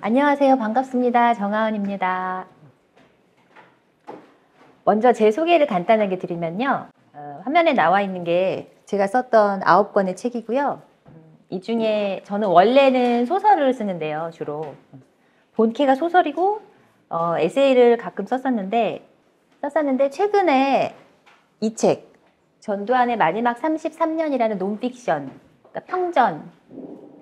안녕하세요. 반갑습니다. 정하은입니다. 먼저 제 소개를 간단하게 드리면요. 화면에 나와 있는 게 제가 썼던 9권의 책이고요. 이 중에 저는 원래는 소설을 쓰는데요. 주로. 본캐가 소설이고 에세이를 가끔 썼었는데 최근에 이 책, 전두환의 마지막 33년이라는 논픽션, 그러니까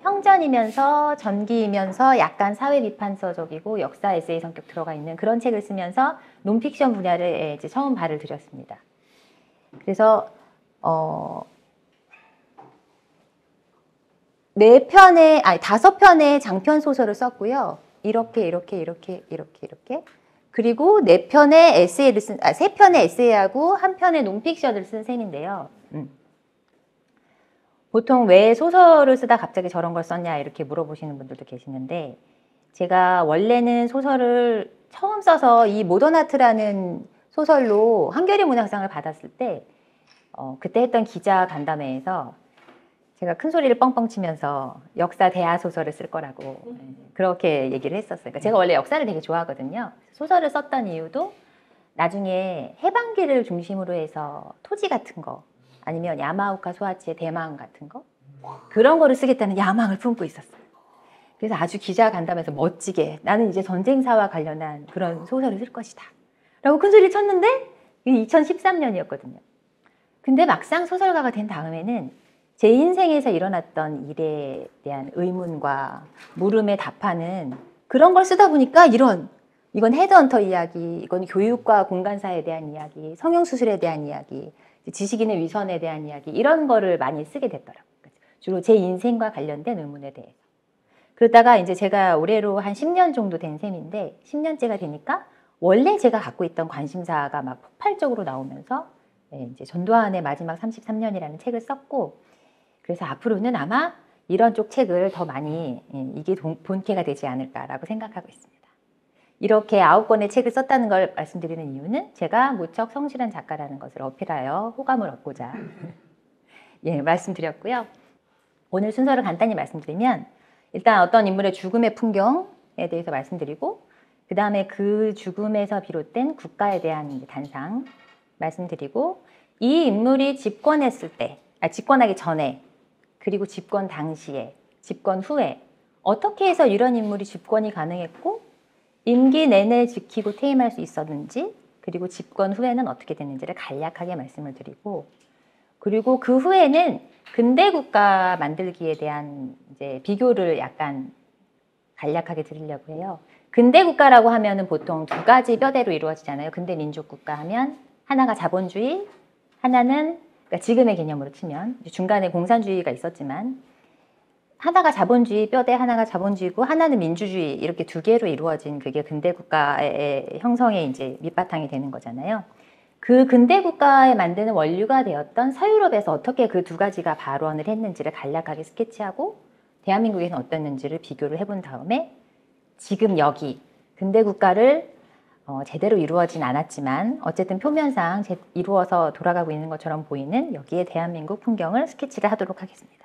평전이면서 전기이면서 약간 사회 비판서적이고 역사 에세이 성격 들어가 있는 그런 책을 쓰면서 논픽션 분야를 이제 처음 발을 들였습니다. 그래서 5편의 장편 소설을 썼고요. 이렇게. 그리고 4편의 에세이를 3편의 에세이하고 1편의 논픽션을 쓴 셈인데요. 보통 왜 소설을 쓰다 갑자기 저런 걸 썼냐 이렇게 물어보시는 분들도 계시는데, 제가 원래는 소설을 처음 써서 이 모던 아트라는 소설로 한겨레 문학상을 받았을 때 그때 했던 기자 간담회에서 제가 큰 소리를 뻥뻥 치면서 역사 대하 소설을 쓸 거라고 그렇게 얘기를 했었어요. 그러니까 제가 원래 역사를 되게 좋아하거든요. 소설을 썼던 이유도 나중에 해방기를 중심으로 해서 토지 같은 거, 아니면 야마오카 소아치의 대망 같은 거, 그런 거를 쓰겠다는 야망을 품고 있었어요. 그래서 아주 기자 간담회에서 멋지게 나는 이제 전쟁사와 관련한 그런 소설을 쓸 것이다 라고 큰 소리를 쳤는데 이게 2013년이었거든요. 근데 막상 소설가가 된 다음에는 제 인생에서 일어났던 일에 대한 의문과 물음에 답하는 그런 걸 쓰다 보니까 이건 헤드헌터 이야기, 이건 교육과 공간사에 대한 이야기, 성형수술에 대한 이야기, 지식인의 위선에 대한 이야기, 이런 거를 많이 쓰게 됐더라고요. 주로 제 인생과 관련된 의문에 대해서. 그러다가 이제 제가 올해로 한 10년 정도 된 셈인데 10년째가 되니까 원래 제가 갖고 있던 관심사가 막 폭발적으로 나오면서 이제 전두환의 마지막 33년이라는 책을 썼고, 그래서 앞으로는 아마 이런 쪽 책을 더 많이 이게 본캐가 되지 않을까라고 생각하고 있습니다. 이렇게 9권의 책을 썼다는 걸 말씀드리는 이유는 제가 무척 성실한 작가라는 것을 어필하여 호감을 얻고자 말씀드렸고요. 오늘 순서를 간단히 말씀드리면 일단 어떤 인물의 죽음의 풍경에 대해서 말씀드리고, 그 다음에 그 죽음에서 비롯된 국가에 대한 단상 말씀드리고, 이 인물이 집권했을 때, 집권하기 전에, 그리고 집권 당시에, 집권 후에 어떻게 해서 이런 인물이 집권이 가능했고 임기 내내 지키고 퇴임할 수 있었는지, 그리고 집권 후에는 어떻게 됐는지를 간략하게 말씀을 드리고, 그리고 그 후에는 근대 국가 만들기에 대한 이제 비교를 약간 간략하게 드리려고 해요. 근대 국가라고 하면은 보통 두 가지 뼈대로 이루어지잖아요. 근대 민족 국가 하면 하나가 자본주의, 하나는 그러니까 지금의 개념으로 치면 중간에 공산주의가 있었지만 하나가 자본주의 뼈대, 하나가 자본주의고 하나는 민주주의, 이렇게 두 개로 이루어진 그게 근대 국가의 형성의 이제 밑바탕이 되는 거잖아요. 그 근대 국가에 만드는 원류가 되었던 서유럽에서 어떻게 그 두 가지가 발원을 했는지를 간략하게 스케치하고 대한민국에서는 어땠는지를 비교를 해본 다음에 지금 여기 근대 국가를 제대로 이루어진 않았지만 어쨌든 표면상 이루어서 돌아가고 있는 것처럼 보이는 여기에 대한민국 풍경을 스케치를 하도록 하겠습니다.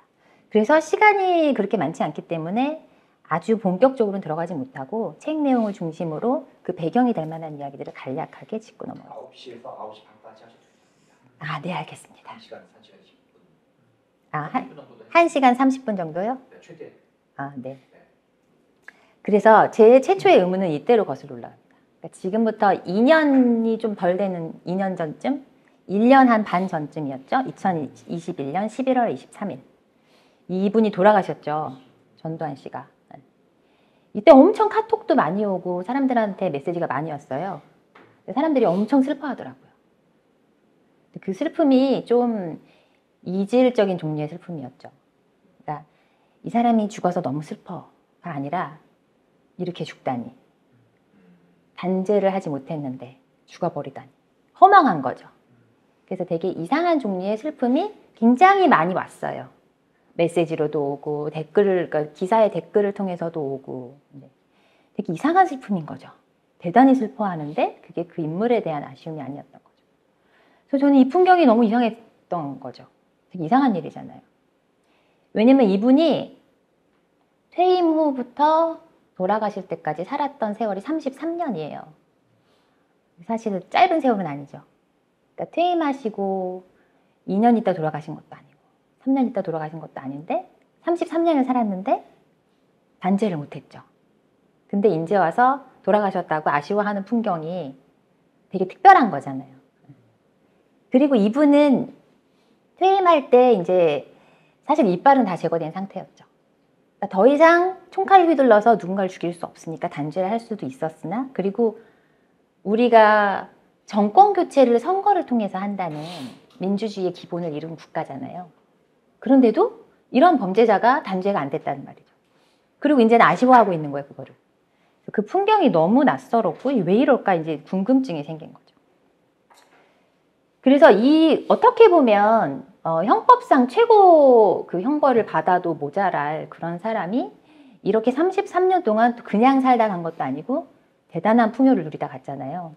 그래서 시간이 그렇게 많지 않기 때문에 아주 본격적으로는 들어가지 못하고 책 내용을 중심으로 그 배경이 될 만한 이야기들을 간략하게 짚고 넘어가겠습니다. 9시에서 9시 반까지 하셔도 됩니다. 아, 네, 알겠습니다. 1시간 20분. 아, 1시간 30분 정도요? 네, 최대. 아, 네. 그래서 제 최초의 의문은 이때로 거슬러 올라갑니다. 그러니까 지금부터 2년이 좀 덜 되는 2년 전쯤, 1년 한 반 전쯤이었죠. 2021년 11월 23일. 이분이 돌아가셨죠. 전두환 씨가. 이때 엄청 카톡도 많이 오고 사람들한테 메시지가 많이 왔어요. 사람들이 엄청 슬퍼하더라고요. 그 슬픔이 좀 이질적인 종류의 슬픔이었죠. 그러니까 이 사람이 죽어서 너무 슬퍼가 아니라 이렇게 죽다니, 단죄를 하지 못했는데 죽어버리다니, 허망한 거죠. 그래서 되게 이상한 종류의 슬픔이 굉장히 많이 왔어요. 메시지로도 오고 그러니까 기사의 댓글을 통해서도 오고, 되게 이상한 슬픔인 거죠. 대단히 슬퍼하는데 그게 그 인물에 대한 아쉬움이 아니었던 거죠. 그래서 저는 이 풍경이 너무 이상했던 거죠. 되게 이상한 일이잖아요. 왜냐면 이분이 퇴임 후부터 돌아가실 때까지 살았던 세월이 33년이에요. 사실 짧은 세월은 아니죠. 그러니까 퇴임하시고 2년 있다 돌아가신 것도 아니고 3년 있다 돌아가신 것도 아닌데 33년을 살았는데 단죄를 못했죠. 근데 이제 와서 돌아가셨다고 아쉬워하는 풍경이 되게 특별한 거잖아요. 그리고 이분은 퇴임할 때 이제 사실 이빨은 다 제거된 상태였죠. 그러니까 더 이상 총칼을 휘둘러서 누군가를 죽일 수 없으니까 단죄를 할 수도 있었으나, 그리고 우리가 정권 교체를 선거를 통해서 한다는 민주주의의 기본을 이룬 국가잖아요. 그런데도 이런 범죄자가 단죄가 안 됐다는 말이죠. 그리고 이제는 아쉬워하고 있는 거예요, 그거를. 그 풍경이 너무 낯설었고 왜 이럴까 이제 궁금증이 생긴 거죠. 그래서 어떻게 보면 형법상 최고 그 형벌을 받아도 모자랄 그런 사람이 이렇게 33년 동안 그냥 살다 간 것도 아니고 대단한 풍요를 누리다 갔잖아요.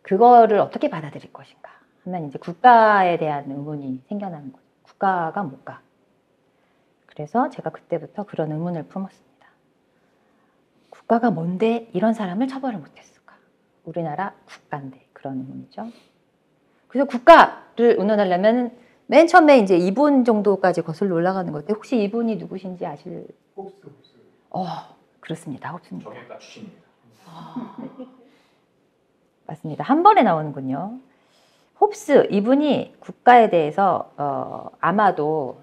그거를 어떻게 받아들일 것인가 하면 이제 국가에 대한 의문이 생겨나는 거죠. 국가가 뭘까? 그래서 제가 그때부터 그런 의문을 품었습니다. 국가가 뭔데 이런 사람을 처벌을 못했을까? 우리나라 국가인데 그런 의문이죠. 그래서 국가를 의논하려면 맨 처음에 이제 이분 정도까지 거슬러 올라가는 건데 혹시 이분이 누구신지 아실? 홉스. 그렇습니다. 홉스입니다. 정형외과 출신입니다. 맞습니다. 한 번에 나오는군요. 홉스 이분이 국가에 대해서 아마도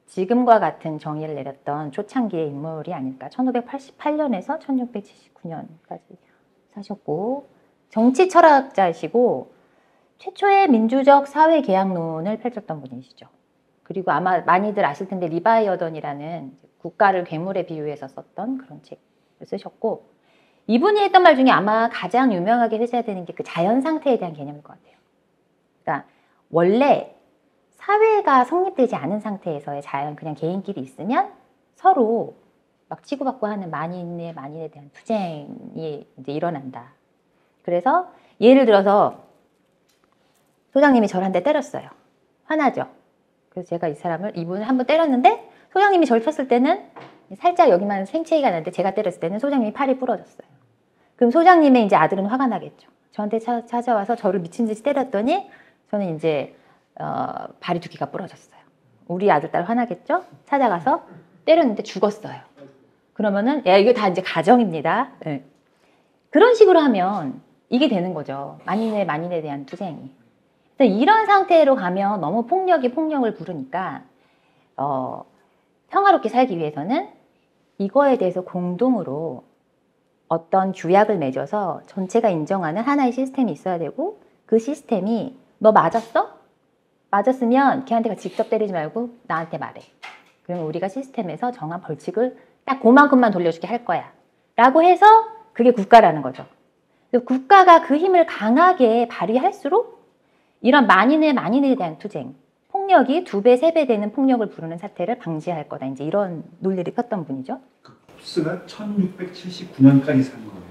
지금과 같은 정의를 내렸던 초창기의 인물이 아닐까. 1588년에서 1679년까지 사셨고 정치 철학자이시고 최초의 민주적 사회 계약론을 펼쳤던 분이시죠. 그리고 아마 많이들 아실 텐데 리바이어던이라는 국가를 괴물에 비유해서 썼던 그런 책을 쓰셨고, 이분이 했던 말 중에 아마 가장 유명하게 회자되는 게 그 자연 상태에 대한 개념일 것 같아요. 그러니까 원래 사회가 성립되지 않은 상태에서의 자연, 그냥 개인끼리 있으면 서로 막 치고받고 하는 만인에 대한 투쟁이 이제 일어난다. 그래서 예를 들어서 소장님이 저를 한 대 때렸어요. 화나죠. 그래서 제가 이분을 한 번 때렸는데 소장님이 저를 쳤을 때는 살짝 여기만 생채기가 나는데 제가 때렸을 때는 소장님이 팔이 부러졌어요. 그럼 소장님의 이제 아들은 화가 나겠죠. 저한테 찾아와서 저를 미친 듯이 때렸더니 저는 이제 발이 두 개가 부러졌어요. 우리 아들 딸 화나겠죠? 찾아가서 때렸는데 죽었어요. 그러면은 이거 다 이제 가정입니다. 네. 그런 식으로 하면 이게 되는 거죠. 만인에 대한 투쟁이. 이런 상태로 가면 너무 폭력이 폭력을 부르니까 평화롭게 살기 위해서는 이거에 대해서 공동으로 어떤 규약을 맺어서 전체가 인정하는 하나의 시스템이 있어야 되고, 그 시스템이 너 맞았어? 맞았으면 걔한테 직접 때리지 말고 나한테 말해. 그러면 우리가 시스템에서 정한 벌칙을 딱 그만큼만 돌려주게 할 거야. 라고 해서 그게 국가라는 거죠. 국가가 그 힘을 강하게 발휘할수록 이런 만인에 대한 투쟁, 폭력이 2배, 3배 되는 폭력을 부르는 사태를 방지할 거다. 이제 이런 논리를 폈던 분이죠. 홉스가 1679년까지 산 거예요?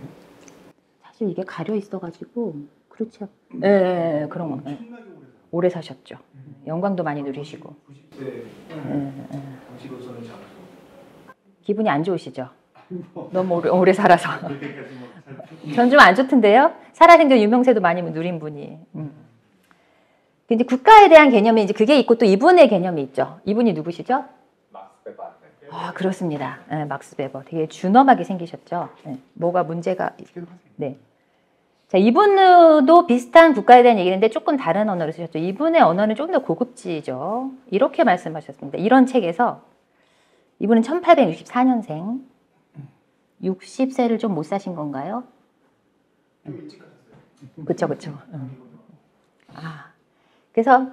사실 이게 가려 있어가지고 그렇지 않... 네, 그런 거. 오래 사셨죠. 영광도 많이 누리시고. 90대 당시로서는 참 기분이 안 좋으시죠? 너무 오래 살아서. 전 좀 안 좋던데요? 살아생전 유명세도 많이 누린 분이. 근데 국가에 대한 개념이 이제 그게 있고 또 이분의 개념이 있죠. 이분이 누구시죠? 막스 베버. 그렇습니다. 네, 막스 베버. 되게 준엄하게 생기셨죠. 네, 뭐가 문제가. 네. 자, 이분도 비슷한 국가에 대한 얘기인데 조금 다른 언어를 쓰셨죠. 이분의 언어는 좀 더 고급지죠. 이렇게 말씀하셨습니다. 이런 책에서 이분은 1864년생, 60세를 좀 못 사신 건가요? 좀 일찍 가셨어요. 그쵸. 그래서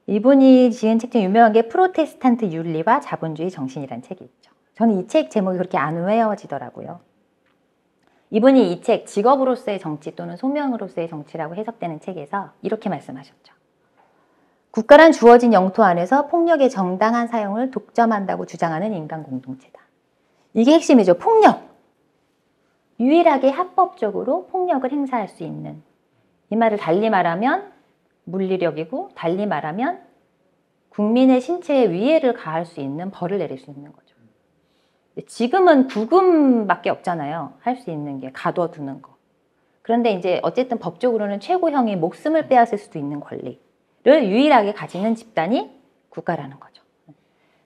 이분이 지은 책 중에 유명한 게 프로테스탄트 윤리와 자본주의 정신이라는 책이 있죠. 저는 이 책 제목이 그렇게 안 외워지더라고요. 이분이 이 책 직업으로서의 정치 또는 소명으로서의 정치라고 해석되는 책에서 이렇게 말씀하셨죠. 국가란 주어진 영토 안에서 폭력의 정당한 사용을 독점한다고 주장하는 인간 공동체다. 이게 핵심이죠. 폭력. 유일하게 합법적으로 폭력을 행사할 수 있는. 이 말을 달리 말하면 물리력이고, 달리 말하면 국민의 신체에 위해를 가할 수 있는 벌을 내릴 수 있는 거죠. 지금은 구금밖에 없잖아요. 할 수 있는 게 가둬두는 거. 그런데 이제 어쨌든 법적으로는 최고형이 목숨을 빼앗을 수도 있는 권리를 유일하게 가지는 집단이 국가라는 거죠.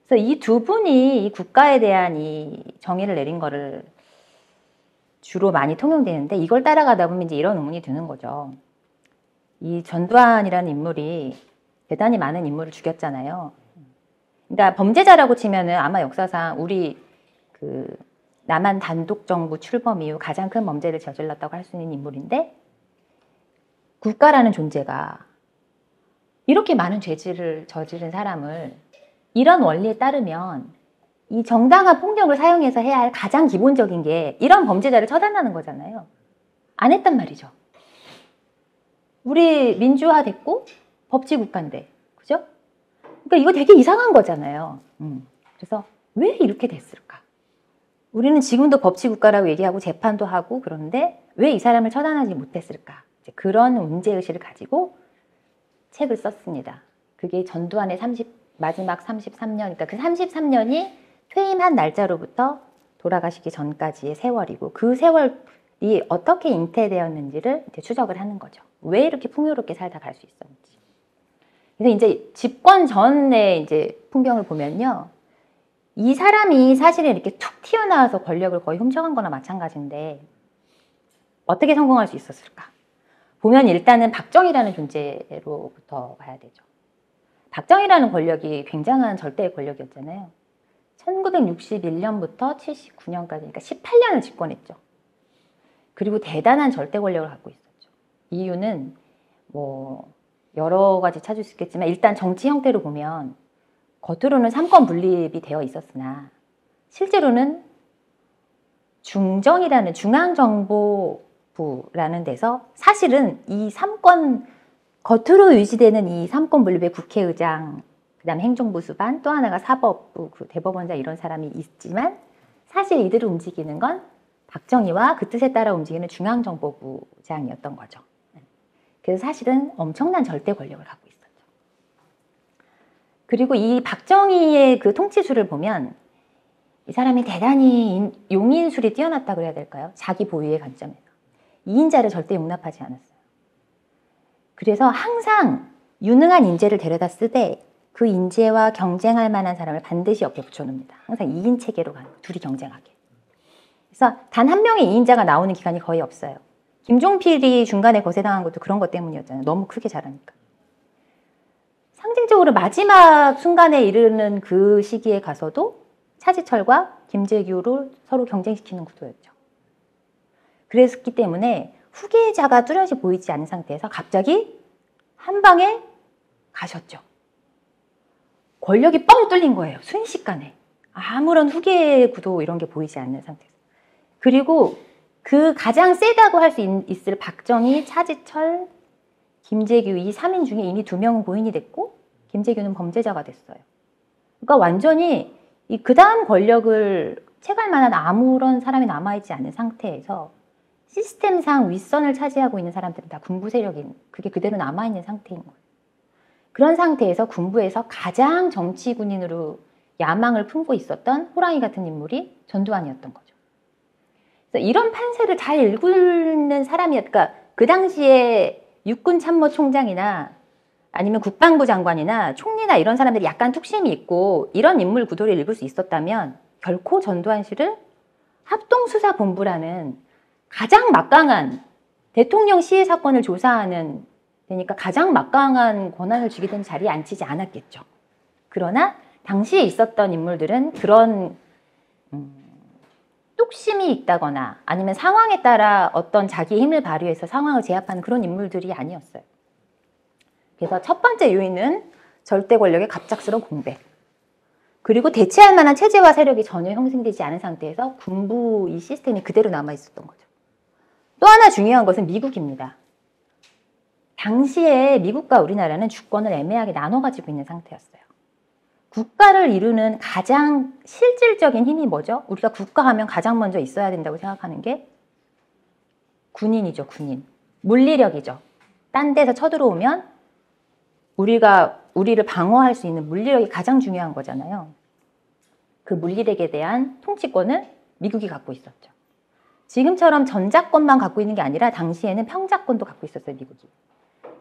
그래서 이 두 분이 이 국가에 대한 이 정의를 내린 거를 주로 많이 통용되는데 이걸 따라가다 보면 이제 이런 의문이 드는 거죠. 이 전두환이라는 인물이 대단히 많은 인물을 죽였잖아요. 그러니까 범죄자라고 치면은 아마 역사상 우리 그 남한 단독 정부 출범 이후 가장 큰 범죄를 저질렀다고 할 수 있는 인물인데 국가라는 존재가 이렇게 많은 죄질을 저지른 사람을 이런 원리에 따르면 이 정당한 폭력을 사용해서 해야 할 가장 기본적인 게 이런 범죄자를 처단하는 거잖아요. 안 했단 말이죠. 우리 민주화 됐고 법치국가인데, 그죠? 그러니까 이거 되게 이상한 거잖아요. 그래서 왜 이렇게 됐을까? 우리는 지금도 법치국가라고 얘기하고 재판도 하고 그런데 왜 이 사람을 처단하지 못했을까? 이제 그런 문제의식을 가지고 책을 썼습니다. 그게 전두환의 마지막 33년, 그러니까 그 33년이 퇴임한 날짜로부터 돌아가시기 전까지의 세월이고 그 세월이 어떻게 잉태되었는지를 이제 추적을 하는 거죠. 왜 이렇게 풍요롭게 살다 갈 수 있었는지. 그래서 이제 집권 전의 이제 풍경을 보면요. 이 사람이 사실은 이렇게 툭 튀어나와서 권력을 거의 훔쳐간 거나 마찬가지인데 어떻게 성공할 수 있었을까? 보면 일단은 박정희라는 존재로부터 봐야 되죠. 박정희라는 권력이 굉장한 절대의 권력이었잖아요. 1961년부터 79년까지, 그러니까 18년을 집권했죠. 그리고 대단한 절대 권력을 갖고 있었죠. 이유는 뭐 여러 가지 찾을 수 있겠지만 일단 정치 형태로 보면 겉으로는 삼권 분립이 되어 있었으나 실제로는 중정이라는 중앙정보부라는 데서 사실은 이 삼권 겉으로 유지되는 이 삼권 분립의 국회의장, 그다음에 행정부 수반, 또 하나가 사법부, 그 대법원자 이런 사람이 있지만 사실 이들을 움직이는 건 박정희와 그 뜻에 따라 움직이는 중앙정보부장이었던 거죠. 그래서 사실은 엄청난 절대 권력을 갖고 있었죠. 그리고 이 박정희의 그 통치술을 보면 이 사람이 대단히 용인술이 뛰어났다고 해야 될까요? 자기 보유의 관점에서. 이인자를 절대 용납하지 않았어요. 그래서 항상 유능한 인재를 데려다 쓰되 그 인재와 경쟁할 만한 사람을 반드시 옆에 붙여놓습니다. 항상 2인 체계로 가는 거예요. 둘이 경쟁하게. 그래서 단 한 명의 2인자가 나오는 기간이 거의 없어요. 김종필이 중간에 거세당한 것도 그런 것 때문이었잖아요. 너무 크게 잘하니까. 상징적으로 마지막 순간에 이르는 그 시기에 가서도 차지철과 김재규를 서로 경쟁시키는 구도였죠. 그랬기 때문에 후계자가 뚜렷이 보이지 않은 상태에서 갑자기 한 방에 가셨죠. 권력이 뻥 뚫린 거예요. 순식간에. 아무런 후계 구도 이런 게 보이지 않는 상태에서. 그리고 그 가장 세다고 할 수 있을 박정희, 차지철, 김재규 이 3인 중에 이미 2명은 고인이 됐고 김재규는 범죄자가 됐어요. 그러니까 완전히 그 다음 권력을 채갈 만한 아무런 사람이 남아있지 않은 상태에서 시스템상 윗선을 차지하고 있는 사람들은 다 군부 세력인, 그게 그대로 남아있는 상태인 거예요. 그런 상태에서 군부에서 가장 정치 군인으로 야망을 품고 있었던 호랑이 같은 인물이 전두환이었던 거죠. 그래서 이런 판세를 잘 읽는 사람이었까, 그 당시에 육군 참모총장이나 아니면 국방부 장관이나 총리나 이런 사람들이 약간 툭심이 있고 이런 인물 구도를 읽을 수 있었다면 결코 전두환 씨를 합동수사본부라는 가장 막강한 대통령 시해 사건을 조사하는 되니까 가장 막강한 권한을 쥐게 된 자리에 앉히지 않았겠죠. 그러나 당시에 있었던 인물들은 그런 뚝심이 있다거나 아니면 상황에 따라 어떤 자기의 힘을 발휘해서 상황을 제압하는 그런 인물들이 아니었어요. 그래서 첫 번째 요인은 절대 권력의 갑작스러운 공백. 그리고 대체할 만한 체제와 세력이 전혀 형성되지 않은 상태에서 군부 이 시스템이 그대로 남아 있었던 거죠. 또 하나 중요한 것은 미국입니다. 당시에 미국과 우리나라는 주권을 애매하게 나눠 가지고 있는 상태였어요. 국가를 이루는 가장 실질적인 힘이 뭐죠? 우리가 국가하면 가장 먼저 있어야 된다고 생각하는 게 군인이죠, 군인. 물리력이죠. 딴 데서 쳐들어오면 우리를 방어할 수 있는 물리력이 가장 중요한 거잖아요. 그 물리력에 대한 통치권을 미국이 갖고 있었죠. 지금처럼 전작권만 갖고 있는 게 아니라 당시에는 평작권도 갖고 있었어요, 미국이.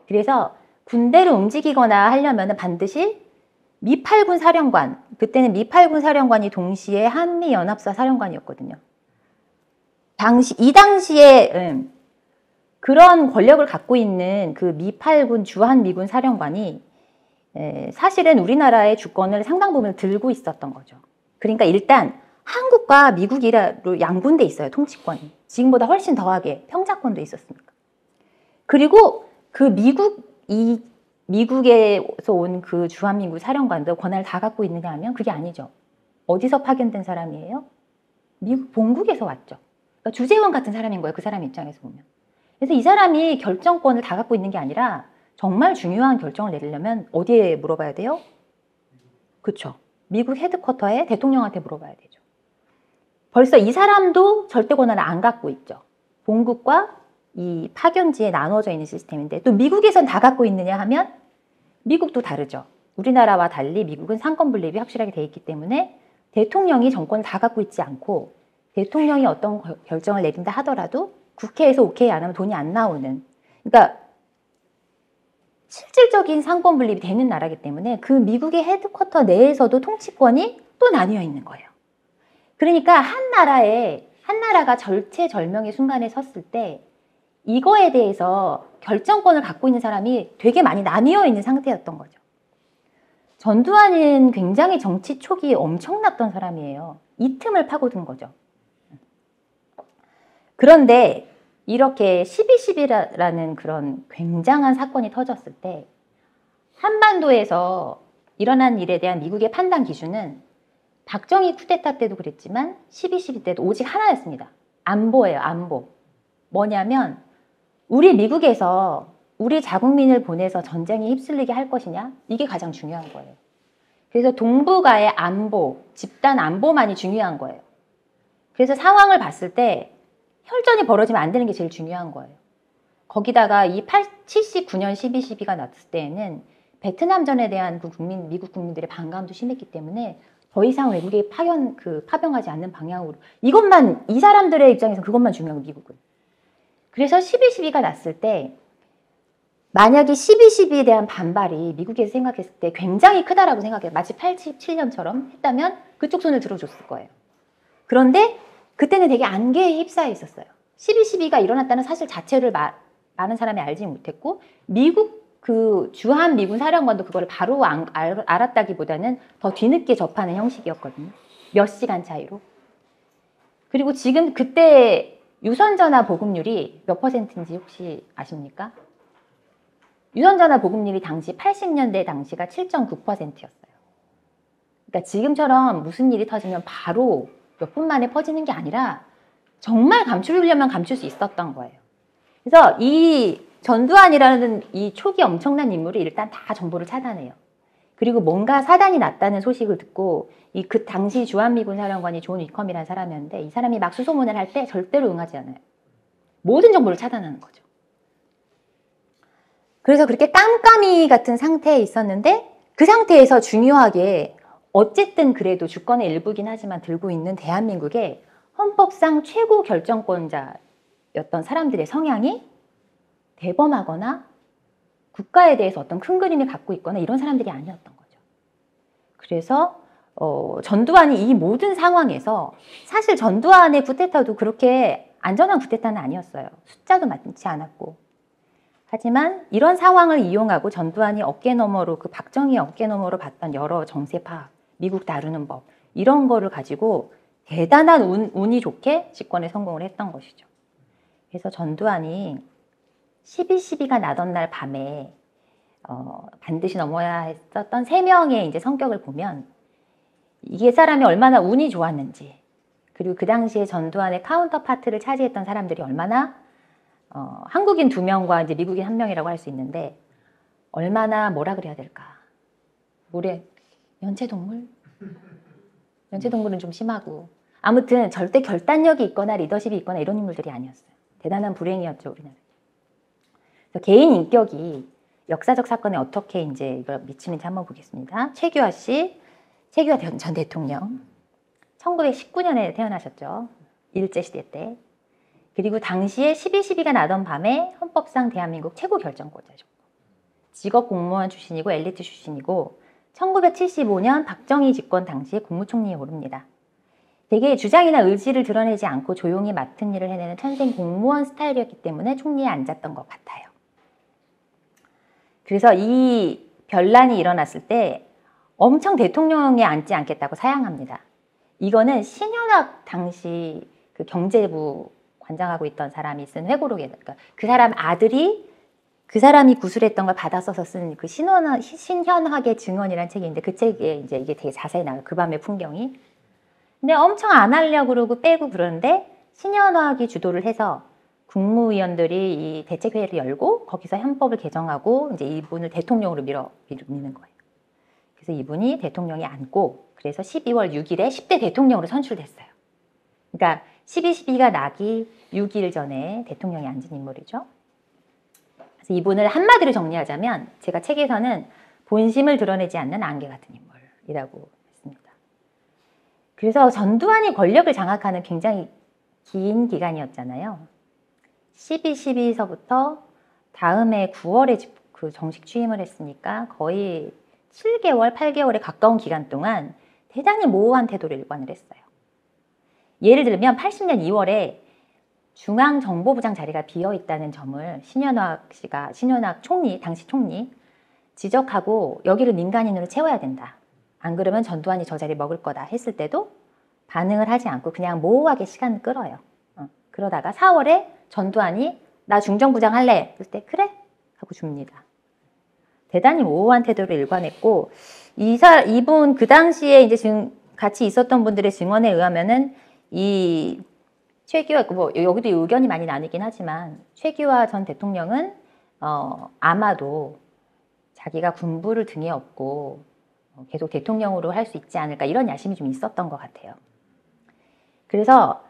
그래서 군대를 움직이거나 하려면 반드시 미8군 사령관, 그때는 미8군 사령관이 동시에 한미연합사 사령관이었거든요. 이 당시에 그런 권력을 갖고 있는 그 미8군 주한미군 사령관이 사실은 우리나라의 주권을 상당 부분을 들고 있었던 거죠. 그러니까 일단 한국과 미국이로 양분돼 있어요, 통치권이. 지금보다 훨씬 더하게 평자권도 있었으니까. 그리고 그 미국에서 온 그 주한미군 사령관도 권한을 다 갖고 있느냐 하면 그게 아니죠. 어디서 파견된 사람이에요? 미국 본국에서 왔죠. 그러니까 주재원 같은 사람인 거예요, 그 사람 입장에서 보면. 그래서 이 사람이 결정권을 다 갖고 있는 게 아니라 정말 중요한 결정을 내리려면 어디에 물어봐야 돼요? 그렇죠. 미국 헤드쿼터에 대통령한테 물어봐야 되죠. 벌써 이 사람도 절대 권한을 안 갖고 있죠. 본국과 이 파견지에 나눠져 있는 시스템인데 또 미국에선 다 갖고 있느냐 하면 미국도 다르죠. 우리나라와 달리 미국은 상권 분립이 확실하게 돼 있기 때문에 대통령이 정권을 다 갖고 있지 않고 대통령이 어떤 결정을 내린다 하더라도 국회에서 오케이 안 하면 돈이 안 나오는, 그러니까 실질적인 상권 분립이 되는 나라이기 때문에 그 미국의 헤드쿼터 내에서도 통치권이 또 나뉘어 있는 거예요. 그러니까 한 나라가 절체절명의 순간에 섰을 때 이거에 대해서 결정권을 갖고 있는 사람이 되게 많이 나뉘어 있는 상태였던 거죠. 전두환은 굉장히 정치 촉이 엄청났던 사람이에요. 이 틈을 파고든 거죠. 그런데 이렇게 12.12라는 그런 굉장한 사건이 터졌을 때 한반도에서 일어난 일에 대한 미국의 판단 기준은 박정희 쿠데타 때도 그랬지만 12.12 때도 오직 하나였습니다. 안보예요, 안보. 뭐냐면 우리 미국에서 우리 자국민을 보내서 전쟁에 휩쓸리게 할 것이냐? 이게 가장 중요한 거예요. 그래서 동북아의 안보, 집단 안보만이 중요한 거예요. 그래서 상황을 봤을 때 혈전이 벌어지면 안 되는 게 제일 중요한 거예요. 거기다가 이 79년 12.12가 났을 때에는 베트남전에 대한 미국 국민들의 반감도 심했기 때문에 더 이상 외국에 파병하지 않는 방향으로 이것만, 이 사람들의 입장에서 그것만 중요한 거예요, 미국은. 그래서 12.12가 났을 때 만약에 12.12에 대한 반발이 미국에서 생각했을 때 굉장히 크다라고 생각해요. 마치 87년처럼 했다면 그쪽 손을 들어줬을 거예요. 그런데 그때는 되게 안개에 휩싸여 있었어요. 12.12가 일어났다는 사실 자체를 많은 사람이 알지 못했고 미국 그 주한미군 사령관도 그거를 바로 알았다기보다는 더 뒤늦게 접하는 형식이었거든요. 몇 시간 차이로. 그리고 지금 그때 유선전화 보급률이 몇 %인지 혹시 아십니까? 유선전화 보급률이 당시 80년대 당시가 7.9%였어요. 그러니까 지금처럼 무슨 일이 터지면 바로 몇 분 만에 퍼지는 게 아니라 정말 감추려면 감출 수 있었던 거예요. 그래서 이 전두환이라는 이 촉이 엄청난 인물이 일단 다 정보를 차단해요. 그리고 뭔가 사단이 났다는 소식을 듣고 그 당시 주한미군 사령관이 존 위컴이라는 사람이었는데 이 사람이 막 수소문을 할 때 절대로 응하지 않아요. 모든 정보를 차단하는 거죠. 그래서 그렇게 깜깜이 같은 상태에 있었는데 그 상태에서 중요하게 어쨌든 그래도 주권의 일부긴 하지만 들고 있는 대한민국의 헌법상 최고 결정권자였던 사람들의 성향이 대범하거나 국가에 대해서 어떤 큰 그림을 갖고 있거나 이런 사람들이 아니었던 거죠. 그래서 전두환이 이 모든 상황에서 사실 전두환의 쿠데타도 그렇게 안전한 쿠데타는 아니었어요. 숫자도 많지 않았고. 하지만 이런 상황을 이용하고 전두환이 어깨너머로 그 박정희 어깨너머로 봤던 여러 정세 파악, 미국 다루는 법 이런 거를 가지고 대단한 운이 좋게 집권에 성공을 했던 것이죠. 그래서 전두환이 12.12가 나던 날 밤에 반드시 넘어야 했었던 3명의 이제 성격을 보면 이게 사람이 얼마나 운이 좋았는지 그리고 그 당시에 전두환의 카운터 파트를 차지했던 사람들이 얼마나 한국인 2명과 이제 미국인 1명이라고 할 수 있는데 얼마나 뭐라 그래야 될까? 연체동물? 연체동물은 좀 심하고 아무튼 절대 결단력이 있거나 리더십이 있거나 이런 인물들이 아니었어요. 대단한 불행이었죠, 우리나라. 그래서 개인 인격이 역사적 사건에 어떻게 이제 이걸 미치는지 한번 보겠습니다. 최규하 전 대통령. 1919년에 태어나셨죠. 일제시대 때. 그리고 당시에 12.12가 나던 밤에 헌법상 대한민국 최고 결정권자셨고 직업 공무원 출신이고 엘리트 출신이고 1975년 박정희 집권 당시에 국무총리에 오릅니다. 되게 주장이나 의지를 드러내지 않고 조용히 맡은 일을 해내는 천생 공무원 스타일이었기 때문에 총리에 앉았던 것 같아요. 그래서 이 변란이 일어났을 때 엄청 대통령에 앉지 않겠다고 사양합니다. 이거는 신현악 당시 그 경제부 관장하고 있던 사람이 쓴 회고록에, 그러니까 그 사람 아들이 그 사람이 구술했던 걸 받아 써서 쓴 그 신현학의 증언이라는 책이 있는데 그 책에 이제 이게 되게 자세히 나와요. 그 밤의 풍경이. 근데 엄청 안 하려고 그러고 빼고 그러는데 신현학이 주도를 해서 국무위원들이 이 대책회의를 열고 거기서 헌법을 개정하고 이제 이분을 대통령으로 밀는 거예요. 그래서 이분이 대통령에 앉고 그래서 12월 6일에 10대 대통령으로 선출됐어요. 그러니까 12.12가 나기 6일 전에 대통령에 앉은 인물이죠. 그래서 이분을 한마디로 정리하자면 제가 책에서는 본심을 드러내지 않는 안개 같은 인물이라고 했습니다. 그래서 전두환이 권력을 장악하는 굉장히 긴 기간이었잖아요. 12.12서부터 다음해 9월에 그 정식 취임을 했으니까 거의 7개월, 8개월에 가까운 기간 동안 대단히 모호한 태도를 일관을 했어요. 예를 들면 80년 2월에 중앙정보부장 자리가 비어있다는 점을 신현악 총리, 당시 총리 지적하고 여기를 민간인으로 채워야 된다. 안 그러면 전두환이 저 자리 먹을 거다 했을 때도 반응을 하지 않고 그냥 모호하게 시간을 끌어요. 그러다가 4월에 전두환이 나 중정부장 할래. 그럴 때 그래? 하고 줍니다. 대단히 모호한 태도를 일관했고 이분 그 당시에 이제 같이 있었던 분들의 증언에 의하면은 이 최규하 뭐 여기도 의견이 많이 나뉘긴 하지만 최규하 전 대통령은 아마도 자기가 군부를 등에 업고 계속 대통령으로 할 수 있지 않을까 이런 야심이 좀 있었던 것 같아요. 그래서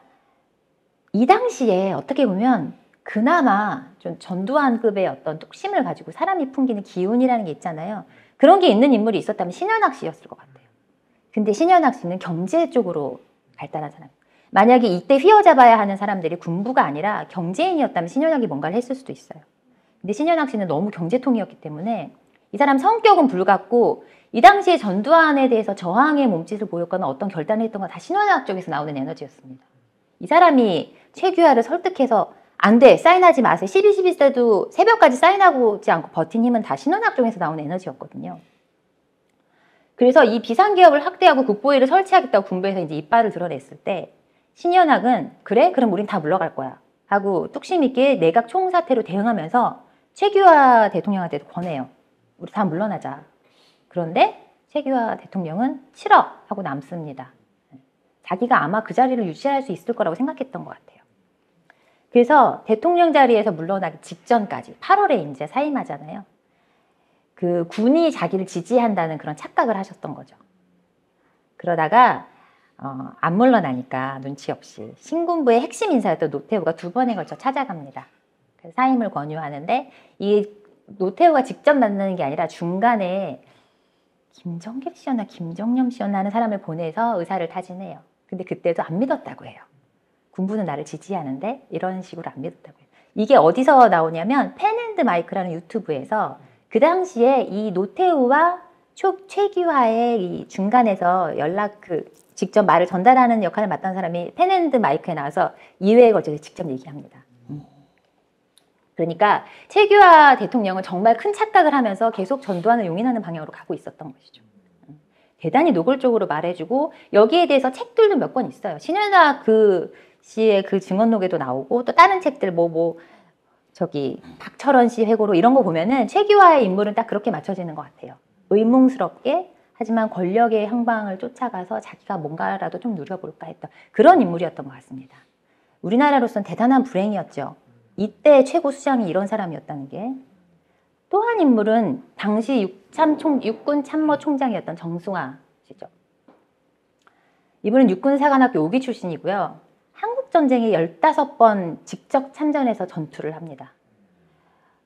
이 당시에 어떻게 보면 그나마 좀 전두환급의 어떤 뚝심을 가지고 사람이 풍기는 기운이라는 게 있잖아요. 그런 게 있는 인물이 있었다면 신현악 씨였을 것 같아요. 근데 신현악 씨는 경제 쪽으로 발달한 사람. 만약에 이때 휘어잡아야 하는 사람들이 군부가 아니라 경제인이었다면 신현악이 뭔가를 했을 수도 있어요. 근데 신현악 씨는 너무 경제통이었기 때문에 이 사람 성격은 불같고 이 당시에 전두환에 대해서 저항의 몸짓을 보였거나 어떤 결단을 했던 건 다 신현악 쪽에서 나오는 에너지였습니다. 이 사람이 최규하를 설득해서 안 돼, 사인하지 마세요. 12.12 때도 새벽까지 사인하지 않고 버틴 힘은 다 신현악 쪽에서 나오는 에너지였거든요. 그래서 이 비상기업을 확대하고 국보위를 설치하겠다고 군부에서 이제 이빨을 드러냈을 때 신현악은 그래? 그럼 우린 다 물러갈 거야. 하고 뚝심 있게 내각 총사태로 대응하면서 최규하 대통령한테도 권해요. 우리 다 물러나자. 그런데 최규하 대통령은 싫어 하고 남습니다. 자기가 아마 그 자리를 유지할 수 있을 거라고 생각했던 것 같아요. 그래서 대통령 자리에서 물러나기 직전까지 8월에 이제 사임하잖아요. 그 군이 자기를 지지한다는 그런 착각을 하셨던 거죠. 그러다가 안 물러나니까 눈치 없이 신군부의 핵심 인사였던 노태우가 2번에 걸쳐 찾아갑니다. 그래서 사임을 권유하는데 이 노태우가 직접 만나는 게 아니라 중간에 김정길 씨였나 김정념 씨였나 하는 사람을 보내서 의사를 타진해요. 근데 그때도 안 믿었다고 해요. 군부는 나를 지지하는데 이런 식으로 안 믿었다고 해요. 이게 어디서 나오냐면 펜앤드마이크라는 유튜브에서 그 당시에 이 노태우와 최규하의 이 중간에서 직접 말을 전달하는 역할을 맡은 사람이 펜앤드마이크에 나와서 2회에 걸쳐서 직접 얘기합니다. 그러니까 최규하 대통령은 정말 큰 착각을 하면서 계속 전두환을 용인하는 방향으로 가고 있었던 것이죠. 대단히 노골적으로 말해주고 여기에 대해서 책들도 몇 권 있어요. 신현악 씨의 그 증언록에도 나오고 또 다른 책들 박철원 씨 회고록 이런 거 보면은 최규하의 인물은 딱 그렇게 맞춰지는 것 같아요. 의문스럽게 하지만 권력의 향방을 쫓아가서 자기가 뭔가라도 좀 누려볼까 했던 그런 인물이었던 것 같습니다. 우리나라로서는 대단한 불행이었죠. 이때 최고 수장이 이런 사람이었다는 게. 또 한 인물은 당시 육군 참모 총장이었던 정승화 씨죠. 이분은 육군사관학교 5기 출신이고요. 한국전쟁에 15번 직접 참전해서 전투를 합니다.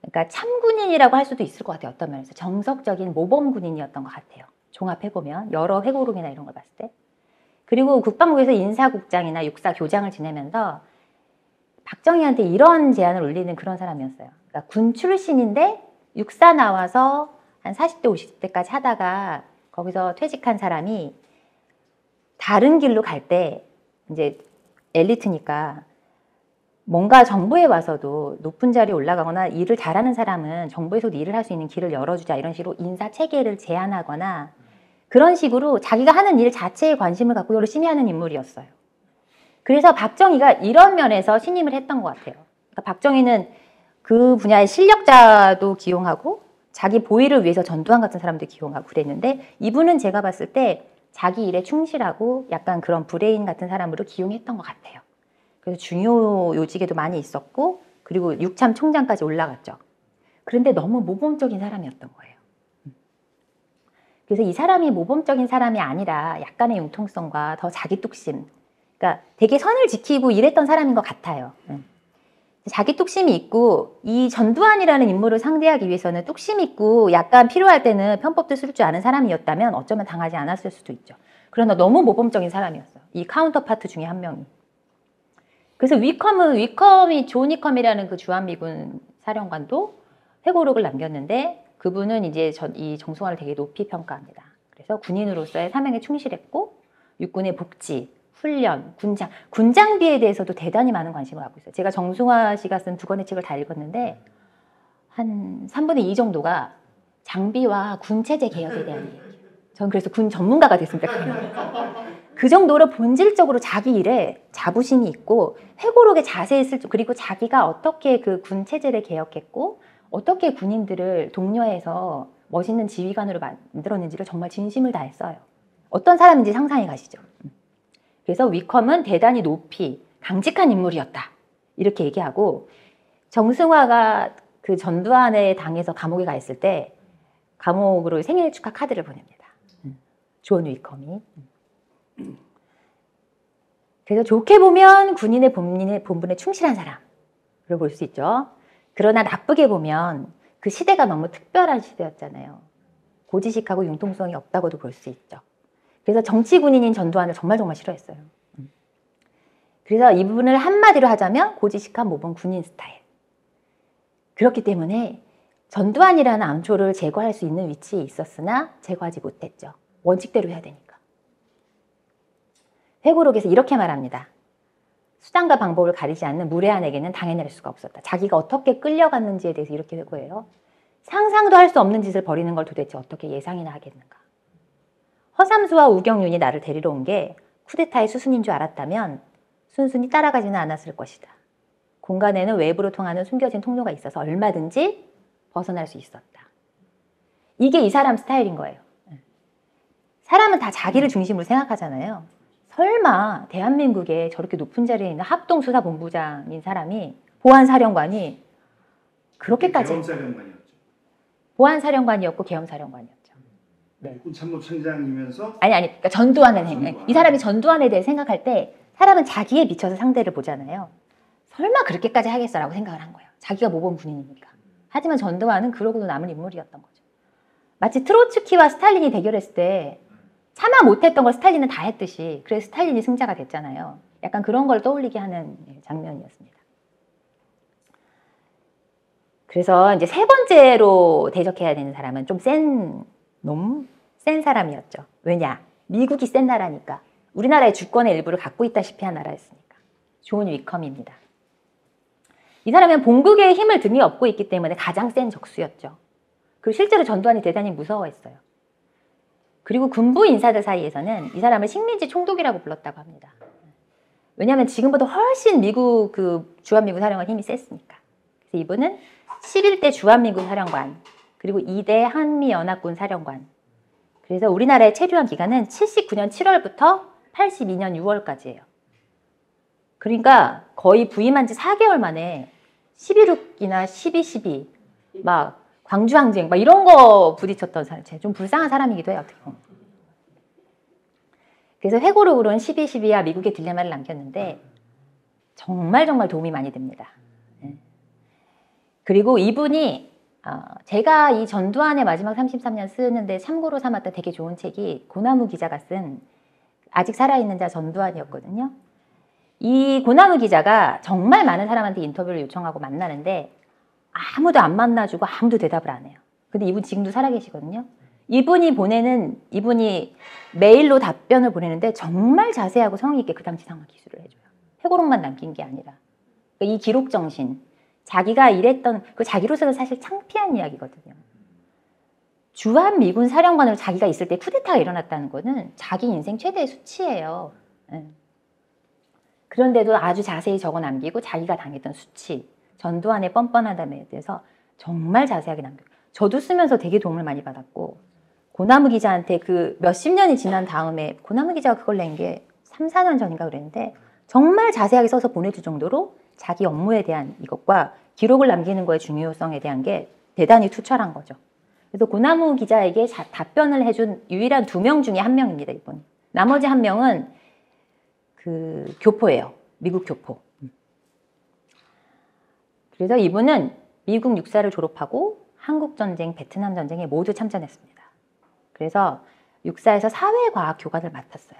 그러니까 참군인이라고 할 수도 있을 것 같아요. 어떤 면에서. 정석적인 모범군인이었던 것 같아요. 종합해보면 여러 회고록이나 이런 걸 봤을 때. 그리고 국방부에서 인사국장이나 육사교장을 지내면서 박정희한테 이런 제안을 올리는 그런 사람이었어요. 그러니까 군 출신인데 육사 나와서 한 40대, 50대까지 하다가 거기서 퇴직한 사람이 다른 길로 갈 때 이제 엘리트니까 뭔가 정부에 와서도 높은 자리에 올라가거나 일을 잘하는 사람은 정부에서도 일을 할 수 있는 길을 열어주자 이런 식으로 인사 체계를 제안하거나 그런 식으로 자기가 하는 일 자체에 관심을 갖고 열심히 하는 인물이었어요. 그래서 박정희가 이런 면에서 신임을 했던 것 같아요. 그러니까 박정희는 그 분야의 실력자도 기용하고 자기 보위를 위해서 전두환 같은 사람도 기용하고 그랬는데 이분은 제가 봤을 때 자기 일에 충실하고 약간 그런 브레인 같은 사람으로 기용했던 것 같아요. 그래서 중요 요직에도 많이 있었고 그리고 육참 총장까지 올라갔죠. 그런데 너무 모범적인 사람이었던 거예요. 그래서 이 사람이 모범적인 사람이 아니라 약간의 융통성과 더 자기 뚝심, 그러니까 되게 선을 지키고 일했던 사람인 것 같아요. 자기 뚝심이 있고 이 전두환이라는 인물을 상대하기 위해서는 뚝심 있고 약간 필요할 때는 편법도 쓸 줄 아는 사람이었다면 어쩌면 당하지 않았을 수도 있죠. 그러나 너무 모범적인 사람이었어요. 이 카운터파트 중에 한 명이. 그래서 위컴이 존 위컴이라는 그 주한미군 사령관도 회고록을 남겼는데 그분은 이제 이 정승환을 되게 높이 평가합니다. 그래서 군인으로서의 사명에 충실했고 육군의 복지, 훈련, 군 장비에 대해서도 대단히 많은 관심을 갖고 있어요. 제가 정승화 씨가 쓴 2권의 책을 다 읽었는데 한 3분의 2 정도가 장비와 군 체제 개혁에 대한 얘기예요. 전 그래서 군 전문가가 됐습니다. 그 정도로 본질적으로 자기 일에 자부심이 있고 회고록에 자세히 그리고 자기가 어떻게 그 군 체제를 개혁했고 어떻게 군인들을 독려해서 멋있는 지휘관으로 만들었는지를 정말 진심을 다했어요. 어떤 사람인지 상상이 가시죠. 그래서 위컴은 대단히 높이 강직한 인물이었다. 이렇게 얘기하고 정승화가 그 전두환의 당에서 감옥에 가 있을 때 감옥으로 생일 축하 카드를 보냅니다. 존 위컴이. 그래서 좋게 보면 군인의 본분에 충실한 사람으로 볼 수 있죠. 그러나 나쁘게 보면 그 시대가 너무 특별한 시대였잖아요. 고지식하고 융통성이 없다고도 볼 수 있죠. 그래서 정치 군인인 전두환을 정말 싫어했어요. 그래서 이 부분을 한마디로 하자면 고지식한 모범 군인 스타일. 그렇기 때문에 전두환이라는 암초를 제거할 수 있는 위치에 있었으나 제거하지 못했죠. 원칙대로 해야 되니까. 회고록에서 이렇게 말합니다. 수단과 방법을 가리지 않는 무례한에게는 당해낼 수가 없었다. 자기가 어떻게 끌려갔는지에 대해서 이렇게 회고해요. 상상도 할 수 없는 짓을 벌이는 걸 도대체 어떻게 예상이나 하겠는가. 허삼수와 우경윤이 나를 데리러 온 게 쿠데타의 수순인 줄 알았다면 순순히 따라가지는 않았을 것이다. 공간에는 외부로 통하는 숨겨진 통로가 있어서 얼마든지 벗어날 수 있었다. 이게 이 사람 스타일인 거예요. 사람은 다 자기를 중심으로 생각하잖아요. 설마 대한민국에 저렇게 높은 자리에 있는 합동수사본부장인 사람이 보안사령관이 그렇게까지 계엄사령관이었죠. 보안사령관이었고 계엄사령관이었죠. 네. 군 참모총장이면서 아니 그러니까 전두환은 이 사람이 전두환에 대해 생각할 때 사람은 자기에 비춰서 상대를 보잖아요. 설마 그렇게까지 하겠어라고 생각을 한 거예요. 자기가 모범 군인이니까. 하지만 전두환은 그러고도 남은 인물이었던 거죠. 마치 트로츠키와 스탈린이 대결했을 때 차마 못했던 걸 스탈린은 다 했듯이 그래서 스탈린이 승자가 됐잖아요. 약간 그런 걸 떠올리게 하는 장면이었습니다. 그래서 이제 세 번째로 대적해야 되는 사람은 좀 센 사람이었죠. 왜냐? 미국이 센 나라니까. 우리나라의 주권의 일부를 갖고 있다시피 한 나라였으니까. 존 위컴입니다. 이 사람은 본국의 힘을 등에 업고 있기 때문에 가장 센 적수였죠. 그리고 실제로 전두환이 대단히 무서워했어요. 그리고 군부 인사들 사이에서는 이 사람을 식민지 총독이라고 불렀다고 합니다. 왜냐하면 지금보다 훨씬 미국 주한미군 사령관 힘이 셌으니까. 그래서 이분은 11대 주한미군 사령관, 그리고 2대 한미연합군 사령관. 그래서 우리나라에 체류한 기간은 79년 7월부터 82년 6월까지예요. 그러니까 거의 부임한 지 4개월 만에 11.6이나 12.12, 막 광주항쟁, 막 이런 거 부딪혔던 사람, 좀 불쌍한 사람이기도 해요. 어떻게 보면. 그래서 회고록으로는 12.12와 미국의 딜레마를 남겼는데 정말 도움이 많이 됩니다. 그리고 이분이 제가 이 전두환의 마지막 33년 쓰는데 참고로 삼았던 되게 좋은 책이 고나무 기자가 쓴 아직 살아있는 자 전두환이었거든요. 이 고나무 기자가 정말 많은 사람한테 인터뷰를 요청하고 만나는데 아무도 안 만나주고 아무도 대답을 안 해요. 근데 이분 지금도 살아계시거든요. 이분이 메일로 답변을 보내는데 정말 자세하고 성의 있게 그 당시 상황 기술을 해줘요. 회고록만 남긴 게 아니라. 그러니까 이 기록 정신, 자기가 일했던 그 자기로서는 사실 창피한 이야기거든요. 주한 미군 사령관으로 자기가 있을 때 쿠데타가 일어났다는 거는 자기 인생 최대의 수치예요. 그런데도 아주 자세히 적어 남기고 자기가 당했던 수치, 전두환의 뻔뻔하다에 대해서 정말 자세하게 남겨요. 저도 쓰면서 되게 도움을 많이 받았고 고나무 기자한테 그 몇십 년이 지난 다음에 고나무 기자가 그걸 낸 게 3, 4년 전인가 그랬는데 정말 자세하게 써서 보내줄 정도로 자기 업무에 대한 이것과 기록을 남기는 거의 중요성에 대한 게 대단히 투철한 거죠. 그래서 고나무 기자에게 답변을 해준 유일한 2명 중에 1명입니다, 이분. 나머지 1명은 그 교포예요. 미국 교포. 그래서 이분은 미국 육사를 졸업하고 한국전쟁, 베트남 전쟁에 모두 참전했습니다. 그래서 육사에서 사회과학 교관을 맡았어요.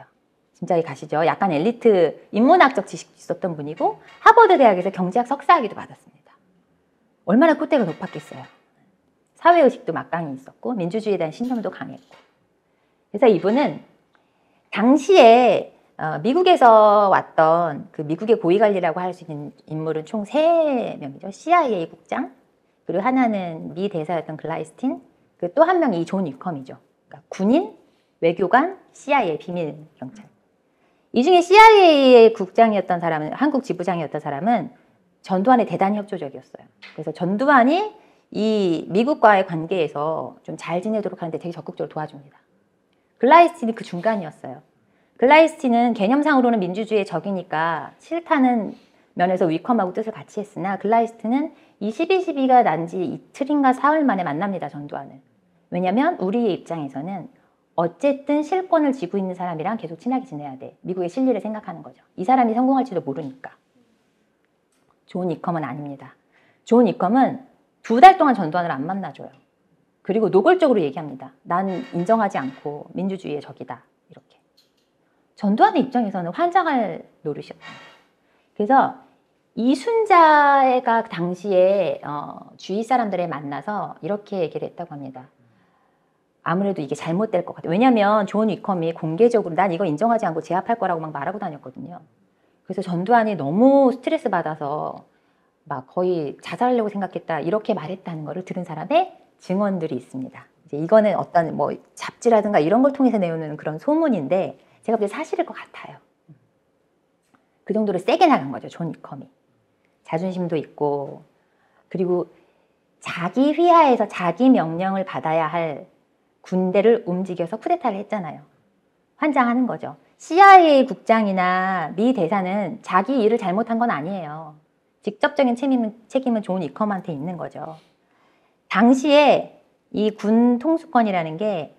진짜 가시죠. 약간 엘리트 인문학적 지식도 있었던 분이고 하버드 대학에서 경제학 석사학위도 받았습니다. 얼마나 콧대가 높았겠어요. 사회의식도 막강히 있었고 민주주의에 대한 신념도 강했고. 그래서 이분은 당시에 미국에서 왔던 그 미국의 고위관리라고 할 수 있는 인물은 총 3명이죠. CIA 국장, 그리고 하나는 미 대사였던 글라이스틴, 그 또 한 명이 존 위컴이죠. 그러니까 군인, 외교관, CIA 비밀경찰. 이 중에 CIA의 국장이었던 사람은, 한국 지부장이었던 사람은 전두환에 대단히 협조적이었어요. 그래서 전두환이 이 미국과의 관계에서 좀 잘 지내도록 하는데 되게 적극적으로 도와줍니다. 글라이스틴이 그 중간이었어요. 글라이스틴은 개념상으로는 민주주의의 적이니까 싫다는 면에서 위컴하고 뜻을 같이 했으나 글라이스틴은 이 12.12가 난 지 이틀인가 사흘 만에 만납니다, 전두환을. 왜냐하면 우리의 입장에서는 어쨌든 실권을 쥐고 있는 사람이랑 계속 친하게 지내야 돼. 미국의 실리를 생각하는 거죠. 이 사람이 성공할지도 모르니까. 존 위컴은 아닙니다. 존 위컴은 2달 동안 전두환을 안 만나줘요. 그리고 노골적으로 얘기합니다. 난 인정하지 않고 민주주의의 적이다. 이렇게. 전두환의 입장에서는 환장할 노릇이었습니다. 그래서 이순자가 당시에 주위 사람들을 만나서 이렇게 얘기를 했다고 합니다. 아무래도 이게 잘못될 것 같아요. 왜냐하면 존 위컴이 공개적으로 난 이거 인정하지 않고 제압할 거라고 막 말하고 다녔거든요. 그래서 전두환이 너무 스트레스 받아서 막 거의 자살하려고 생각했다 이렇게 말했다는 거를 들은 사람의 증언들이 있습니다. 이제 이거는 어떤 뭐 잡지라든가 이런 걸 통해서 내오는 그런 소문인데 제가 볼 때 사실일 것 같아요. 그 정도로 세게 나간 거죠, 존 위컴이. 자존심도 있고 그리고 자기 휘하에서 자기 명령을 받아야 할 군대를 움직여서 쿠데타를 했잖아요. 환장하는 거죠. CIA 국장이나 미 대사는 자기 일을 잘못한 건 아니에요. 직접적인 책임은 존 위컴한테 있는 거죠. 당시에 이 군 통수권이라는 게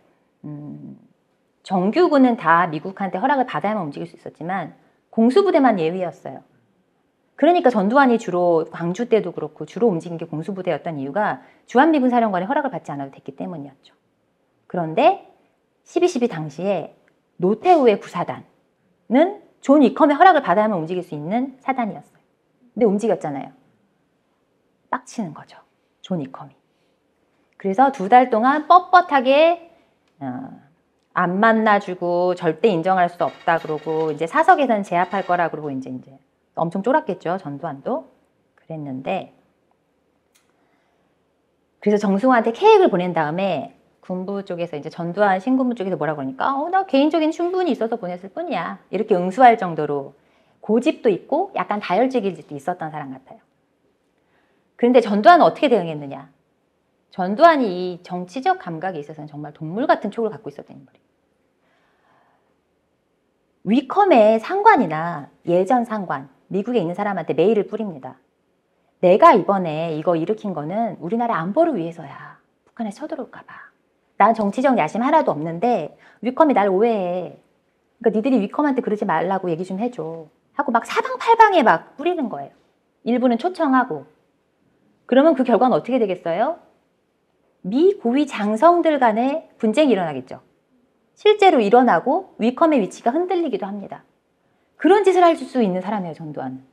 정규군은 다 미국한테 허락을 받아야만 움직일 수 있었지만 공수부대만 예외였어요. 그러니까 전두환이 주로 광주 때도 그렇고 주로 움직인 게 공수부대였던 이유가 주한미군 사령관의 허락을 받지 않아도 됐기 때문이었죠. 그런데 12.12 당시에 노태우의 구사단은 존 위컴의 허락을 받아야만 움직일 수 있는 사단이었어요. 근데 움직였잖아요. 빡치는 거죠. 존 위컴이. 그래서 2달 동안 뻣뻣하게 안 만나주고 절대 인정할 수 없다 그러고 이제 사석에서는 제압할 거라 그러고 이제 엄청 쫄았겠죠. 전두환도. 그랬는데 그래서 정승화한테 케이크를 보낸 다음에 군부 쪽에서 이제 전두환 신군부 쪽에서 뭐라 그러니까 나 개인적인 충분히 있어서 보냈을 뿐이야. 이렇게 응수할 정도로 고집도 있고 약간 다혈질이 있었던 사람 같아요. 그런데 전두환은 어떻게 대응했느냐. 전두환이 이 정치적 감각에 있어서는 정말 동물 같은 촉을 갖고 있었던 인물이에요. 위컴의 상관이나 예전 상관, 미국에 있는 사람한테 메일을 뿌립니다. 내가 이번에 이거 일으킨 거는 우리나라 안보를 위해서야. 북한에 쳐들어올까 봐. 난 정치적 야심 하나도 없는데 위컴이 날 오해해. 그러니까 니들이 위컴한테 그러지 말라고 얘기 좀 해줘. 하고 막 사방팔방에 막 뿌리는 거예요. 일부는 초청하고. 그러면 그 결과는 어떻게 되겠어요? 미 고위 장성들 간에 분쟁이 일어나겠죠. 실제로 일어나고 위컴의 위치가 흔들리기도 합니다. 그런 짓을 할 수 있는 사람이에요, 전두환은.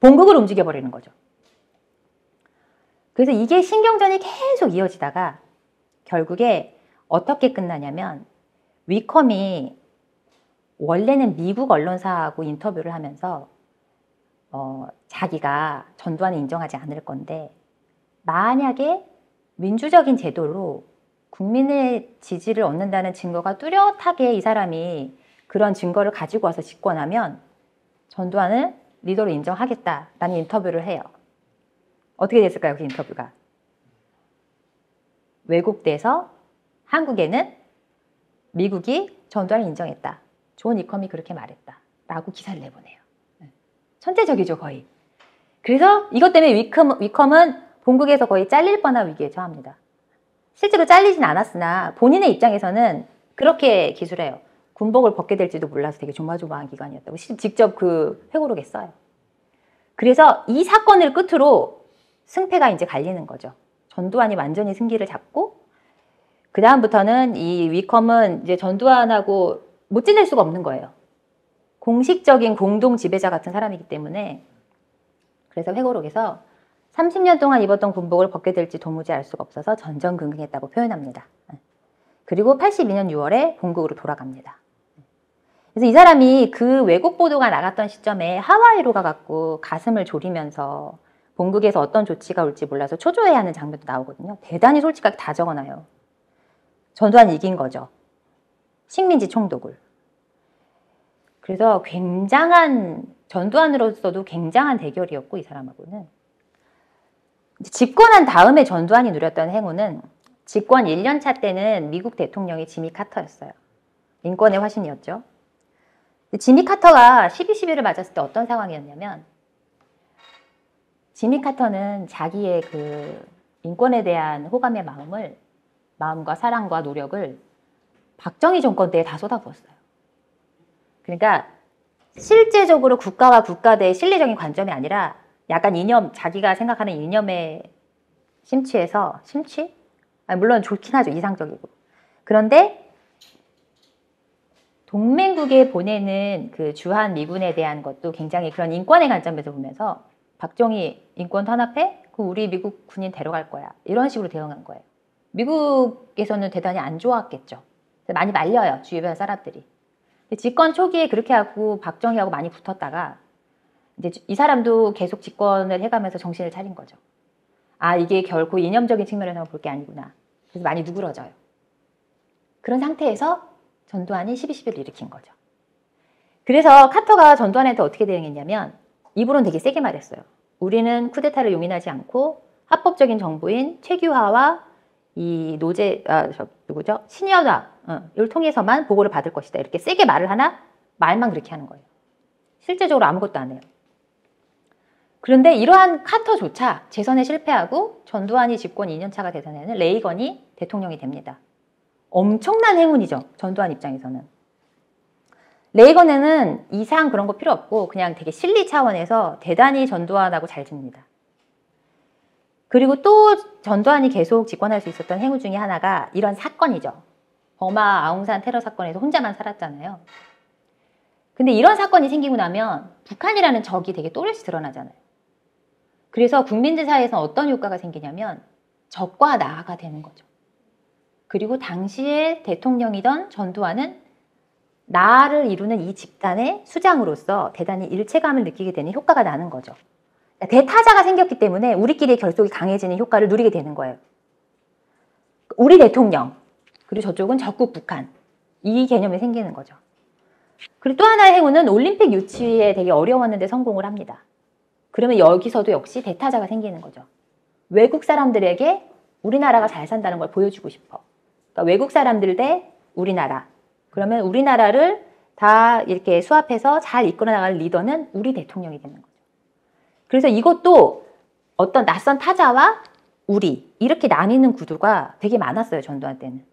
본국을 움직여버리는 거죠. 그래서 이게 신경전이 계속 이어지다가 결국에 어떻게 끝나냐면 위컴이 원래는 미국 언론사하고 인터뷰를 하면서 자기가 전두환을 인정하지 않을 건데 만약에 민주적인 제도로 국민의 지지를 얻는다는 증거가 뚜렷하게 이 사람이 그런 증거를 가지고 와서 집권하면 전두환을 리더로 인정하겠다라는 인터뷰를 해요. 어떻게 됐을까요, 그 인터뷰가? 왜곡돼서 한국에는 미국이 전두환을 인정했다. 존 위컴이 그렇게 말했다. 라고 기사를 내보내요. 천재적이죠, 거의. 그래서 이것 때문에 위컴은 본국에서 거의 잘릴 뻔한 위기에 처합니다. 실제로 잘리진 않았으나 본인의 입장에서는 그렇게 기술해요. 군복을 벗게 될지도 몰라서 되게 조마조마한 기간이었다고 직접 그 회고록에 써요. 그래서 이 사건을 끝으로 승패가 이제 갈리는 거죠. 전두환이 완전히 승기를 잡고 그 다음부터는 이 위컴은 이제 전두환하고 못 지낼 수가 없는 거예요. 공식적인 공동 지배자 같은 사람이기 때문에. 그래서 회고록에서 30년 동안 입었던 군복을 벗게 될지 도무지 알 수가 없어서 전전긍긍했다고 표현합니다. 그리고 82년 6월에 본국으로 돌아갑니다. 그래서 이 사람이 그 왜곡 보도가 나갔던 시점에 하와이로 가갖고 가슴을 졸이면서 본국에서 어떤 조치가 올지 몰라서 초조해하는 장면도 나오거든요. 대단히 솔직하게 다 적어놔요. 전두환이 이긴 거죠. 식민지 총독을. 그래서 굉장한, 전두환으로서도 굉장한 대결이었고 이 사람하고는. 집권한 다음에 전두환이 누렸던 행운은 집권 1년 차 때는 미국 대통령이 지미 카터였어요. 인권의 화신이었죠. 지미 카터가 12.12를 맞았을 때 어떤 상황이었냐면 지미 카터는 자기의 그 인권에 대한 호감의 마음과 사랑과 노력을 박정희 정권 때에 다 쏟아부었어요. 그러니까 실제적으로 국가와 국가대의 실리적인 관점이 아니라 약간 이념, 자기가 생각하는 이념에 심취해서, 물론 좋긴 하죠. 이상적이고. 그런데 동맹국에 보내는 그 주한 미군에 대한 것도 굉장히 그런 인권의 관점에서 보면서 박정희 인권 탄압해? 그럼 우리 미국 군인 데려갈 거야. 이런 식으로 대응한 거예요. 미국에서는 대단히 안 좋았겠죠. 많이 말려요. 주변 사람들이. 집권 초기에 그렇게 하고 박정희하고 많이 붙었다가 이제 이 사람도 계속 집권을 해가면서 정신을 차린 거죠. 아, 이게 결코 이념적인 측면에서 볼 게 아니구나. 그래서 많이 누그러져요. 그런 상태에서 전두환이 12.12를 일으킨 거죠. 그래서 카터가 전두환한테 어떻게 대응했냐면 입으로는 되게 세게 말했어요. 우리는 쿠데타를 용인하지 않고 합법적인 정부인 최규하와 이 신여답을 통해서만 보고를 받을 것이다. 이렇게 세게 말을 하나 말만 그렇게 하는 거예요. 실제적으로 아무것도 안 해요. 그런데 이러한 카터조차 재선에 실패하고 전두환이 집권 2년차가 되선에는 레이건이 대통령이 됩니다. 엄청난 행운이죠. 전두환 입장에서는. 레이건에는 이상 그런 거 필요 없고 그냥 되게 실리 차원에서 대단히 전두환하고 잘 지냅니다. 그리고 또 전두환이 계속 집권할 수 있었던 행운 중에 하나가 이런 사건이죠. 버마 아웅산 테러 사건에서 혼자만 살았잖아요. 근데 이런 사건이 생기고 나면 북한이라는 적이 되게 또렷이 드러나잖아요. 그래서 국민들 사이에서 어떤 효과가 생기냐면 적과 나가 되는 거죠. 그리고 당시에 대통령이던 전두환은 나를 이루는 이 집단의 수장으로서 대단히 일체감을 느끼게 되는 효과가 나는 거죠. 대타자가 생겼기 때문에 우리끼리의 결속이 강해지는 효과를 누리게 되는 거예요. 우리 대통령, 그리고 저쪽은 적국 북한. 이 개념이 생기는 거죠. 그리고 또 하나의 행운은 올림픽 유치에 되게 어려웠는데 성공을 합니다. 그러면 여기서도 역시 대타자가 생기는 거죠. 외국 사람들에게 우리나라가 잘 산다는 걸 보여주고 싶어. 그러니까 외국 사람들 대 우리나라. 그러면 우리나라를 다 이렇게 수합해서 잘 이끌어 나갈 리더는 우리 대통령이 되는 거죠. 그래서 이것도 어떤 낯선 타자와 우리 이렇게 나뉘는 구도가 되게 많았어요. 전두환 때는.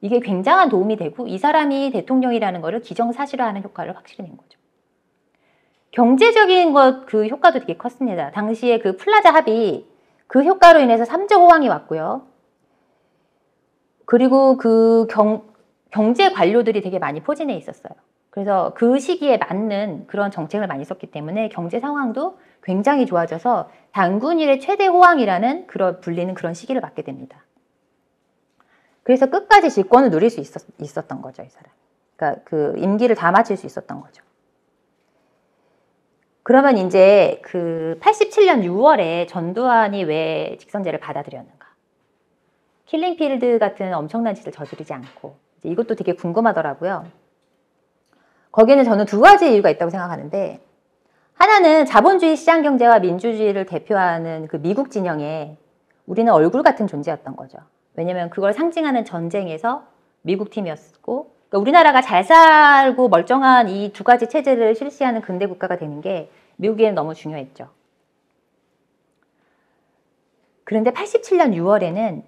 이게 굉장한 도움이 되고 이 사람이 대통령이라는 거를 기정사실화하는 효과를 확실히 낸 거죠. 경제적인 것 그 효과도 되게 컸습니다. 당시에 그 플라자 합의 그 효과로 인해서 3조 호황이 왔고요. 그리고 그 경제 관료들이 되게 많이 포진해 있었어요. 그래서 그 시기에 맞는 그런 정책을 많이 썼기 때문에 경제 상황도 굉장히 좋아져서 단군일의 최대 호황이라는 불리는 그런 시기를 맞게 됩니다. 그래서 끝까지 집권을 누릴 수 있었던 거죠, 이 사람. 그러니까 그 임기를 다 마칠 수 있었던 거죠. 그러면 이제 그 87년 6월에 전두환이 왜 직선제를 받아들였는가? 킬링필드 같은 엄청난 짓을 저지르지 않고 이제 이것도 되게 궁금하더라고요. 거기에는 저는 두 가지 이유가 있다고 생각하는데 하나는 자본주의 시장경제와 민주주의를 대표하는 그 미국 진영에 우리는 얼굴 같은 존재였던 거죠. 왜냐하면 그걸 상징하는 전쟁에서 미국 팀이었고 그러니까 우리나라가 잘 살고 멀쩡한 이 두 가지 체제를 실시하는 근대 국가가 되는 게 미국에는 너무 중요했죠. 그런데 87년 6월에는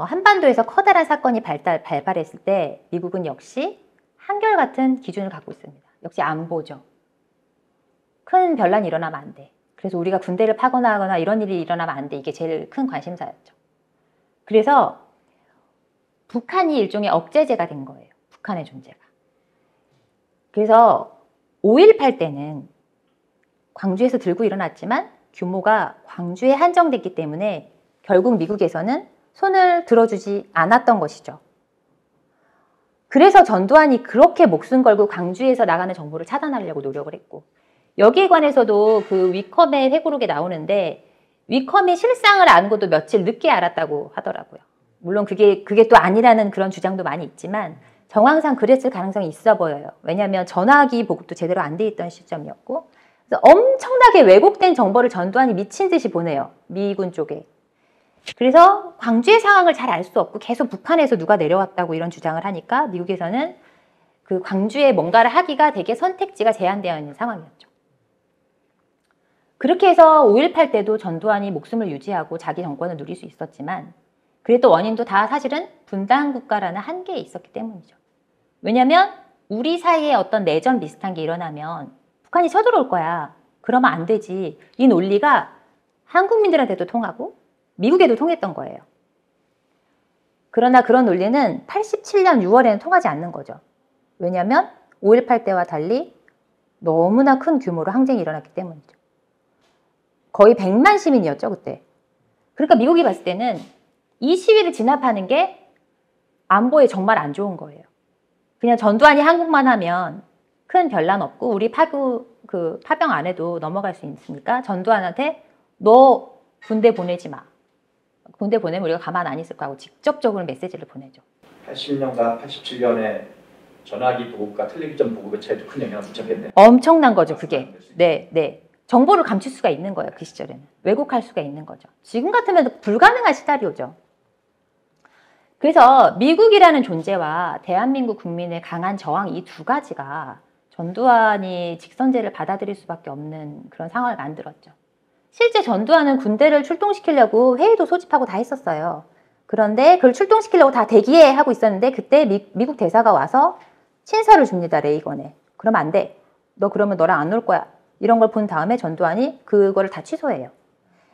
한반도에서 커다란 사건이 발발했을 때 미국은 역시 한결같은 기준을 갖고 있습니다. 역시 안보죠. 큰 변란이 일어나면 안 돼. 그래서 우리가 군대를 파거나 하거나 이런 일이 일어나면 안 돼. 이게 제일 큰 관심사였죠. 그래서 북한이 일종의 억제제가 된 거예요. 북한의 존재가. 그래서 5.18 때는 광주에서 들고 일어났지만 규모가 광주에 한정됐기 때문에 결국 미국에서는 손을 들어주지 않았던 것이죠. 그래서 전두환이 그렇게 목숨 걸고 광주에서 나가는 정보를 차단하려고 노력을 했고 여기에 관해서도 그 위컴의 회고록에 나오는데 위컴이 실상을 안 것도 며칠 늦게 알았다고 하더라고요. 물론 그게 또 아니라는 그런 주장도 많이 있지만 정황상 그랬을 가능성이 있어 보여요. 왜냐하면 전화기 보급도 제대로 안 돼 있던 시점이었고 그래서 엄청나게 왜곡된 정보를 전두환이 미친 듯이 보내요. 미군 쪽에. 그래서 광주의 상황을 잘 알 수 없고 계속 북한에서 누가 내려왔다고 이런 주장을 하니까 미국에서는 그 광주에 뭔가를 하기가 되게 선택지가 제한되어 있는 상황이었죠. 그렇게 해서 5.18 때도 전두환이 목숨을 유지하고 자기 정권을 누릴 수 있었지만 그랬던 원인도 다 사실은 분단국가라는 한계에 있었기 때문이죠. 왜냐하면 우리 사이에 어떤 내전 비슷한 게 일어나면 북한이 쳐들어올 거야. 그러면 안 되지. 이 논리가 한국민들한테도 통하고 미국에도 통했던 거예요. 그러나 그런 논리는 87년 6월에는 통하지 않는 거죠. 왜냐하면 5.18 때와 달리 너무나 큰 규모로 항쟁이 일어났기 때문이죠. 거의 100만 시민이었죠, 그때. 그러니까 미국이 봤을 때는 이 시위를 진압하는 게 안보에 정말 안 좋은 거예요. 그냥 전두환이 한국만 하면 큰 변란 없고 우리 파병 안에도 넘어갈 수 있으니까 전두환한테 너 군대 보내지 마. 군대 보내면 우리가 가만 안 있을 거라고 직접적으로 메시지를 보내죠. 80년과 87년에 전화기 보급과 텔레비전 보급의 차이도 큰 영향을 미쳤겠네요. 엄청난 거죠, 그게. 네. 정보를 감출 수가 있는 거예요, 그 시절에는. 왜곡할 수가 있는 거죠. 지금 같으면 불가능한 시나리오죠. 그래서 미국이라는 존재와 대한민국 국민의 강한 저항 이 두 가지가 전두환이 직선제를 받아들일 수밖에 없는 그런 상황을 만들었죠. 실제 전두환은 군대를 출동시키려고 회의도 소집하고 다 했었어요. 그런데 그걸 출동시키려고 다 대기하고 있었는데 그때 미국 대사가 와서 친서를 줍니다. 레이건에. 그러면 안 돼. 너 그러면 너랑 안 놀 거야. 이런 걸 본 다음에 전두환이 그거를 다 취소해요.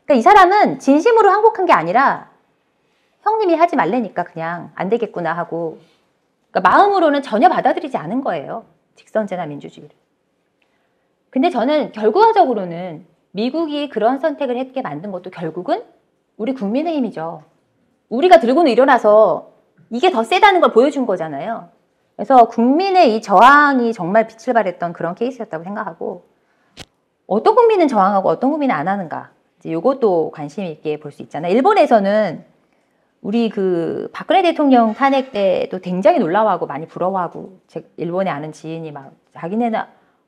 그러니까 이 사람은 진심으로 항복한 게 아니라 형님이 하지 말래니까 그냥 안 되겠구나 하고 그러니까 마음으로는 전혀 받아들이지 않은 거예요. 직선제나 민주주의를. 근데 저는 결과적으로는 미국이 그런 선택을 했게 만든 것도 결국은 우리 국민의힘이죠. 우리가 들고는 일어나서 이게 더 세다는 걸 보여준 거잖아요. 그래서 국민의 이 저항이 정말 빛을 발했던 그런 케이스였다고 생각하고 어떤 국민은 저항하고 어떤 국민은 안 하는가 이제 이것도 관심 있게 볼 수 있잖아요. 일본에서는 우리 그 박근혜 대통령 탄핵 때도 굉장히 놀라워하고 많이 부러워하고 제 일본에 아는 지인이 막 자기네는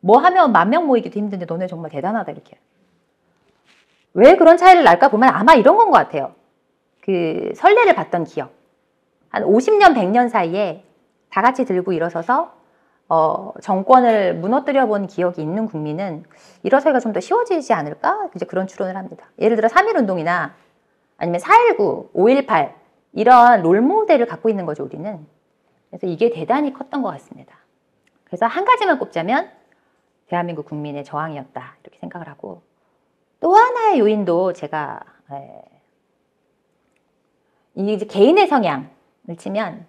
뭐 하면 10,000명 모이기도 힘든데 너네 정말 대단하다 이렇게. 왜 그런 차이를 날까 보면 아마 이런 건 것 같아요. 그 선례를 봤던 기억. 한 50년, 100년 사이에 다 같이 들고 일어서서 정권을 무너뜨려 본 기억이 있는 국민은 일어서기가 좀 더 쉬워지지 않을까? 이제 그런 추론을 합니다. 예를 들어 3.1운동이나 아니면 4.19, 5.18 이런 롤모델을 갖고 있는 거죠, 우리는. 그래서 이게 대단히 컸던 것 같습니다. 그래서 한 가지만 꼽자면 대한민국 국민의 저항이었다 이렇게 생각을 하고 또 하나의 요인도 제가 이제 개인의 성향을 치면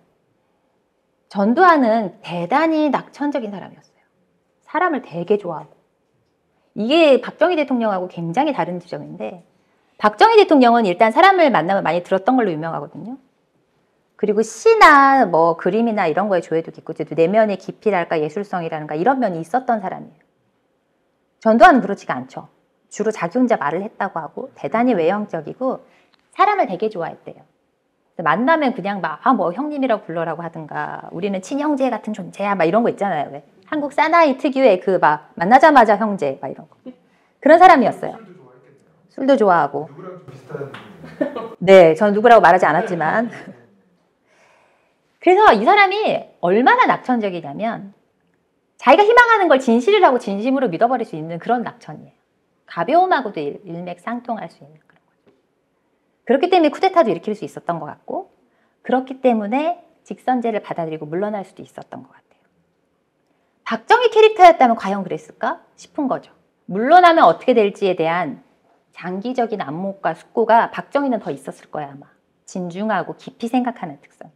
전두환은 대단히 낙천적인 사람이었어요. 사람을 되게 좋아하고. 이게 박정희 대통령하고 굉장히 다른 지점인데 박정희 대통령은 일단 사람을 만나면 많이 들었던 걸로 유명하거든요. 그리고 시나 뭐 그림이나 이런 거에 조예도 깊고 내면의 깊이랄까 예술성이랄까 이런 면이 있었던 사람이에요. 전두환은 그렇지가 않죠. 주로 자기 혼자 말을 했다고 하고 대단히 외형적이고 사람을 되게 좋아했대요. 만나면 그냥 막 뭐 형님이라고 불러라고 하든가 우리는 친형제 같은 존재야 막 이런 거 있잖아요. 왜? 한국 사나이 특유의 그 막 만나자마자 형제 막 이런 거. 그런 사람이었어요. 술도 좋아했겠네요. 술도 좋아하고. 누구랑 좀 비슷한. 네, 전 누구라고 말하지 않았지만. 그래서 이 사람이 얼마나 낙천적이냐면 자기가 희망하는 걸 진실이라고 진심으로 믿어버릴 수 있는 그런 낙천이에요. 가벼움하고도 일맥상통할 수 있는 그런 거죠. 그렇기 때문에 쿠데타도 일으킬 수 있었던 것 같고 그렇기 때문에 직선제를 받아들이고 물러날 수도 있었던 것 같아요. 박정희 캐릭터였다면 과연 그랬을까 싶은 거죠. 물러나면 어떻게 될지에 대한 장기적인 안목과 숙고가 박정희는 더 있었을 거야 아마. 진중하고 깊이 생각하는 특성.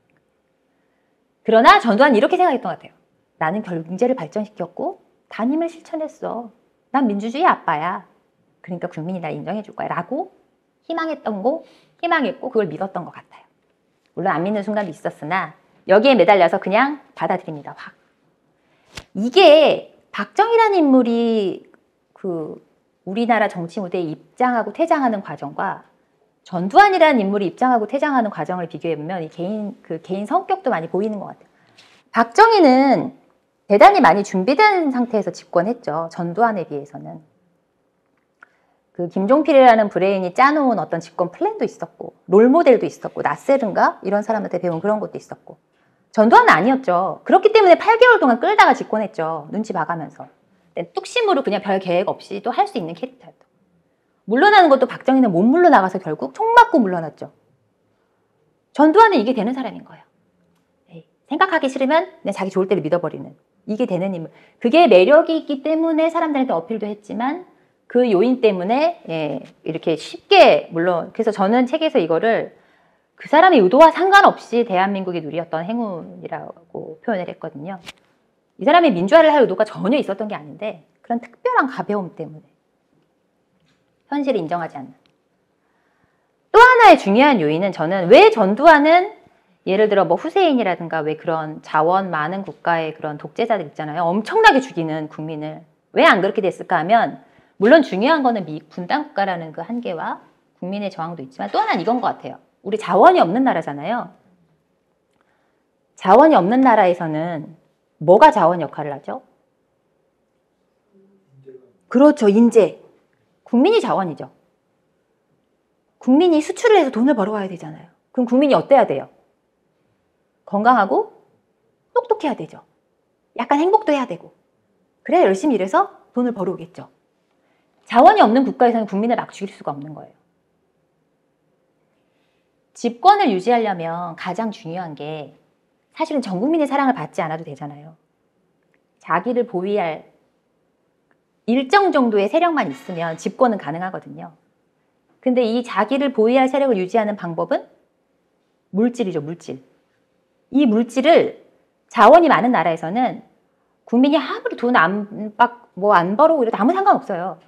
그러나 전두환은 이렇게 생각했던 것 같아요. 나는 경제를 발전시켰고 단임을 실천했어. 난 민주주의 아빠야. 그러니까 국민이 날 인정해 줄 거야 라고 희망했고 그걸 믿었던 것 같아요. 물론 안 믿는 순간도 있었으나 여기에 매달려서 그냥 받아들입니다. 확. 이게 박정희라는 인물이 그 우리나라 정치 무대에 입장하고 퇴장하는 과정과 전두환이라는 인물이 입장하고 퇴장하는 과정을 비교해보면 이 개인 성격도 많이 보이는 것 같아요. 박정희는 대단히 많이 준비된 상태에서 집권했죠. 전두환에 비해서는. 그 김종필이라는 브레인이 짜놓은 어떤 집권 플랜도 있었고 롤모델도 있었고 나세른가 이런 사람한테 배운 그런 것도 있었고 전두환은 아니었죠. 그렇기 때문에 8개월 동안 끌다가 집권했죠. 눈치 봐가면서. 뚝심으로 그냥 별 계획 없이 또 할 수 있는 캐릭터였죠. 물러나는 것도 박정희는 못 물러나가서 결국 총 맞고 물러났죠. 전두환은 이게 되는 사람인 거예요. 생각하기 싫으면 그냥 자기 좋을 때를 믿어버리는 이게 되는 인물. 그게 매력이 있기 때문에 사람들한테 어필도 했지만 그 요인 때문에 이렇게 쉽게 물론 그래서 저는 책에서 이거를 그 사람의 의도와 상관없이 대한민국이 누렸던 행운이라고 표현을 했거든요. 이 사람이 민주화를 할 의도가 전혀 있었던 게 아닌데 그런 특별한 가벼움 때문에 현실을 인정하지 않는. 또 하나의 중요한 요인은 저는 왜 전두환은 예를 들어 뭐 후세인이라든가 왜 그런 자원 많은 국가의 그런 독재자들 있잖아요. 엄청나게 죽이는 국민을. 왜 안 그렇게 됐을까 하면 물론 중요한 거는 분단 국가라는 그 한계와 국민의 저항도 있지만 또 하나는 이건 것 같아요. 우리 자원이 없는 나라잖아요. 자원이 없는 나라에서는 뭐가 자원 역할을 하죠? 그렇죠. 인재. 국민이 자원이죠. 국민이 수출을 해서 돈을 벌어와야 되잖아요. 그럼 국민이 어때야 돼요? 건강하고 똑똑해야 되죠. 약간 행복도 해야 되고. 그래야 열심히 일해서 돈을 벌어오겠죠. 자원이 없는 국가에서는 국민을 막 죽일 수가 없는 거예요. 집권을 유지하려면 가장 중요한 게 사실은 전 국민의 사랑을 받지 않아도 되잖아요. 자기를 보위할 일정 정도의 세력만 있으면 집권은 가능하거든요. 근데 이 자기를 보위할 세력을 유지하는 방법은 물질이죠, 물질. 이 물질을 자원이 많은 나라에서는 국민이 아무리 돈 안 벌고 이래도 아무 상관없어요.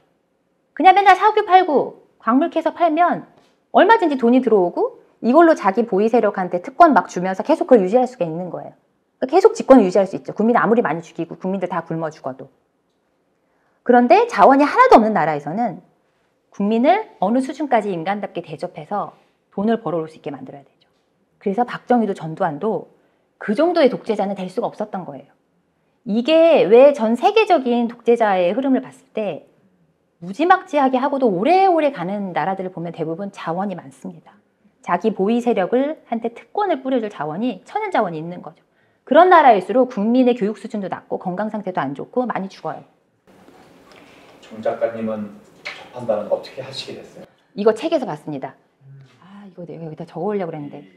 그냥 맨날 사고 팔고 광물 캐서 팔면 얼마든지 돈이 들어오고 이걸로 자기 보위 세력한테 특권 막 주면서 계속 그걸 유지할 수가 있는 거예요. 계속 집권을 유지할 수 있죠. 국민 아무리 많이 죽이고 국민들 다 굶어 죽어도. 그런데 자원이 하나도 없는 나라에서는 국민을 어느 수준까지 인간답게 대접해서 돈을 벌어올 수 있게 만들어야 되죠. 그래서 박정희도 전두환도 그 정도의 독재자는 될 수가 없었던 거예요. 이게 왜 전 세계적인 독재자의 흐름을 봤을 때 무지막지하게 하고도 오래오래 가는 나라들을 보면 대부분 자원이 많습니다. 자기 보위 세력을 한테 특권을 뿌려줄 자원이 천연 자원이 있는 거죠. 그런 나라일수록 국민의 교육 수준도 낮고 건강 상태도 안 좋고 많이 죽어요. 정 작가님은 저 판단은 어떻게 하시게 됐어요? 이거 책에서 봤습니다. 아 이거 내가 여기다 적어오려고 그랬는데.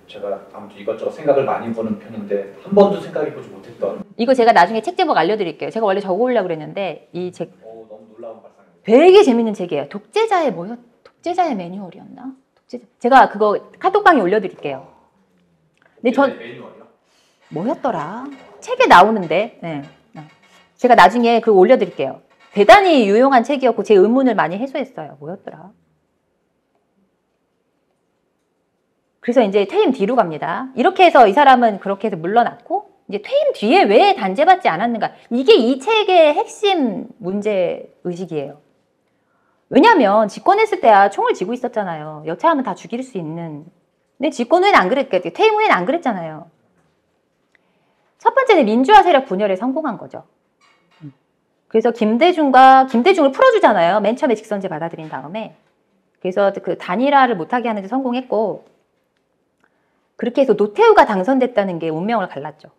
제가 아무튼 이것저것 생각을 많이 보는 편인데 한 번도 생각해보지 못했던. 이거 제가 나중에 책 제목 알려드릴게요. 제가 원래 적어오려고 그랬는데 이 책 너무 놀라운 발상이에요. 되게 재밌는 책이에요. 독재자의 매뉴얼이었나? 제가 그거 카톡방에 올려드릴게요. 근데 매뉴얼이요? 뭐였더라? 책에 나오는데. 네. 제가 나중에 그거 올려드릴게요. 대단히 유용한 책이었고 제 의문을 많이 해소했어요. 뭐였더라? 그래서 이제 퇴임 뒤로 갑니다. 이렇게 해서 이 사람은 그렇게 해서 물러났고 이제 퇴임 뒤에 왜 단죄받지 않았는가? 이게 이 책의 핵심 문제의식이에요. 왜냐하면 집권했을 때야 총을 쥐고 있었잖아요. 여차하면 다 죽일 수 있는. 근데 집권 후에는 안 그랬겠죠. 퇴임 후에는 안 그랬잖아요. 첫 번째는 민주화 세력 분열에 성공한 거죠. 그래서 김대중을 풀어주잖아요. 맨 처음에 직선제 받아들인 다음에. 그래서 그 단일화를 못하게 하는 데 성공했고 그렇게 해서 노태우가 당선됐다는 게 운명을 갈랐죠.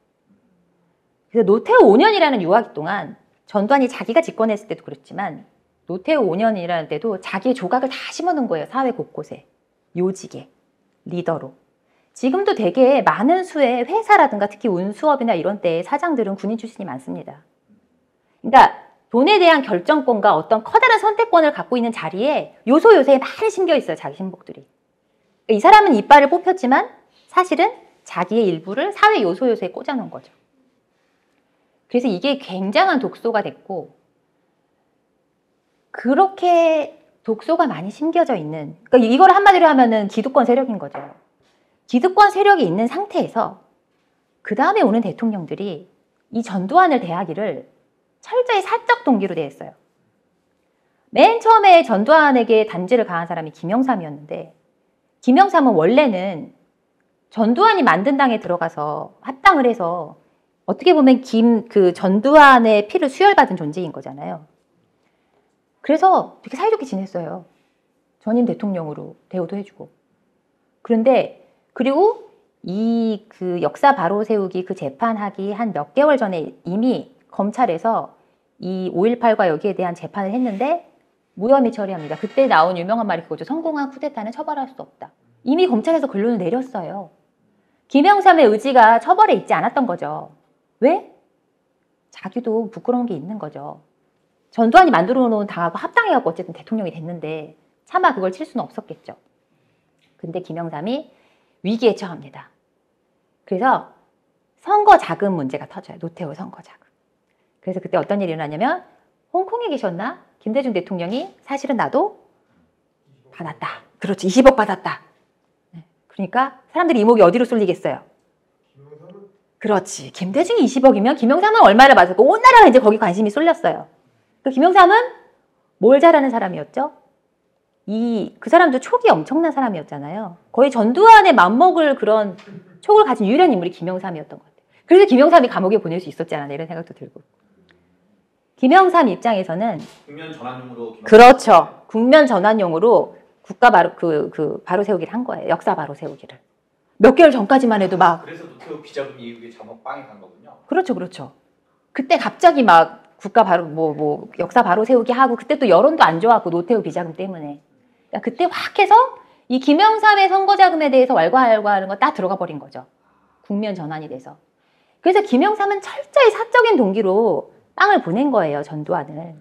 그래서 노태우 5년이라는 유화기 동안 전두환이 자기가 집권했을 때도 그랬지만 노태우 5년이라는 때도 자기의 조각을 다 심어놓은 거예요. 사회 곳곳에. 요직에. 리더로. 지금도 되게 많은 수의 회사라든가 특히 운수업이나 이런 때의 사장들은 군인 출신이 많습니다. 그러니까 돈에 대한 결정권과 어떤 커다란 선택권을 갖고 있는 자리에 요소요소에 많이 심겨 있어요. 자기 신복들이. 이 사람은 이빨을 뽑혔지만 사실은 자기의 일부를 사회 요소요소에 꽂아놓은 거죠. 그래서 이게 굉장한 독소가 됐고 그렇게 독소가 많이 심겨져 있는 그러니까 이걸 한마디로 하면은 기득권 세력인 거죠. 기득권 세력이 있는 상태에서 그 다음에 오는 대통령들이 이 전두환을 대하기를 철저히 사적 동기로 대했어요. 맨 처음에 전두환에게 단죄를 가한 사람이 김영삼이었는데 김영삼은 원래는 전두환이 만든 당에 들어가서 합당을 해서 어떻게 보면 전두환의 피를 수혈받은 존재인 거잖아요. 그래서 되게 사이좋게 지냈어요. 전임 대통령으로 대우도 해주고. 그런데 그리고 그 역사 바로 세우기 그 재판하기 한 몇 개월 전에 이미 검찰에서 이 5.18과 여기에 대한 재판을 했는데 무혐의 처리합니다. 그때 나온 유명한 말이 그거죠. 성공한 쿠데타는 처벌할 수 없다. 이미 검찰에서 결론을 내렸어요. 김영삼의 의지가 처벌에 있지 않았던 거죠. 왜? 자기도 부끄러운 게 있는 거죠. 전두환이 만들어 놓은 당하고 합당해갖고 어쨌든 대통령이 됐는데 차마 그걸 칠 수는 없었겠죠. 근데 김영삼이 위기에 처합니다. 그래서 선거 자금 문제가 터져요. 노태우 선거 자금. 그래서 그때 어떤 일이 일어나냐면 홍콩에 계셨나? 김대중 대통령이 사실은 나도 받았다. 그렇지. 20억 받았다. 그러니까 사람들이 이목이 어디로 쏠리겠어요? 그렇지. 김대중이 20억이면 김영삼은 얼마를 받았고 온 나라가 이제 거기 관심이 쏠렸어요. 그 김영삼은 뭘 잘하는 사람이었죠? 그 사람도 촉이 엄청난 사람이었잖아요. 거의 전두환의 맘먹을 그런 촉을 가진 유일한 인물이 김영삼이었던 것 같아요. 그래서 김영삼이 감옥에 보낼 수 있었지 않았나 이런 생각도 들고. 김영삼 입장에서는 국면 전환용으로 그렇죠. 국면 전환용으로 국가 바로 세우기를 한 거예요. 역사 바로 세우기를. 몇 개월 전까지만 해도 막 그래서 노태우 비자금 이후에 자목 빵이 간 거군요. 그렇죠, 그렇죠. 그때 갑자기 막 국가 바로 역사 바로 세우기 하고 그때 또 여론도 안 좋았고 노태우 비자금 때문에 그러니까 그때 확 해서 이 김영삼의 선거 자금에 대해서 왈가왈부하는 거 딱 들어가 버린 거죠. 국면 전환이 돼서. 그래서 김영삼은 철저히 사적인 동기로 빵을 보낸 거예요, 전두환을.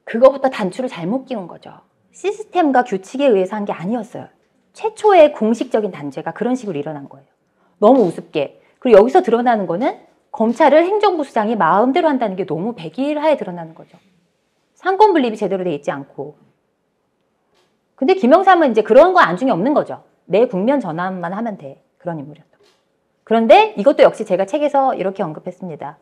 그거부터 단추를 잘못 끼운 거죠. 시스템과 규칙에 의해서 한 게 아니었어요. 최초의 공식적인 단죄가 그런 식으로 일어난 거예요. 너무 우습게. 그리고 여기서 드러나는 거는 검찰을 행정부 수장이 마음대로 한다는 게 너무 백일하에 드러나는 거죠. 상권 분립이 제대로 돼 있지 않고. 근데 김영삼은 이제 그런 거 안중에 없는 거죠. 내 국면 전환만 하면 돼. 그런 인물이었다. 그런데 이것도 역시 제가 책에서 이렇게 언급했습니다.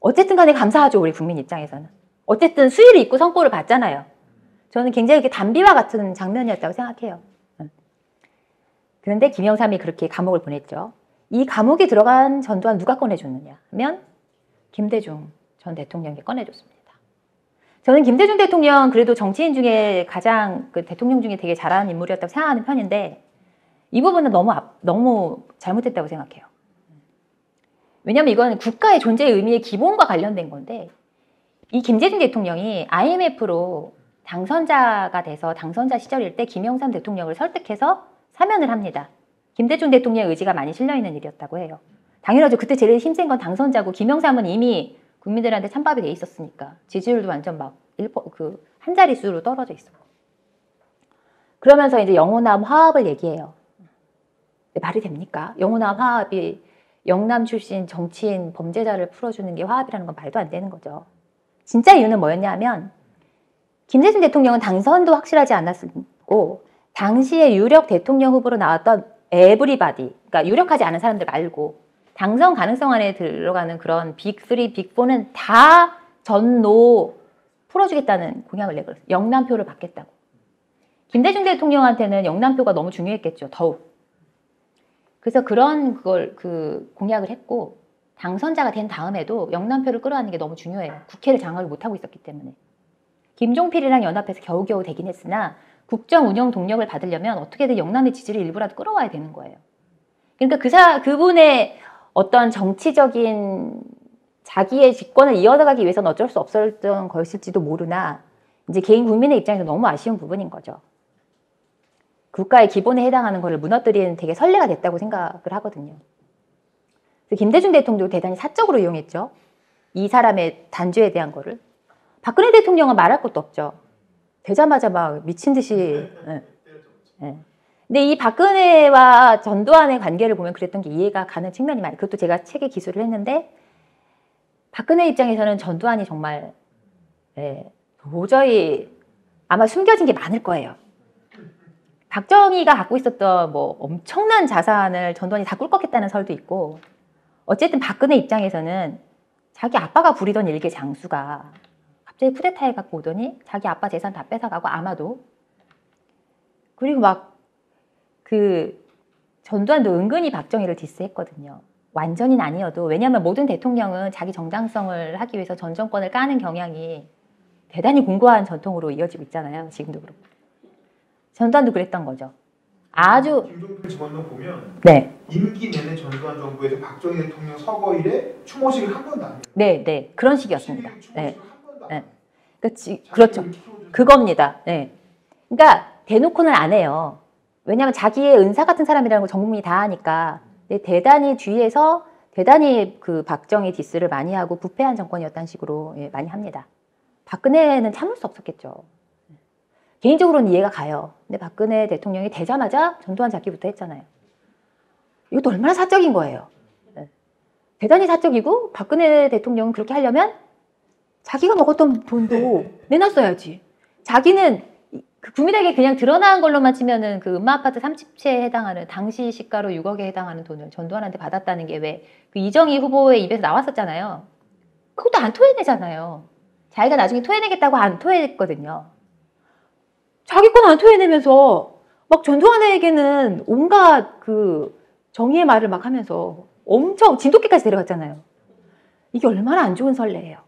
어쨌든 간에 감사하죠. 우리 국민 입장에서는. 어쨌든 수위를 잇고 성과를 봤잖아요. 저는 굉장히 이렇게 단비와 같은 장면이었다고 생각해요. 그런데 김영삼이 그렇게 감옥을 보냈죠. 이 감옥에 들어간 전두환 누가 꺼내줬느냐 하면 김대중 전 대통령이 꺼내줬습니다. 저는 김대중 대통령 그래도 정치인 중에 가장 대통령 중에 되게 잘하는 인물이었다고 생각하는 편인데 이 부분은 너무 잘못했다고 생각해요. 왜냐하면 이건 국가의 존재의 의미의 기본과 관련된 건데 이 김대중 대통령이 IMF로 당선자가 돼서 당선자 시절일 때 김영삼 대통령을 설득해서 사면을 합니다. 김대중 대통령의 의지가 많이 실려있는 일이었다고 해요. 당연하죠. 그때 제일 힘센 건 당선자고 김영삼은 이미 국민들한테 찬밥이 돼 있었으니까 지지율도 완전 막 한 자릿수로 떨어져 있었고. 그러면서 이제 영호남 화합을 얘기해요. 말이 됩니까? 영호남 화합이 영남 출신 정치인 범죄자를 풀어주는 게 화합이라는 건 말도 안 되는 거죠. 진짜 이유는 뭐였냐 하면 김대중 대통령은 당선도 확실하지 않았고 당시에 유력 대통령 후보로 나왔던 에브리바디, 그러니까 유력하지 않은 사람들 말고 당선 가능성 안에 들어가는 그런 빅3, 빅4는 다 전노 풀어주겠다는 공약을 내걸었어요. 영남표를 받겠다고. 김대중 대통령한테는 영남표가 너무 중요했겠죠. 더욱. 그래서 그 공약을 했고 당선자가 된 다음에도 영남표를 끌어안는 게 너무 중요해요. 국회를 장악을 못하고 있었기 때문에. 김종필이랑 연합해서 겨우겨우 되긴 했으나 국정 운영 동력을 받으려면 어떻게든 영남의 지지를 일부라도 끌어와야 되는 거예요. 그러니까 그분의 어떤 정치적인 자기의 집권을 이어가기 위해서는 어쩔 수 없었던 것일지도 모르나 이제 개인 국민의 입장에서 너무 아쉬운 부분인 거죠. 국가의 기본에 해당하는 것을 무너뜨리는 되게 선례가 됐다고 생각을 하거든요. 그래서 김대중 대통령도 대단히 사적으로 이용했죠. 이 사람의 단죄에 대한 거를. 박근혜 대통령은 말할 것도 없죠. 되자마자 막 미친 듯이. 네. 네. 근데 이 박근혜와 전두환의 관계를 보면 그랬던 게 이해가 가는 측면이 많아요. 그것도 제가 책에 기술을 했는데 박근혜 입장에서는 전두환이 정말 도저히 아마 숨겨진 게 많을 거예요. 박정희가 갖고 있었던 뭐 엄청난 자산을 전두환이 다 꿀꺽했다는 설도 있고 어쨌든 박근혜 입장에서는 자기 아빠가 부리던 일개 장수가 갑자기 쿠데타에 갖고 오더니 자기 아빠 재산 다 뺏어가고 아마도 그리고 막 그 전두환도 은근히 박정희를 디스했거든요. 완전히는 아니어도 왜냐하면 모든 대통령은 자기 정당성을 하기 위해서 전 정권을 까는 경향이 대단히 공고한 전통으로 이어지고 있잖아요. 지금도 그렇고. 전두환도 그랬던 거죠. 아주 김종필 직원론 보면 네. 임기 내내 전두환 정부에서 박정희 대통령 서거 이래 추모식을 한 번도 안 해요. 네, 그런 식이었습니다. 네. 한 번도 안 해요. 그렇죠. 그겁니다. 네. 그러니까 대놓고는 안 해요. 왜냐하면 자기의 은사 같은 사람이라는 걸 전 국민이 다 아니까. 근데 대단히 뒤에서 대단히 그 박정희 디스를 많이 하고 부패한 정권이었다는 식으로 많이 합니다. 박근혜는 참을 수 없었겠죠. 개인적으로는 이해가 가요. 근데 박근혜 대통령이 되자마자 전두환 잡기부터 했잖아요. 이것도 얼마나 사적인 거예요. 대단히 사적이고 박근혜 대통령은 그렇게 하려면 자기가 먹었던 돈도 내놨어야지. 자기는 그 국민에게 그냥 드러난 걸로만 치면은 그 음마아파트 30채에 해당하는 당시 시가로 6억에 해당하는 돈을 전두환한테 받았다는 게 왜 그 이정희 후보의 입에서 나왔었잖아요. 그것도 안 토해내잖아요. 자기가 나중에 토해내겠다고 안 토해냈거든요. 자기 건 안 토해내면서 막 전두환에게는 온갖 그 정의의 말을 막 하면서 엄청 진돗개까지 데려갔잖아요. 이게 얼마나 안 좋은 선례예요.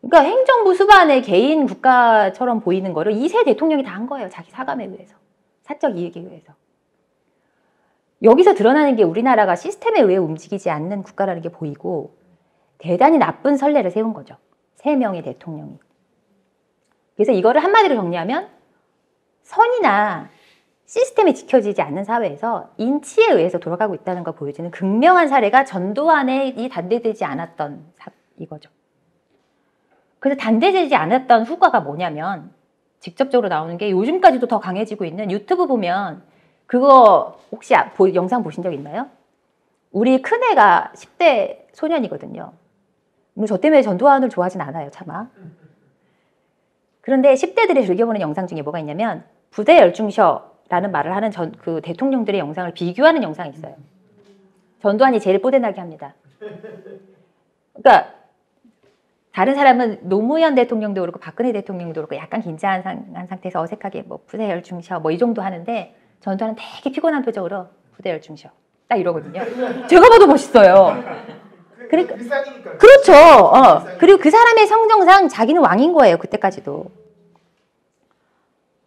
그러니까 행정부 수반의 개인 국가처럼 보이는 거를 이 세 대통령이 다 한 거예요. 자기 사감에 의해서. 사적 이익에 의해서. 여기서 드러나는 게 우리나라가 시스템에 의해 움직이지 않는 국가라는 게 보이고 대단히 나쁜 선례를 세운 거죠. 3명의 대통령이. 그래서 이거를 한마디로 정리하면 선이나 시스템이 지켜지지 않는 사회에서 인치에 의해서 돌아가고 있다는 걸 보여주는 극명한 사례가 전두환의 이 단대되지 않았던 이거죠. 그래서 단대되지 않았던 후과가 뭐냐면 직접적으로 나오는 게 요즘까지도 더 강해지고 있는 유튜브 보면 그거 혹시 영상 보신 적 있나요? 우리 큰애가 10대 소년이거든요. 저 때문에 전두환을 좋아하진 않아요, 차마. 그런데 10대들이 즐겨보는 영상 중에 뭐가 있냐면 부대 열중셔라는 말을 하는 그 대통령들의 영상을 비교하는 영상이 있어요. 전두환이 제일 뽀대나게 합니다. 그러니까 다른 사람은 노무현 대통령도 그렇고 박근혜 대통령도 그렇고 약간 긴장한 상태에서 어색하게 뭐 부대 열중셔 뭐 이 정도 하는데 전두환은 되게 피곤한 표정으로 부대 열중셔 딱 이러거든요. 제가 봐도 멋있어요. 그러니까 일상이니까. 그렇죠. 그리고 그 사람의 성정상 자기는 왕인 거예요. 그때까지도.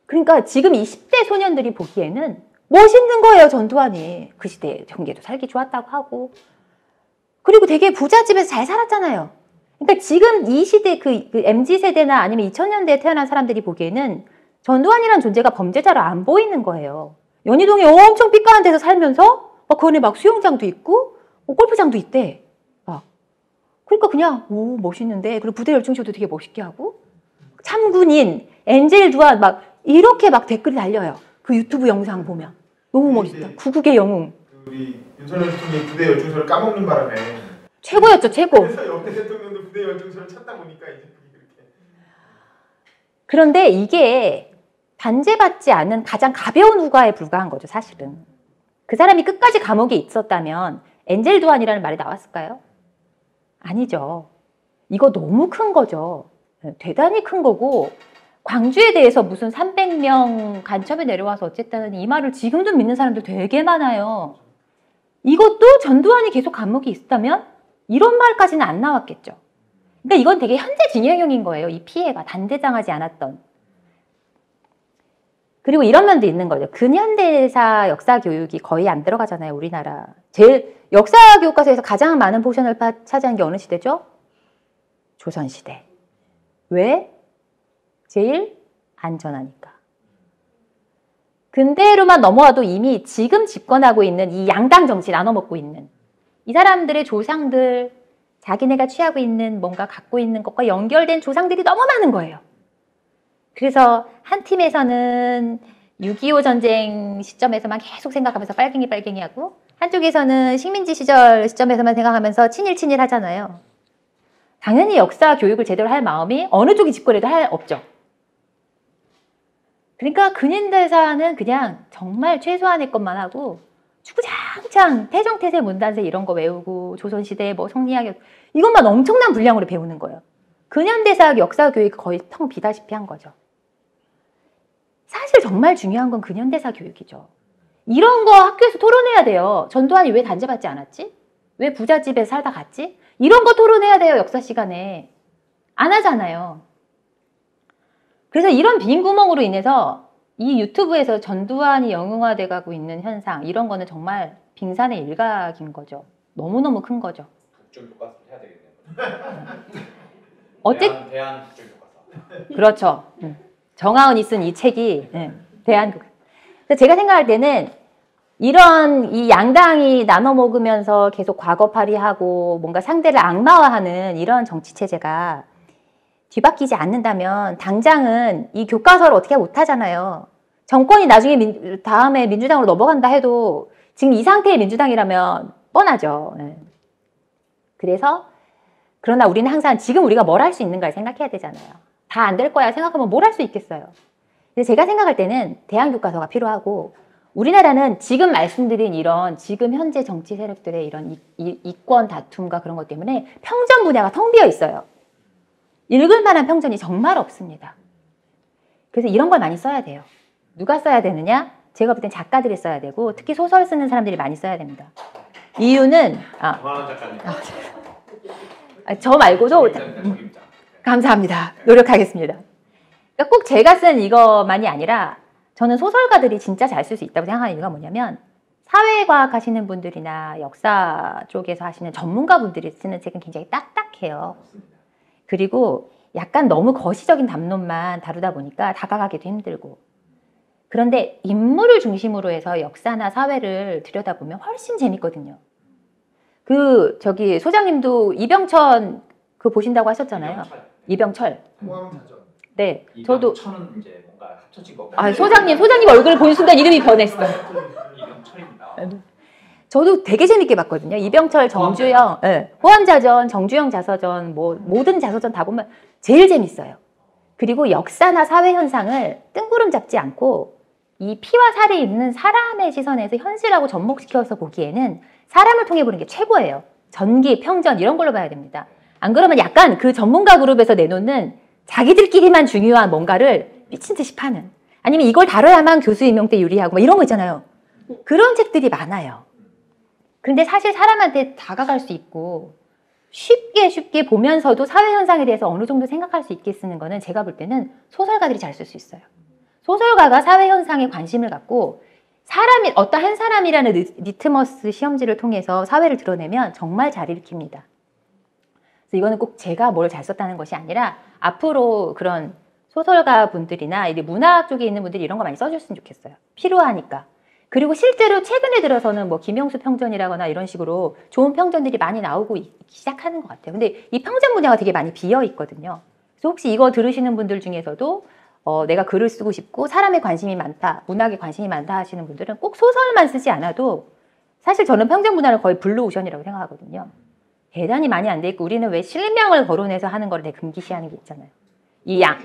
그러니까 지금 이 10대 소년들이 보기에는 멋있는 거예요. 전두환이. 그 시대에 경제도 살기 좋았다고 하고 그리고 되게 부잣집에서 잘 살았잖아요. 그러니까 지금 이 시대 그 MZ세대나 아니면 2000년대에 태어난 사람들이 보기에는 전두환이라는 존재가 범죄자로 안 보이는 거예요. 연희동에 엄청 삐까한 데서 살면서 막 그 안에 막 수영장도 있고 골프장도 있대. 그러니까 그냥 오 멋있는데 그리고 부대 열중쇼도 되게 멋있게 하고 참군인, 엔젤 두한 막 이렇게 막 댓글이 달려요. 그 유튜브 영상 보면 너무 멋있다. 구국의 영웅. 우리 윤석열 대통령이 부대 열중서를 까먹는 바람에 최고였죠, 최고. 그래서 역대 대통령도 부대 열중서를 찾다 보니까 이제 그게 그렇게. 그런데 이게 단죄받지 않은 가장 가벼운 후과에 불과한 거죠, 사실은. 그 사람이 끝까지 감옥에 있었다면 엔젤 두안이라는 말이 나왔을까요? 아니죠. 이거 너무 큰 거죠. 대단히 큰 거고, 광주에 대해서 무슨 300명 간첩에 내려와서 어쨌든 이 말을 지금도 믿는 사람들 되게 많아요. 이것도 전두환이 계속 감옥에 있었다면 이런 말까지는 안 나왔겠죠. 그러니까 이건 되게 현재 진행형인 거예요. 이 피해가 단죄당하지 않았던. 그리고 이런 면도 있는 거죠. 근현대사 역사 교육이 거의 안 들어가잖아요, 우리나라. 제일 역사 교과서에서 가장 많은 포션을 차지한 게 어느 시대죠? 조선시대. 왜? 제일 안전하니까. 근대로만 넘어와도 이미 지금 집권하고 있는 이 양당 정치 나눠먹고 있는 이 사람들의 조상들, 자기네가 취하고 있는 뭔가 갖고 있는 것과 연결된 조상들이 너무 많은 거예요. 그래서 한 팀에서는 6.25 전쟁 시점에서만 계속 생각하면서 빨갱이 하고, 한쪽에서는 식민지 시절 시점에서만 생각하면서 친일 하잖아요. 당연히 역사 교육을 제대로 할 마음이 어느 쪽이 집권해도 없죠. 그러니까 근현대사는 그냥 정말 최소한의 것만 하고 주구장창 태정태세 문단세 이런 거 외우고 조선시대 뭐 성리학 이것만 엄청난 분량으로 배우는 거예요. 근현대사 역사 교육 거의 텅 비다시피 한 거죠. 사실 정말 중요한 건 근현대사 교육이죠. 이런 거 학교에서 토론해야 돼요. 전두환이 왜 단죄받지 않았지? 왜 부잣집에 살다 갔지? 이런 거 토론해야 돼요, 역사 시간에. 안 하잖아요. 그래서 이런 빈 구멍으로 인해서 이 유튜브에서 전두환이 영웅화돼 가고 있는 현상, 이런 거는 정말 빙산의 일각인 거죠. 너무너무 큰 거죠. 국정 교과서 해야 되겠네요. 대한 국정 교과서. 그렇죠. 정하은이 쓴 이 책이 대한국. 제가 생각할 때는 이런 이 양당이 나눠 먹으면서 계속 과거팔이하고 뭔가 상대를 악마화하는 이런 정치 체제가 뒤바뀌지 않는다면 당장은 이 교과서를 어떻게 못하잖아요. 정권이 나중에 다음에 민주당으로 넘어간다 해도 지금 이 상태의 민주당이라면 뻔하죠. 그래서 그러나 우리는 항상 지금 우리가 뭘 할 수 있는가를 생각해야 되잖아요. 다 안 될 거야 생각하면 뭘 할 수 있겠어요. 근데 제가 생각할 때는 대한교과서가 필요하고, 우리나라는 지금 말씀드린 이런 지금 현재 정치 세력들의 이런 이권 다툼과 그런 것 때문에 평전 분야가 텅 비어 있어요. 읽을 만한 평전이 정말 없습니다. 그래서 이런 걸 많이 써야 돼요. 누가 써야 되느냐? 제가 볼 땐 작가들이 써야 되고, 특히 소설 쓰는 사람들이 많이 써야 됩니다. 이유는 저 말고도 감사합니다. 노력하겠습니다. 그러니까 꼭 제가 쓴 이것만이 아니라 저는 소설가들이 진짜 잘 쓸 수 있다고 생각하는 이유가 뭐냐면, 사회과학 하시는 분들이나 역사 쪽에서 하시는 전문가분들이 쓰는 책은 굉장히 딱딱해요. 그리고 약간 너무 거시적인 담론만 다루다 보니까 다가가기도 힘들고, 그런데 인물을 중심으로 해서 역사나 사회를 들여다보면 훨씬 재밌거든요. 소장님도 이병천 그거 보신다고 하셨잖아요. 이병철. 포항사전. 네, 저도. 이병철은 이제 뭔가 합쳐진 거고. 소장님 얼굴을 본 순간 이름이 변했어요. 이병철입니다. 저도 되게 재밌게 봤거든요. 이병철, 정주영, 호암자전, 정주영 자서전, 뭐 모든 자서전 다 보면 제일 재밌어요. 그리고 역사나 사회 현상을 뜬구름 잡지 않고 이 피와 살이 있는 사람의 시선에서 현실하고 접목시켜서 보기에는 사람을 통해 보는 게 최고예요. 전기, 평전 이런 걸로 봐야 됩니다. 안 그러면 약간 그 전문가 그룹에서 내놓는 자기들끼리만 중요한 뭔가를 미친 듯이 파는, 아니면 이걸 다뤄야만 교수 임용 때 유리하고 막 이런 거 있잖아요. 그런 책들이 많아요. 그런데 사실 사람한테 다가갈 수 있고 쉽게 보면서도 사회 현상에 대해서 어느 정도 생각할 수 있게 쓰는 거는 제가 볼 때는 소설가들이 잘 쓸 수 있어요. 소설가가 사회 현상에 관심을 갖고 어떤 한 사람이라는 리트머스 시험지를 통해서 사회를 드러내면 정말 잘 읽힙니다. 그래서 이거는 꼭 제가 뭘 잘 썼다는 것이 아니라 앞으로 그런 소설가 분들이나 문학 쪽에 있는 분들이 이런 거 많이 써줬으면 좋겠어요. 필요하니까. 그리고 실제로 최근에 들어서는 뭐 김영수 평전이라거나 이런 식으로 좋은 평전들이 많이 나오고 시작하는 것 같아요. 근데 이 평전 분야가 되게 많이 비어 있거든요. 그래서 혹시 이거 들으시는 분들 중에서도 내가 글을 쓰고 싶고 사람에 관심이 많다, 문학에 관심이 많다 하시는 분들은 꼭 소설만 쓰지 않아도 사실 저는 평전문화를 거의 블루오션이라고 생각하거든요. 대단히 많이 안 돼 있고 우리는 왜 실명을 거론해서 하는 걸 되게 금기시하는 게 있잖아요. 이 양.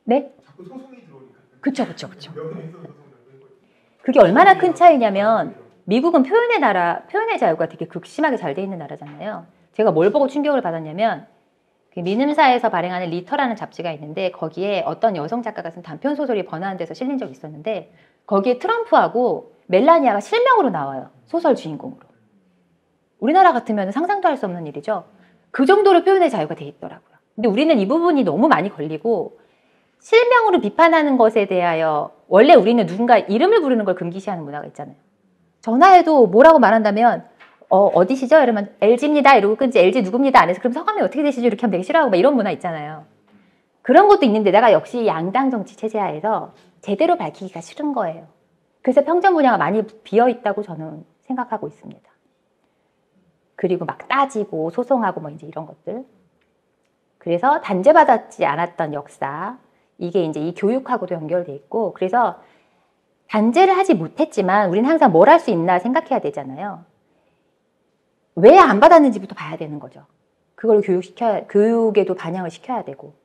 네? 자꾸 소송이 들어오니까. 그쵸, 그쵸, 그쵸. 명예훼손 소송 그게 얼마나 큰 차이냐면 미국은 표현의 자유가 되게 극심하게 잘 돼 있는 나라잖아요. 제가 뭘 보고 충격을 받았냐면 그 미눔사에서 발행하는 리터라는 잡지가 있는데 거기에 어떤 여성 작가가 쓴 단편 소설이 번화한 데서 실린 적이 있었는데 거기에 트럼프하고 멜라니아가 실명으로 나와요. 소설 주인공으로. 우리나라 같으면 상상도 할 수 없는 일이죠. 그 정도로 표현의 자유가 돼 있더라고요. 근데 우리는 이 부분이 너무 많이 걸리고 실명으로 비판하는 것에 대하여 원래 우리는 누군가 이름을 부르는 걸 금기시하는 문화가 있잖아요. 전화해도 뭐라고 말한다면 어디시죠? 이러면 LG입니다. 이러고 끊지 LG 누굽니다. 안 해서 그럼 성함이 어떻게 되시죠? 이렇게 하면 되게 싫어하고 막 이런 문화 있잖아요. 그런 것도 있는데 내가 역시 양당 정치 체제 하에서 제대로 밝히기가 싫은 거예요. 그래서 평전 분야가 많이 비어있다고 저는 생각하고 있습니다. 그리고 막 따지고 소송하고 뭐 이제 이런 것들. 그래서 단죄받지 않았던 역사, 이게 이제 이 교육하고도 연결돼 있고, 그래서 단죄를 하지 못했지만 우리는 항상 뭘 할 수 있나 생각해야 되잖아요. 왜 안 받았는지부터 봐야 되는 거죠. 그걸 교육에도 반영을 시켜야 되고.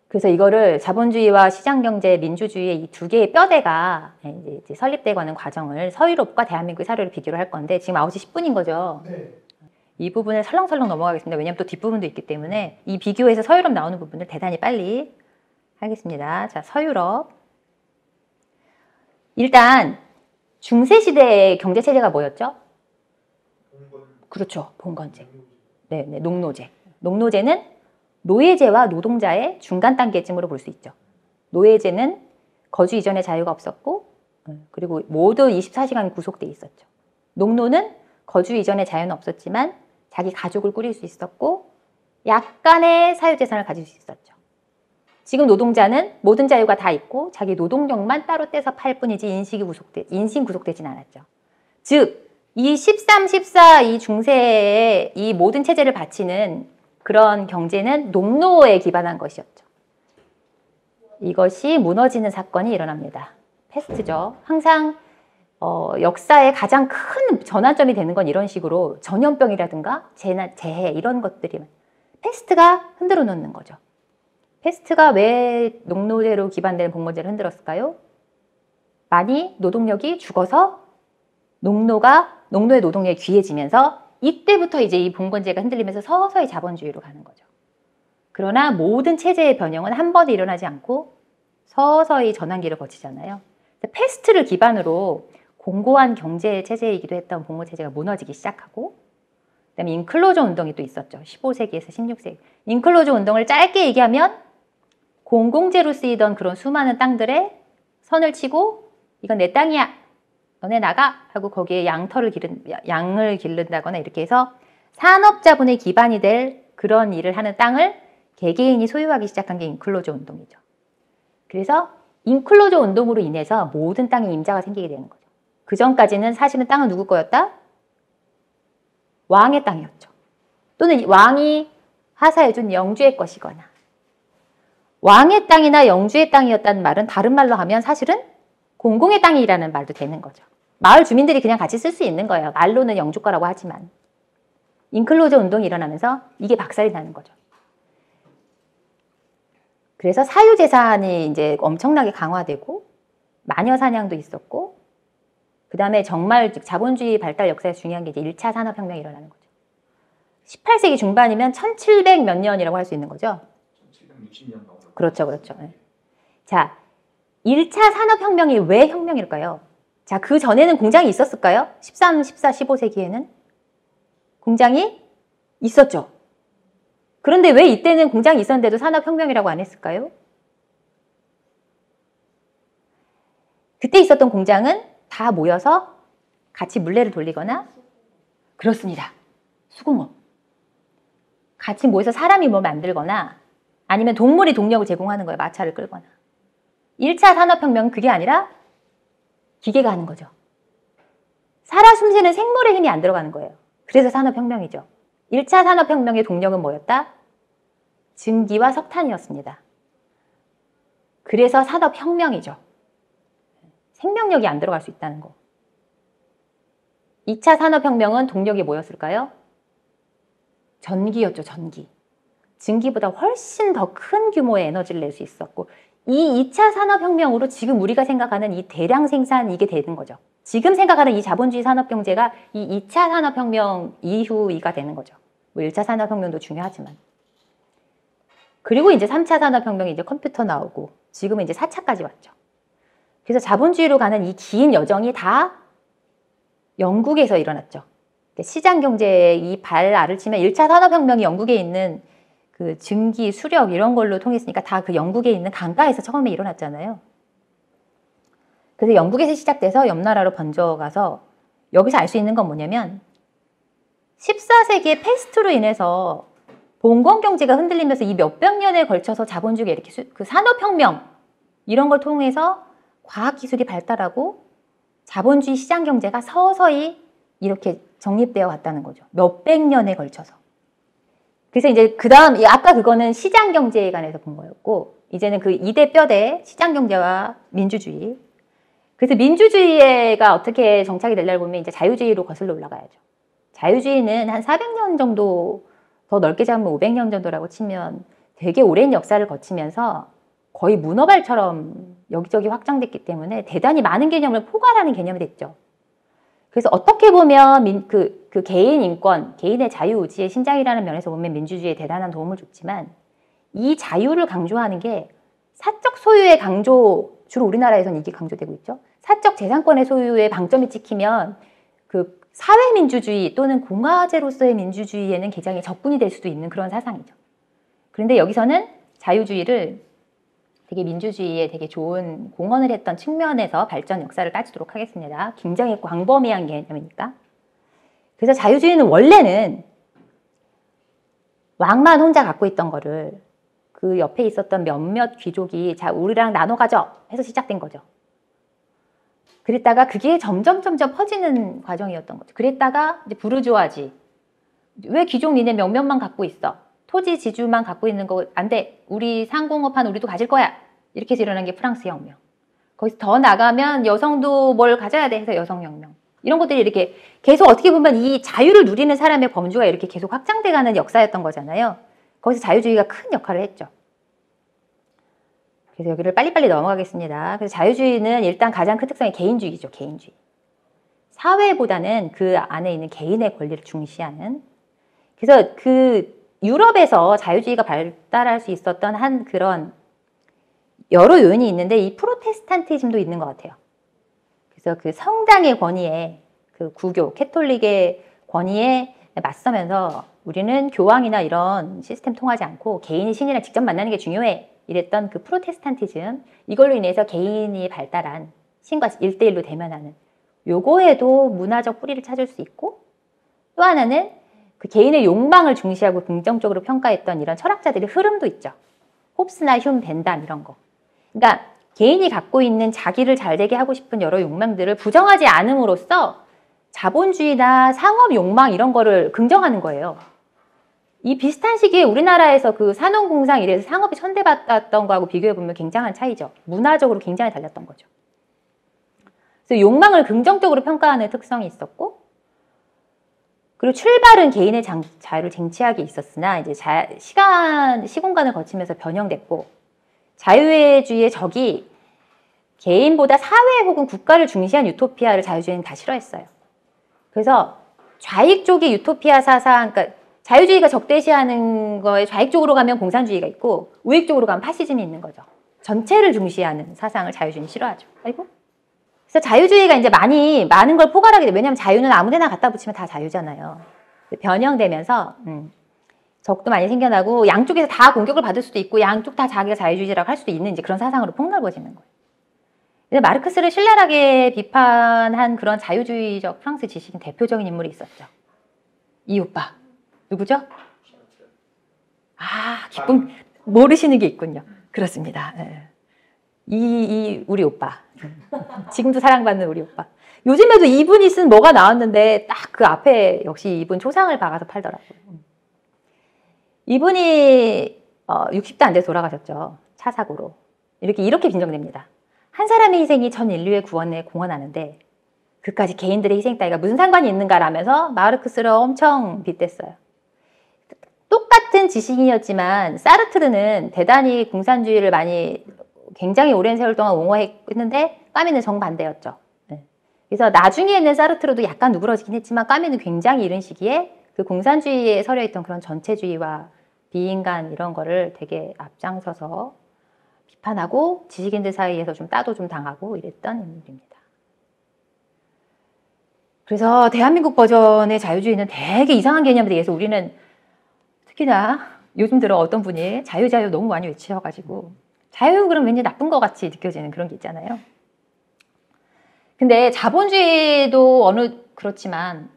그래서 이거를 자본주의와 시장경제, 민주주의의 이 두 개의 뼈대가 이제 설립되고 과정을 서유럽과 대한민국의 사례를 비교를 할 건데 지금 9시 10분인 거죠. 네. 이 부분을 설렁설렁 넘어가겠습니다. 왜냐하면 또 뒷부분도 있기 때문에 이 비교에서 서유럽 나오는 부분을 대단히 빨리 하겠습니다. 자, 서유럽. 일단 중세시대의 경제체제가 뭐였죠? 그렇죠. 봉건제. 네, 농노제. 농노제는 노예제와 노동자의 중간 단계쯤으로 볼 수 있죠. 노예제는 거주 이전에 자유가 없었고 그리고 모두 24시간 구속돼 있었죠. 농노는 거주 이전에 자유는 없었지만 자기 가족을 꾸릴 수 있었고 약간의 사유재산을 가질 수 있었죠. 지금 노동자는 모든 자유가 다 있고 자기 노동력만 따로 떼서 팔 뿐이지 인신 구속되진 않았죠. 즉, 이 13, 14, 이 중세의 이 모든 체제를 바치는 그런 경제는 농노에 기반한 것이었죠. 이것이 무너지는 사건이 일어납니다. 패스트죠. 항상 역사의 가장 큰 전환점이 되는 건 이런 식으로 전염병이라든가 재해 이런 것들이 패스트가 흔들어 놓는 거죠. 패스트가 왜 농노제로 기반된 봉건제를 흔들었을까요? 많이 노동력이 죽어서 농노의 노동력이 귀해지면서 이때부터 이제 이 봉건제가 흔들리면서 서서히 자본주의로 가는 거죠. 그러나 모든 체제의 변형은 한 번에 일어나지 않고 서서히 전환기를 거치잖아요. 패스트를 기반으로 공고한 경제 체제이기도 했던 봉건 체제가 무너지기 시작하고 그다음에 인클로저 운동이 또 있었죠. 15세기에서 16세기. 인클로저 운동을 짧게 얘기하면 공공재로 쓰이던 그런 수많은 땅들에 선을 치고 이건 내 땅이야. 너네 나가 하고 거기에 양을 기른다거나 이렇게 해서 산업자본의 기반이 될 그런 일을 하는 땅을 개개인이 소유하기 시작한 게 인클로저 운동이죠. 그래서 인클로저 운동으로 인해서 모든 땅에 임자가 생기게 되는 거죠. 그 전까지는 사실은 땅은 누구 거였다? 왕의 땅이었죠. 또는 왕이 하사해준 영주의 것이거나 왕의 땅이나 영주의 땅이었다는 말은 다른 말로 하면 사실은 공공의 땅이라는 말도 되는 거죠. 마을 주민들이 그냥 같이 쓸 수 있는 거예요. 말로는 영주 거라고 하지만. 인클로저 운동이 일어나면서 이게 박살이 나는 거죠. 그래서 사유재산이 이제 엄청나게 강화되고 마녀 사냥도 있었고 그 다음에 정말 자본주의 발달 역사에서 중요한 게 이제 1차 산업혁명이 일어나는 거죠. 18세기 중반이면 1700 몇 년이라고 할 수 있는 거죠. 1760년 정도. 그렇죠, 그렇죠. 자, 1차 산업혁명이 왜 혁명일까요? 자, 그 전에는 공장이 있었을까요? 13, 14, 15세기에는 공장이 있었죠. 그런데 왜 이때는 공장이 있었는데도 산업혁명이라고 안 했을까요? 그때 있었던 공장은 다 모여서 같이 물레를 돌리거나 그렇습니다. 수공업. 같이 모여서 사람이 뭘 만들거나 아니면 동물이 동력을 제공하는 거예요. 마차를 끌거나. 1차 산업혁명은 그게 아니라 기계가 하는 거죠. 살아 숨쉬는 생물의 힘이 안 들어가는 거예요. 그래서 산업혁명이죠. 1차 산업혁명의 동력은 뭐였다? 증기와 석탄이었습니다. 그래서 산업혁명이죠. 생명력이 안 들어갈 수 있다는 거. 2차 산업혁명은 동력이 뭐였을까요? 전기였죠, 전기. 증기보다 훨씬 더 큰 규모의 에너지를 낼 수 있었고, 이 2차 산업혁명으로 지금 우리가 생각하는 이 대량 생산 이게 되는 거죠. 지금 생각하는 이 자본주의 산업경제가 이 2차 산업혁명 이후가 되는 거죠. 뭐 1차 산업혁명도 중요하지만. 그리고 이제 3차 산업혁명이 이제 컴퓨터 나오고, 지금은 이제 4차까지 왔죠. 그래서 자본주의로 가는 이 긴 여정이 다 영국에서 일어났죠. 시장경제의 이 발알을 치면 1차 산업혁명이 영국에 있는 그 증기, 수력 이런 걸로 통했으니까 다 그 영국에 있는 강가에서 처음에 일어났잖아요. 그래서 영국에서 시작돼서 옆 나라로 번져가서 여기서 알 수 있는 건 뭐냐면 14세기의 패스트로 인해서 봉건경제가 흔들리면서 이 몇백 년에 걸쳐서 자본주의가 이렇게 그 산업혁명 이런 걸 통해서 과학기술이 발달하고 자본주의 시장경제가 서서히 이렇게 정립되어 왔다는 거죠. 몇백 년에 걸쳐서. 그래서 이제 그 다음, 아까 그거는 시장경제에 관해서 본 거였고, 이제는 그 2대 뼈대, 시장경제와 민주주의. 그래서 민주주의가 어떻게 정착이 되려고 보면 이제 자유주의로 거슬러 올라가야죠. 자유주의는 한 400년 정도, 더 넓게 잡으면 500년 정도라고 치면 되게 오랜 역사를 거치면서 거의 문어발처럼 여기저기 확장됐기 때문에 대단히 많은 개념을 포괄하는 개념이 됐죠. 그래서 어떻게 보면 그 개인 인권, 개인의 자유의지의 신장이라는 면에서 보면 민주주의에 대단한 도움을 줬지만 이 자유를 강조하는 게 사적 소유의 강조, 주로 우리나라에서는 이게 강조되고 있죠. 사적 재산권의 소유에 방점이 찍히면 그 사회민주주의 또는 공화제로서의 민주주의에는 굉장히 적군이 될 수도 있는 그런 사상이죠. 그런데 여기서는 자유주의를 되게 민주주의에 되게 좋은 공헌을 했던 측면에서 발전 역사를 따지도록 하겠습니다. 굉장히 광범위한 개념이니까. 그래서 자유주의는 원래는 왕만 혼자 갖고 있던 거를 그 옆에 있었던 몇몇 귀족이 자, 우리랑 나눠 가져 해서 시작된 거죠. 그랬다가 그게 점점 퍼지는 과정이었던 거죠. 그랬다가 이제 부르주아지. 왜 귀족 니네 몇몇만 갖고 있어? 토지 지주만 갖고 있는 거 안 돼. 우리 상공업한 우리도 가질 거야. 이렇게 해서 일어난 게 프랑스 혁명. 거기서 더 나가면 여성도 뭘 가져야 돼 해서 여성혁명. 이런 것들이 이렇게 계속 어떻게 보면 이 자유를 누리는 사람의 범주가 이렇게 계속 확장돼가는 역사였던 거잖아요. 거기서 자유주의가 큰 역할을 했죠. 그래서 여기를 빨리빨리 넘어가겠습니다. 그래서 자유주의는 일단 가장 큰 특성이 개인주의죠. 개인주의. 사회보다는 그 안에 있는 개인의 권리를 중시하는. 그래서 그 유럽에서 자유주의가 발달할 수 있었던 한 그런 여러 요인이 있는데 이 프로테스탄티즘도 있는 것 같아요. 그래서 그 성당의 권위에 그 구교, 캐톨릭의 권위에 맞서면서 우리는 교황이나 이런 시스템 통하지 않고 개인이 신이랑 직접 만나는 게 중요해. 이랬던 그 프로테스탄티즘, 이걸로 인해서 개인이 발달한 신과 1대1로 대면하는 요거에도 문화적 뿌리를 찾을 수 있고, 또 하나는 그 개인의 욕망을 중시하고 긍정적으로 평가했던 이런 철학자들의 흐름도 있죠. 홉스나 휴me, 벤담 이런 거. 그러니까 개인이 갖고 있는 자기를 잘되게 하고 싶은 여러 욕망들을 부정하지 않음으로써 자본주의나 상업 욕망 이런 거를 긍정하는 거예요. 이 비슷한 시기에 우리나라에서 그 산업공상 이래서 상업이 천대받았던 거하고 비교해보면 굉장한 차이죠. 문화적으로 굉장히 달랐던 거죠. 그래서 욕망을 긍정적으로 평가하는 특성이 있었고, 그리고 출발은 개인의 자유를 쟁취하기 있었으나 이제 시공간을 거치면서 변형됐고, 자유주의의 적이 개인보다 사회 혹은 국가를 중시한 유토피아를 자유주의는 다 싫어했어요. 그래서 좌익 쪽의 유토피아 사상, 그러니까 자유주의가 적대시하는 거에 좌익 쪽으로 가면 공산주의가 있고 우익 쪽으로 가면 파시즘이 있는 거죠. 전체를 중시하는 사상을 자유주의는 싫어하죠. 아이고. 그래서 자유주의가 이제 많은 걸 포괄하게 돼요. 왜냐하면 자유는 아무데나 갖다 붙이면 다 자유잖아요. 변형되면서 적도 많이 생겨나고 양쪽에서 다 공격을 받을 수도 있고 양쪽 다 자기가 자유주의라고 할 수도 있는 이제 그런 사상으로 폭넓어지는 거예요. 그래서 마르크스를 신랄하게 비판한 그런 자유주의적 프랑스 지식인 대표적인 인물이 있었죠. 이 오빠. 누구죠? 아, 기쁨 모르시는 게 있군요. 그렇습니다. 우리 오빠. 지금도 사랑받는 우리 오빠. 요즘에도 이분이 쓴 뭐가 나왔는데 딱 그 앞에 역시 이분 초상을 박아서 팔더라고요. 이분이 60대 안 돼서 돌아가셨죠. 차 사고로. 이렇게 빈정됩니다. 한 사람의 희생이 전 인류의 구원에 공헌하는데 그까지 개인들의 희생 따위가 무슨 상관이 있는가라면서 마르크스를 엄청 빗댔어요. 똑같은 지식인이었지만 사르트르는 대단히 공산주의를 굉장히 오랜 세월 동안 옹호했는데 까미는 정반대였죠. 그래서 나중에는 사르트르도 약간 누그러지긴 했지만 까미는 굉장히 이른 시기에 그 공산주의에 서려 있던 그런 전체주의와 비인간 이런 거를 되게 앞장서서 비판하고 지식인들 사이에서 좀 따도 좀 당하고 이랬던 인물입니다. 그래서 대한민국 버전의 자유주의는 되게 이상한 개념에 대해서 우리는 특히나 요즘 들어 어떤 분이 자유 너무 많이 외치셔가지고 자유 그럼 왠지 나쁜 것 같이 느껴지는 그런 게 있잖아요. 근데 자본주의도 그렇지만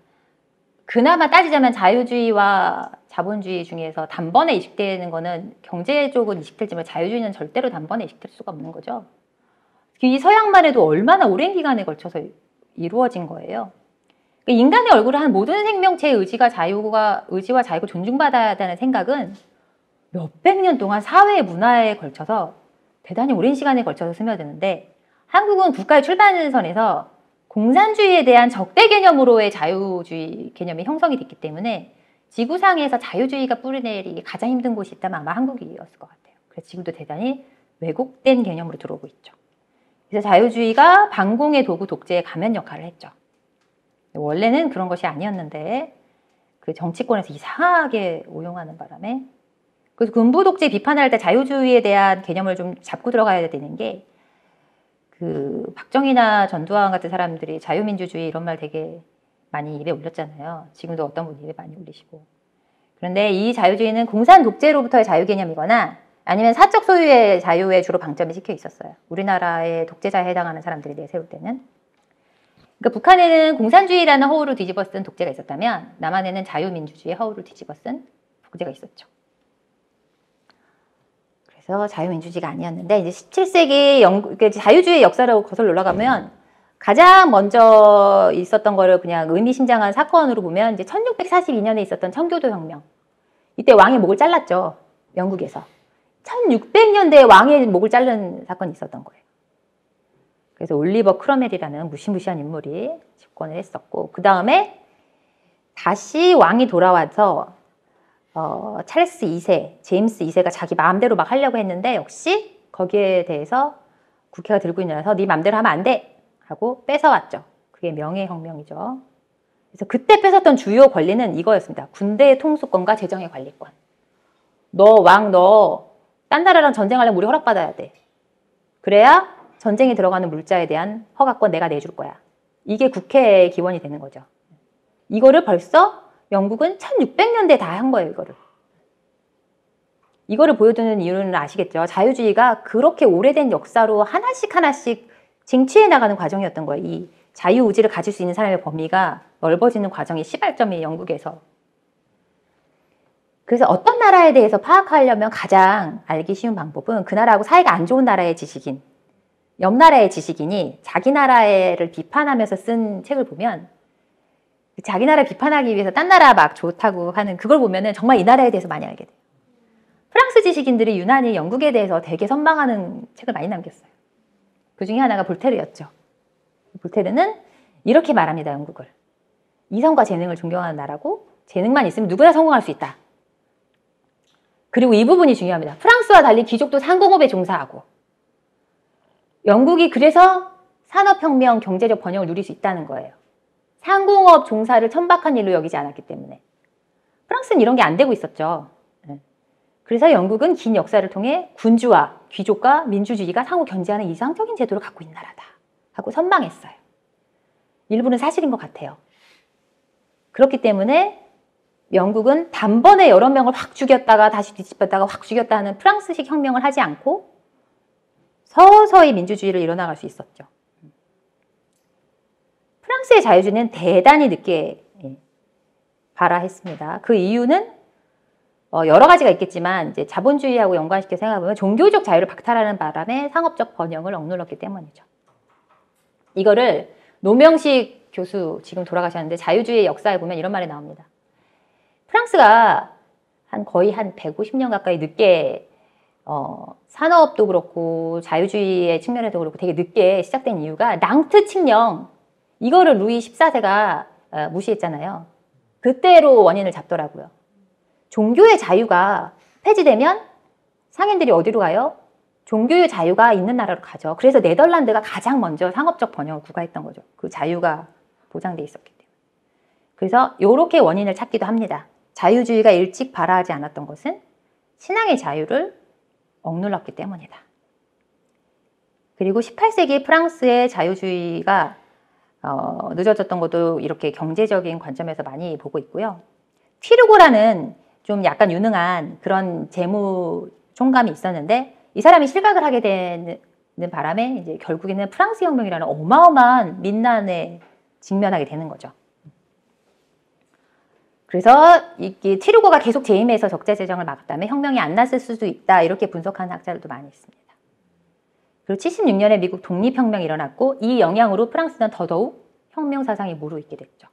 그나마 따지자면 자유주의와 자본주의 중에서 단번에 이식되는 거는 경제 쪽은 이식될지만 자유주의는 절대로 단번에 이식될 수가 없는 거죠. 이 서양만 해도 얼마나 오랜 기간에 걸쳐서 이루어진 거예요. 인간의 얼굴을 한 모든 생명체의 의지와 자유가 존중받아야 한다는 생각은 몇백 년 동안 사회 문화에 걸쳐서 대단히 오랜 시간에 걸쳐서 스며드는데 한국은 국가의 출발선에서 공산주의에 대한 적대 개념으로의 자유주의 개념이 형성이 됐기 때문에 지구상에서 자유주의가 뿌리내리기 가장 힘든 곳이 있다면 아마 한국이었을 것 같아요. 그래서 지금도 대단히 왜곡된 개념으로 들어오고 있죠. 그래서 자유주의가 반공의 도구 독재의 가면 역할을 했죠. 원래는 그런 것이 아니었는데 그 정치권에서 이상하게 오용하는 바람에 그래서 군부 독재 비판할 때 자유주의에 대한 개념을 좀 잡고 들어가야 되는 게 그 박정희나 전두환 같은 사람들이 자유민주주의 이런 말 되게 많이 입에 올렸잖아요. 지금도 어떤 분이 입에 많이 올리시고. 그런데 이 자유주의는 공산 독재로부터의 자유 개념이거나 아니면 사적 소유의 자유에 주로 방점이 찍혀 있었어요. 우리나라의 독재자에 해당하는 사람들이 내세울 때는. 그러니까 북한에는 공산주의라는 허울을 뒤집어 쓴 독재가 있었다면 남한에는 자유민주주의의 허울을 뒤집어 쓴 독재가 있었죠. 그래서 자유민주주의가 아니었는데 이제 17세기 자유주의 역사로 거슬러 올라가면 가장 먼저 있었던 거를 그냥 의미심장한 사건으로 보면 이제 1642년에 있었던 청교도 혁명. 이때 왕의 목을 잘랐죠. 영국에서. 1600년대에 왕의 목을 자른 사건이 있었던 거예요. 그래서 올리버 크로멜이라는 무시무시한 인물이 집권을 했었고 그 다음에 다시 왕이 돌아와서 찰스 2세, 제임스 2세가 자기 마음대로 막 하려고 했는데 역시 거기에 대해서 국회가 들고 일어나서 네 마음대로 하면 안 돼! 하고 뺏어왔죠. 그게 명예혁명이죠. 그래서 그때 뺏었던 주요 권리는 이거였습니다. 군대의 통수권과 재정의 관리권. 너 딴 나라랑 전쟁하려면 우리 허락받아야 돼. 그래야 전쟁에 들어가는 물자에 대한 허가권 내가 내줄 거야. 이게 국회의 기원이 되는 거죠. 이거를 벌써 영국은 1600년대에 다 한 거예요, 이거를 보여주는 이유는 아시겠죠? 자유주의가 그렇게 오래된 역사로 하나씩 쟁취해 나가는 과정이었던 거예요. 이 자유의지를 가질 수 있는 사람의 범위가 넓어지는 과정의 시발점이 영국에서. 그래서 어떤 나라에 대해서 파악하려면 가장 알기 쉬운 방법은 그 나라하고 사이가 안 좋은 나라의 지식인, 옆 나라의 지식인이 자기 나라를 비판하면서 쓴 책을 보면 자기 나라 비판하기 위해서 딴 나라 막 좋다고 하는 그걸 보면은 정말 이 나라에 대해서 많이 알게 돼요. 프랑스 지식인들이 유난히 영국에 대해서 되게 선망하는 책을 많이 남겼어요. 그 중에 하나가 볼테르였죠. 볼테르는 이렇게 말합니다, 영국을. 이성과 재능을 존경하는 나라고 재능만 있으면 누구나 성공할 수 있다. 그리고 이 부분이 중요합니다. 프랑스와 달리 귀족도 상공업에 종사하고 영국이 그래서 산업혁명, 경제적 번영을 누릴 수 있다는 거예요. 상공업 종사를 천박한 일로 여기지 않았기 때문에. 프랑스는 이런 게 안 되고 있었죠. 그래서 영국은 긴 역사를 통해 군주와 귀족과 민주주의가 상호 견제하는 이상적인 제도를 갖고 있는 나라다 하고 선망했어요. 일부는 사실인 것 같아요. 그렇기 때문에 영국은 단번에 여러 명을 확 죽였다가 다시 뒤집혔다가 확 죽였다 하는 프랑스식 혁명을 하지 않고 서서히 민주주의를 이뤄나갈 수 있었죠. 프랑스의 자유주의는 대단히 늦게 발화했습니다. 그 이유는 여러 가지가 있겠지만 이제 자본주의하고 연관시켜 생각해보면 종교적 자유를 박탈하는 바람에 상업적 번영을 억눌렀기 때문이죠. 이거를 노명식 교수 지금 돌아가셨는데 자유주의의 역사에 보면 이런 말이 나옵니다. 프랑스가 거의 한 150년 가까이 늦게 산업도 그렇고 자유주의의 측면에도 그렇고 되게 늦게 시작된 이유가 낭트 칙령 이거를 루이 14세가 무시했잖아요. 그때로 원인을 잡더라고요. 종교의 자유가 폐지되면 상인들이 어디로 가요? 종교의 자유가 있는 나라로 가죠. 그래서 네덜란드가 가장 먼저 상업적 번영을 구가했던 거죠. 그 자유가 보장돼 있었기 때문에. 그래서 이렇게 원인을 찾기도 합니다. 자유주의가 일찍 발화하지 않았던 것은 신앙의 자유를 억눌렀기 때문이다. 그리고 18세기 프랑스의 자유주의가 늦어졌던 것도 이렇게 경제적인 관점에서 많이 보고 있고요. 튀르고라는 좀 약간 유능한 그런 재무 총감이 있었는데 이 사람이 실각을 하게 되는 바람에 이제 결국에는 프랑스 혁명이라는 어마어마한 민난에 직면하게 되는 거죠. 그래서 이 튀르고가 계속 재임해서 적자 재정을 막았다면 혁명이 안 났을 수도 있다 이렇게 분석하는 학자들도 많이 있습니다. 그리고 76년에 미국 독립혁명이 일어났고 이 영향으로 프랑스는 더더욱 혁명 사상이 무르익게 됐죠.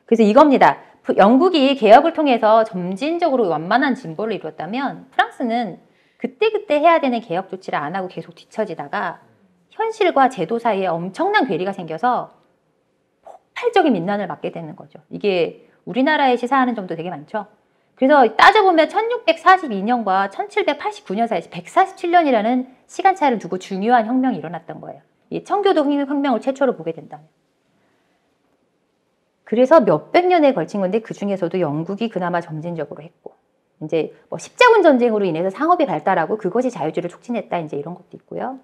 그래서 이겁니다. 영국이 개혁을 통해서 점진적으로 완만한 진보를 이루었다면 프랑스는 그때그때 해야 되는 개혁 조치를 안 하고 계속 뒤처지다가 현실과 제도 사이에 엄청난 괴리가 생겨서 폭발적인 민난을 맞게 되는 거죠. 이게 우리나라에 시사하는 점도 되게 많죠. 그래서 따져보면 1642년과 1789년 사이 147년이라는 시간차를 두고 중요한 혁명이 일어났던 거예요. 이 청교도 혁명을 최초로 보게 된다면. 그래서 몇백 년에 걸친 건데 그 중에서도 영국이 그나마 점진적으로 했고 이제 뭐 십자군 전쟁으로 인해서 상업이 발달하고 그것이 자유주의를 촉진했다 이제 이런 것도 있고요.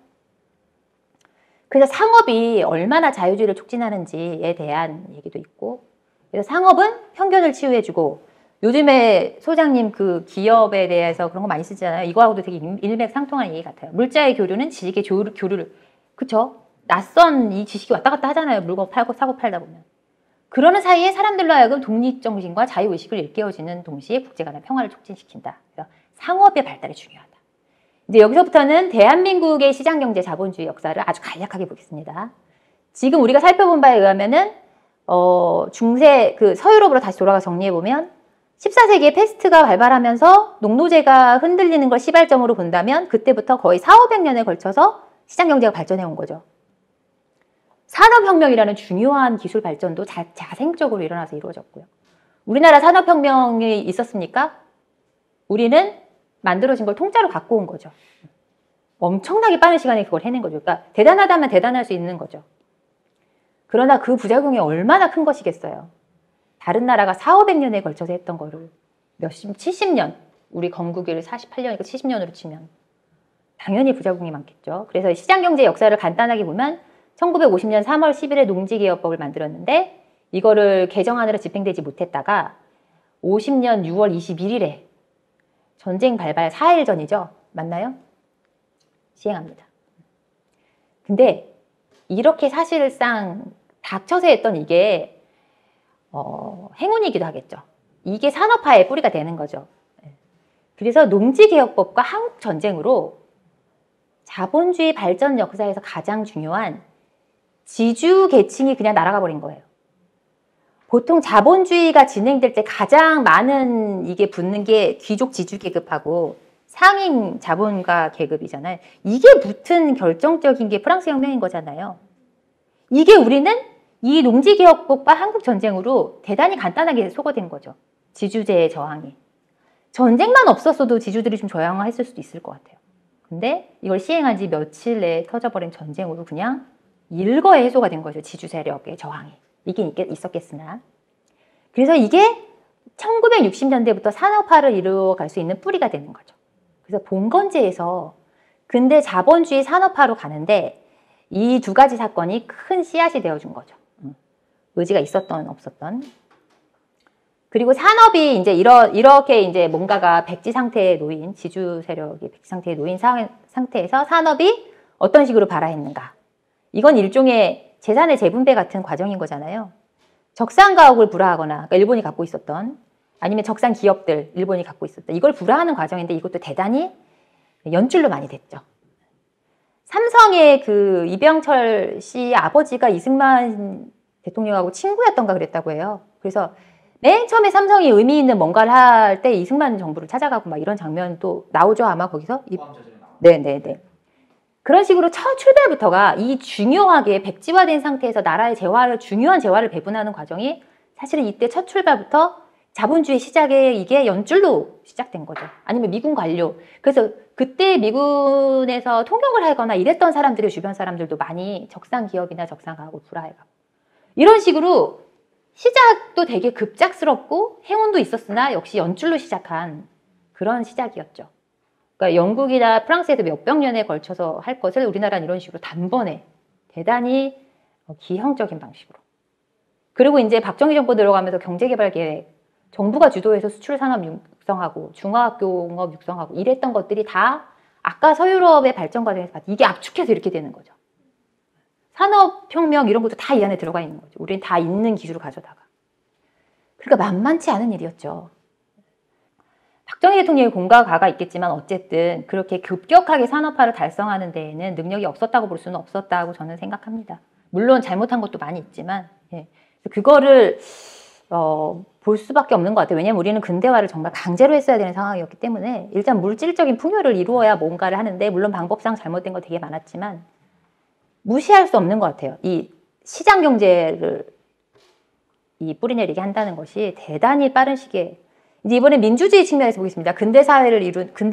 그래서 상업이 얼마나 자유주의를 촉진하는지에 대한 얘기도 있고 그래서 상업은 편견을 치유해주고 요즘에 소장님 그 기업에 대해서 그런 거 많이 쓰잖아요. 이거하고도 되게 일맥상통하는 얘기 같아요. 물자의 교류는 지식의 교류를 그쵸? 낯선 이 지식이 왔다 갔다 하잖아요. 물건 팔고 사고 팔다 보면. 그러는 사이에 사람들로 하여금 독립정신과 자유의식을 일깨워주는 동시에 국제 간의 평화를 촉진시킨다. 그래서 상업의 발달이 중요하다. 이제 여기서부터는 대한민국의 시장경제 자본주의 역사를 아주 간략하게 보겠습니다. 지금 우리가 살펴본 바에 의하면은 중세 그 서유럽으로 다시 돌아가 정리해보면 14세기에 패스트가 발발하면서 농노제가 흔들리는 걸 시발점으로 본다면 그때부터 거의 400~500년에 걸쳐서 시장경제가 발전해 온 거죠. 산업혁명이라는 중요한 기술 발전도 자생적으로 일어나서 이루어졌고요. 우리나라 산업혁명이 있었습니까? 우리는 만들어진 걸 통짜로 갖고 온 거죠. 엄청나게 빠른 시간에 그걸 해낸 거죠. 그러니까 대단하다면 대단할 수 있는 거죠. 그러나 그 부작용이 얼마나 큰 것이겠어요. 다른 나라가 400~500년에 걸쳐서 했던 거를 70년, 우리 건국일 48년이니까 70년으로 치면 당연히 부작용이 많겠죠. 그래서 시장경제 역사를 간단하게 보면 1950년 3월 10일에 농지개혁법을 만들었는데 이거를 개정안으로 집행되지 못했다가 50년 6월 21일에 전쟁 발발 4일 전이죠. 맞나요? 시행합니다. 근데 이렇게 사실상 닥쳐서 했던 이게 행운이기도 하겠죠. 이게 산업화의 뿌리가 되는 거죠. 그래서 농지개혁법과 한국전쟁으로 자본주의 발전 역사에서 가장 중요한 지주 계층이 그냥 날아가 버린 거예요. 보통 자본주의가 진행될 때 가장 많은 이게 붙는 게 귀족 지주 계급하고 상인 자본가 계급이잖아요. 이게 붙은 결정적인 게 프랑스 혁명인 거잖아요. 이게 우리는 이 농지개혁법과 한국전쟁으로 대단히 간단하게 소거된 거죠. 지주제의 저항이. 전쟁만 없었어도 지주들이 좀 저항했을 수도 있을 것 같아요. 근데 이걸 시행한 지 며칠 내에 터져버린 전쟁으로 그냥 일거에 해소가 된 거죠. 지주 세력의 저항이. 이게 있었겠으나. 그래서 이게 1960년대부터 산업화를 이루어갈 수 있는 뿌리가 되는 거죠. 그래서 봉건제에서 근대 자본주의 산업화로 가는데 이 두 가지 사건이 큰 씨앗이 되어준 거죠. 의지가 있었던 없었던. 그리고 산업이 이제 이렇게 이제 뭔가가 백지 상태에 놓인 지주 세력이 백지 상태에 놓인 상태에서 산업이 어떤 식으로 발화했는가. 이건 일종의 재산의 재분배 같은 과정인 거잖아요. 적산 가옥을 불화하거나 그러니까 일본이 갖고 있었던 아니면 적산 기업들 일본이 갖고 있었다. 이걸 불화하는 과정인데 이것도 대단히 연줄로 많이 됐죠. 삼성의 그 이병철 씨 아버지가 이승만 대통령하고 친구였던가 그랬다고 해요. 그래서 맨 처음에 삼성이 의미 있는 뭔가를 할 때 이승만 정부를 찾아가고 막 이런 장면도 나오죠 아마 거기서. 네네네. 그런 식으로 첫 출발부터가 이 중요하게 백지화된 상태에서 나라의 중요한 재화를 배분하는 과정이 사실은 이때 첫 출발부터 자본주의 시작에 이게 연줄로 시작된 거죠. 아니면 미군 관료. 그래서 그때 미군에서 통역을 하거나 이랬던 사람들의 주변 사람들도 많이 적상 기업이나 적상가고 불화해가고 이런 식으로 시작도 되게 급작스럽고 행운도 있었으나 역시 연줄로 시작한 그런 시작이었죠. 그러니까 영국이나 프랑스에서 몇백 년에 걸쳐서 할 것을 우리나라는 이런 식으로 단번에 대단히 기형적인 방식으로. 그리고 이제 박정희 정부 들어가면서 경제개발계획, 정부가 주도해서 수출산업 육성하고 중화학교업 육성하고 이랬던 것들이 다 아까 서유럽의 발전 과정에서 이게 압축해서 이렇게 되는 거죠. 산업혁명 이런 것도 다 이 안에 들어가 있는 거죠. 우리는 다 있는 기술을 가져다가. 그러니까 만만치 않은 일이었죠. 박정희 대통령의 공과 가가 있겠지만 어쨌든 그렇게 급격하게 산업화를 달성하는 데에는 능력이 없었다고 볼 수는 없었다고 저는 생각합니다. 물론 잘못한 것도 많이 있지만 그거를 볼 수밖에 없는 것 같아요. 왜냐하면 우리는 근대화를 정말 강제로 했어야 되는 상황이었기 때문에 일단 물질적인 풍요를 이루어야 뭔가를 하는데 물론 방법상 잘못된 거 되게 많았지만 무시할 수 없는 것 같아요. 이 시장 경제를 뿌리내리게 한다는 것이 대단히 빠른 시기에 이제 이번에 민주주의 측면에서 보겠습니다. 근대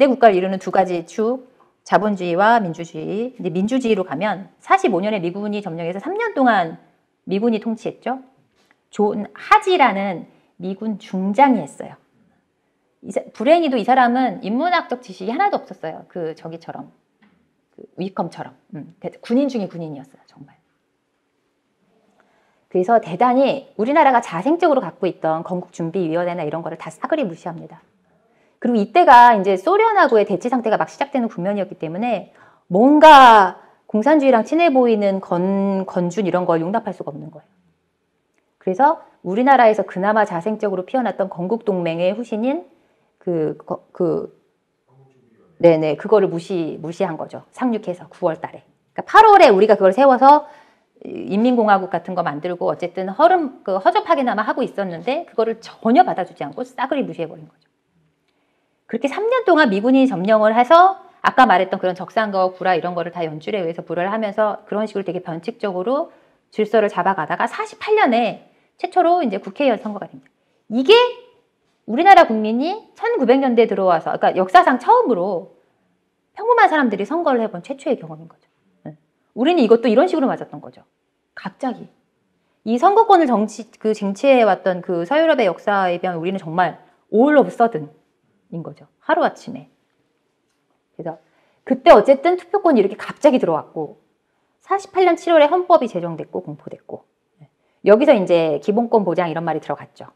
국가를 이루는 두 가지 축, 자본주의와 민주주의. 이제 민주주의로 가면 45년에 미군이 점령해서 3년 동안 미군이 통치했죠. 존 하지라는 미군 중장이 했어요. 불행히도 이 사람은 인문학적 지식이 하나도 없었어요. 저기처럼. 위컴처럼. 군인 중에 군인이었어요. 정말. 그래서 대단히 우리나라가 자생적으로 갖고 있던 건국준비위원회나 이런 거를 다 싸그리 무시합니다. 그리고 이때가 이제 소련하고의 대치 상태가 막 시작되는 국면이었기 때문에 뭔가 공산주의랑 친해 보이는 건준 이런 걸 용납할 수가 없는 거예요. 그래서 우리나라에서 그나마 자생적으로 피어났던 건국동맹의 후신인 그거를 무시한 거죠. 상륙해서 9월 달에. 그러니까 8월에 우리가 그걸 세워서 인민공화국 같은 거 만들고 어쨌든 허접하게나마 하고 있었는데 그거를 전혀 받아주지 않고 싸그리 무시해버린 거죠. 그렇게 3년 동안 미군이 점령을 해서 아까 말했던 그런 적산거, 구라 이런 거를 다 연줄에 의해서 불허를 하면서 그런 식으로 되게 변칙적으로 질서를 잡아가다가 48년에 최초로 이제 국회의원 선거가 됩니다. 이게 우리나라 국민이 1900년대에 들어와서, 그러니까 역사상 처음으로 평범한 사람들이 선거를 해본 최초의 경험인 거죠. 우리는 이것도 이런 식으로 맞았던 거죠. 갑자기. 이 선거권을 쟁취해왔던 그 서유럽의 역사에 비하면 우리는 정말 all of a sudden인 거죠. 하루아침에. 그래서 그때 어쨌든 투표권이 이렇게 갑자기 들어왔고 48년 7월에 헌법이 제정됐고 공포됐고 여기서 이제 기본권 보장 이런 말이 들어갔죠.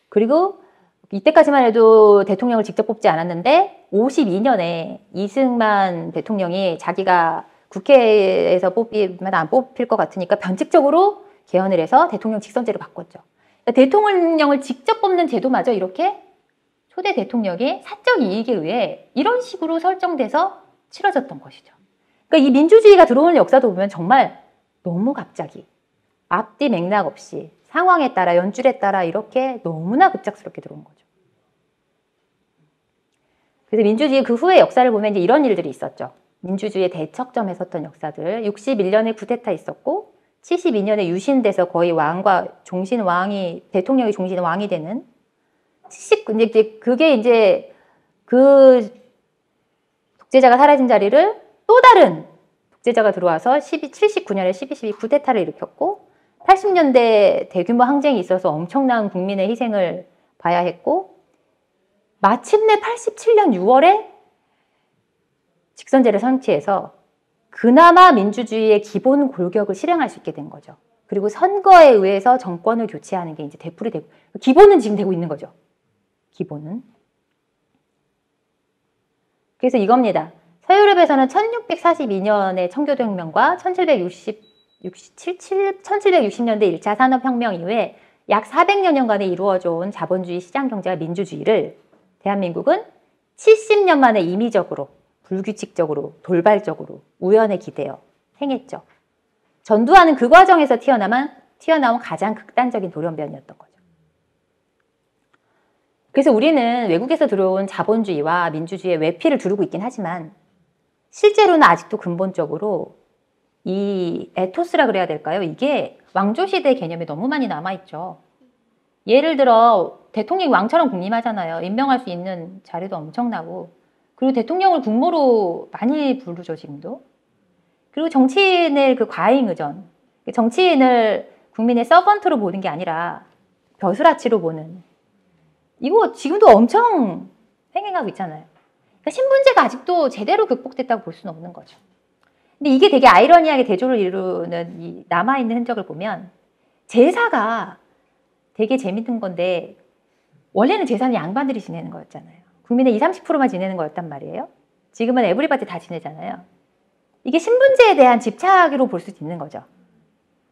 그리고 이때까지만 해도 대통령을 직접 뽑지 않았는데 52년에 이승만 대통령이 자기가 국회에서 뽑히면 안 뽑힐 것 같으니까 변칙적으로 개헌을 해서 대통령 직선제로 바꿨죠. 그러니까 대통령을 직접 뽑는 제도마저 이렇게 초대 대통령의 사적 이익에 의해 이런 식으로 설정돼서 치러졌던 것이죠. 그러니까 이 민주주의가 들어오는 역사도 보면 정말 너무 갑자기 앞뒤 맥락 없이 상황에 따라 연줄에 따라 이렇게 너무나 급작스럽게 들어온 거죠. 그래서 민주주의 그 후의 역사를 보면 이제 이런 일들이 있었죠. 민주주의의 대척점에 섰던 역사들. 61년에 쿠데타 있었고 72년에 유신돼서 거의 대통령이 종신 왕이 되는 그게 이제 그 독재자가 사라진 자리를 또 다른 독재자가 들어와서 79년에 12.12 쿠데타를 일으켰고 80년대 대규모 항쟁이 있어서 엄청난 국민의 희생을 봐야 했고 마침내 87년 6월에 직선제를 선취해서 그나마 민주주의의 기본 골격을 실행할 수 있게 된 거죠. 그리고 선거에 의해서 정권을 교체하는 게 이제 되풀이 되고 기본은 지금 되고 있는 거죠. 기본은. 그래서 이겁니다. 서유럽에서는 1642년의 청교도혁명과 1760년대 1차 산업혁명 이후에 약 400여 년간에 이루어져 온 자본주의 시장경제와 민주주의를 대한민국은 70년 만에 임의적으로, 불규칙적으로, 돌발적으로, 우연에 기대어 행했죠. 전두환은 그 과정에서 튀어나온 가장 극단적인 돌연변이었던 거죠. 그래서 우리는 외국에서 들어온 자본주의와 민주주의의 외피를 두르고 있긴 하지만 실제로는 아직도 근본적으로 이 에토스라 그래야 될까요? 이게 왕조시대 개념이 너무 많이 남아있죠. 예를 들어 대통령이 왕처럼 군림하잖아요. 임명할 수 있는 자리도 엄청나고, 그리고 대통령을 국모로 많이 부르죠, 지금도. 그리고 정치인을 그 과잉 의전, 정치인을 국민의 서번트로 보는 게 아니라 벼슬아치로 보는, 이거 지금도 엄청 행행하고 있잖아요. 그러니까 신분제가 아직도 제대로 극복됐다고 볼 수는 없는 거죠. 근데 이게 되게 아이러니하게 대조를 이루는 이 남아있는 흔적을 보면 제사가 되게 재밌는 건데, 원래는 제사는 양반들이 지내는 거였잖아요. 국민의 20, 30%만 지내는 거였단 말이에요. 지금은 에브리바디 다 지내잖아요. 이게 신분제에 대한 집착으로 볼 수 있는 거죠.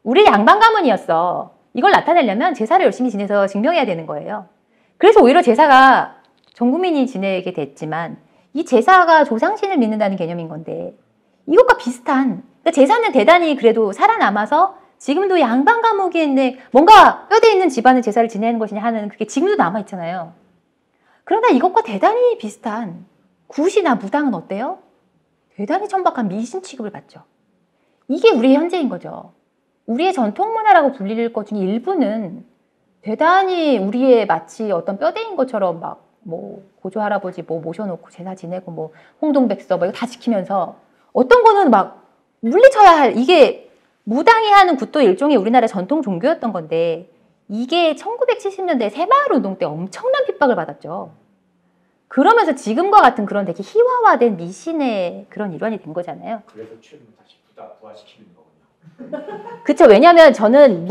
우리 양반 가문이었어. 이걸 나타내려면 제사를 열심히 지내서 증명해야 되는 거예요. 그래서 오히려 제사가 전 국민이 지내게 됐지만, 이 제사가 조상신을 믿는다는 개념인 건데, 이것과 비슷한, 그러니까 제사는 대단히 그래도 살아남아서 지금도 양반 가문인데 뭔가 뼈대 있는 집안의 제사를 지내는 것이냐 하는, 그게 지금도 남아있잖아요. 그러나 이것과 대단히 비슷한 굿이나 무당은 어때요? 대단히 천박한 미신 취급을 받죠. 이게 우리의 현재인 거죠. 우리의 전통 문화라고 불릴 것 중에 일부는 대단히 우리의 마치 어떤 뼈대인 것처럼 막 뭐 고조 할아버지 뭐 모셔놓고 제사 지내고 뭐 홍동백서 뭐 이거 다 지키면서, 어떤 거는 막 물리쳐야 할, 이게 무당이 하는 굿도 일종의 우리나라 전통 종교였던 건데, 이게 1970년대 새마을운동 때 엄청난 핍박을 받았죠. 그러면서 지금과 같은 그런 되게 희화화된 미신의 그런 일환이 된 거잖아요. 그래서 최근 다시 부활시키는 거군요. 그쵸. 왜냐하면 저는